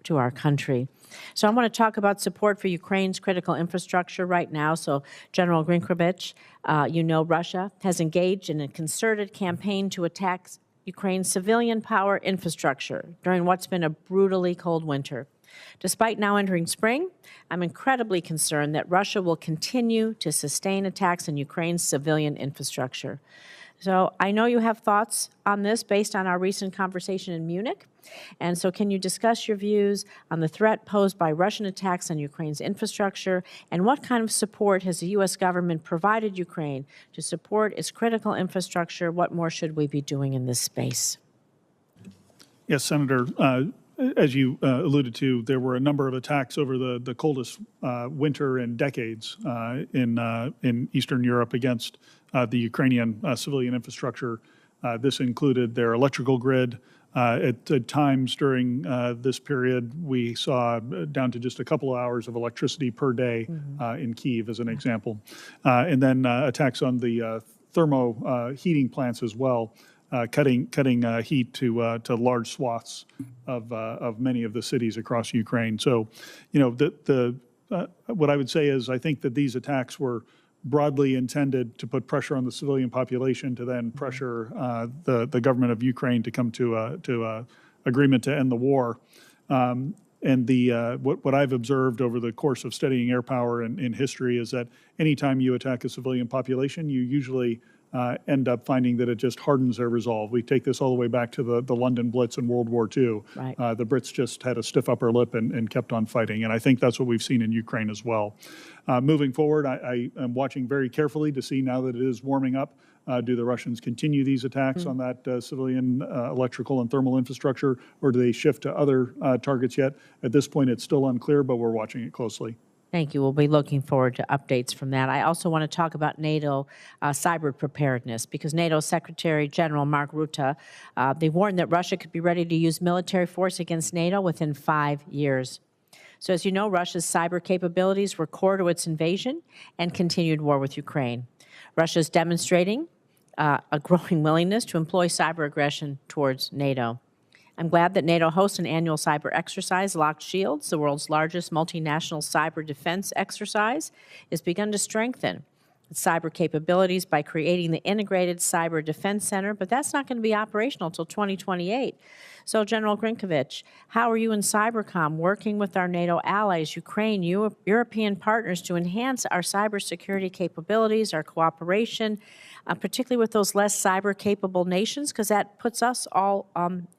Speaker 2: to our country. So I want to talk about support for Ukraine's critical infrastructure right now. So, General Grynkewich, you know Russia has engaged in a concerted campaign to attack Ukraine's civilian power infrastructure during what's been a brutally cold winter. Despite now entering spring, I'm incredibly concerned that Russia will continue to sustain attacks on Ukraine's civilian infrastructure. So I know you have thoughts on this based on our recent conversation in Munich. And so can you discuss your views on the threat posed by Russian attacks on Ukraine's infrastructure, and what kind of support has the U.S. government provided Ukraine to support its critical infrastructure? What more should we be doing in this space?
Speaker 3: Yes, Senator. As you alluded to, there were a number of attacks over the coldest winter in decades in Eastern Europe against the Ukrainian civilian infrastructure. This included their electrical grid. At times during this period, we saw down to just a couple of hours of electricity per day in Kyiv, as an example. And then attacks on the thermo heating plants as well. Cutting heat to large swaths of many of the cities across Ukraine. So, you know, what I would say is I think that these attacks were broadly intended to put pressure on the civilian population to then pressure the government of Ukraine to come to a agreement to end the war. And what I've observed over the course of studying air power in history is that anytime you attack a civilian population, you usually end up finding that it just hardens their resolve. We take this all the way back to the London Blitz in World War II.
Speaker 2: Right.
Speaker 3: The Brits just had a stiff upper lip and kept on fighting. And I think that's what we've seen in Ukraine as well. Moving forward, I am watching very carefully to see now that it is warming up. Do the Russians continue these attacks on that civilian electrical and thermal infrastructure, or do they shift to other targets yet? At this point, it's still unclear, but we're watching it closely.
Speaker 2: Thank you. We'll be looking forward to updates from that. I also want to talk about NATO cyber preparedness, because NATO Secretary General Mark Rutte, they warned that Russia could be ready to use military force against NATO within 5 years. So as you know, Russia's cyber capabilities were core to its invasion and continued war with Ukraine. Russia is demonstrating a growing willingness to employ cyber aggression towards NATO. I'm glad that NATO hosts an annual cyber exercise. Locked Shields, the world's largest multinational cyber defense exercise, has begun to strengthen its cyber capabilities by creating the Integrated Cyber Defense Center, but that's not going to be operational until 2028. So, General Grynkewich, how are you and Cybercom working with our NATO allies, Ukraine, European partners, to enhance our cybersecurity capabilities, our cooperation, particularly with those less cyber-capable nations, because that puts us all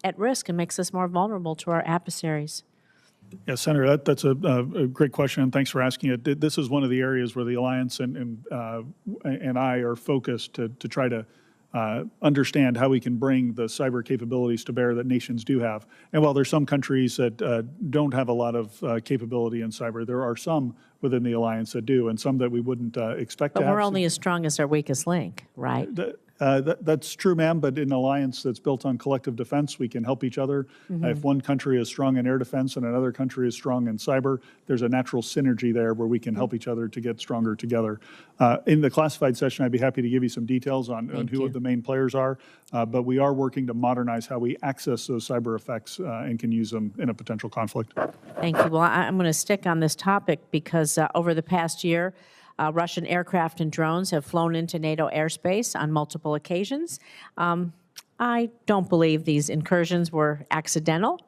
Speaker 2: at risk and makes us more vulnerable to our adversaries?
Speaker 3: Yeah, Senator, that's a great question, and thanks for asking it. This is one of the areas where the Alliance and I are focused to try to understand how we can bring the cyber capabilities to bear that nations do have. And while there's some countries that don't have a lot of capability in cyber, there are some within the Alliance that do, and some that we wouldn't expect to have.
Speaker 2: But we're only as strong as our weakest link, right?
Speaker 3: That's true, ma'am, but in an alliance that's built on collective defense, we can help each other. If one country is strong in air defense and another country is strong in cyber, there's a natural synergy there where we can help each other to get stronger together. In the classified session, I'd be happy to give you some details on who the main players are, but we are working to modernize how we access those cyber effects and can use them in a potential conflict.
Speaker 2: Thank you. Well, I'm going to stick on this topic because over the past year, Russian aircraft and drones have flown into NATO airspace on multiple occasions. I don't believe these incursions were accidental.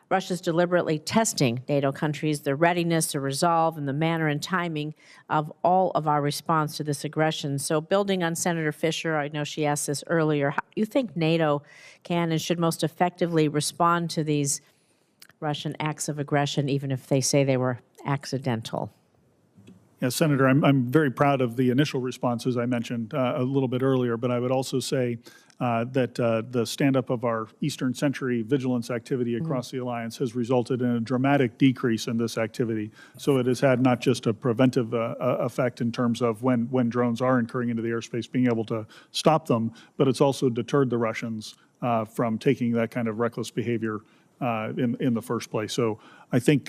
Speaker 2: Russia's deliberately testing NATO countries, their readiness, their resolve, and the manner and timing of all of our response to this aggression. So building on Senator Fisher, I know she asked this earlier, how do you think NATO can and should most effectively respond to these Russian acts of aggression, even if they say they were accidental?
Speaker 3: Yes, Senator, I'm very proud of the initial responses I mentioned a little bit earlier, but I would also say that the stand-up of our Eastern Century vigilance activity across the alliance has resulted in a dramatic decrease in this activity. So it has had not just a preventive effect in terms of when drones are incurring into the airspace, being able to stop them, but it's also deterred the Russians from taking that kind of reckless behavior in the first place. So I think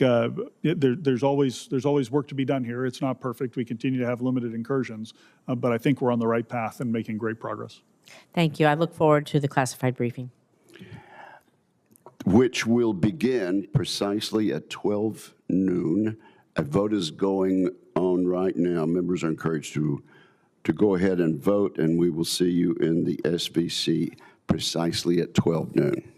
Speaker 3: there's always work to be done here. It's not perfect. We continue to have limited incursions, but I think we're on the right path and making great progress.
Speaker 2: Thank you. I look forward to the classified briefing,
Speaker 1: which will begin precisely at 12 noon. A vote is going on right now. Members are encouraged to go ahead and vote, and we will see you in the SBC precisely at 12 noon.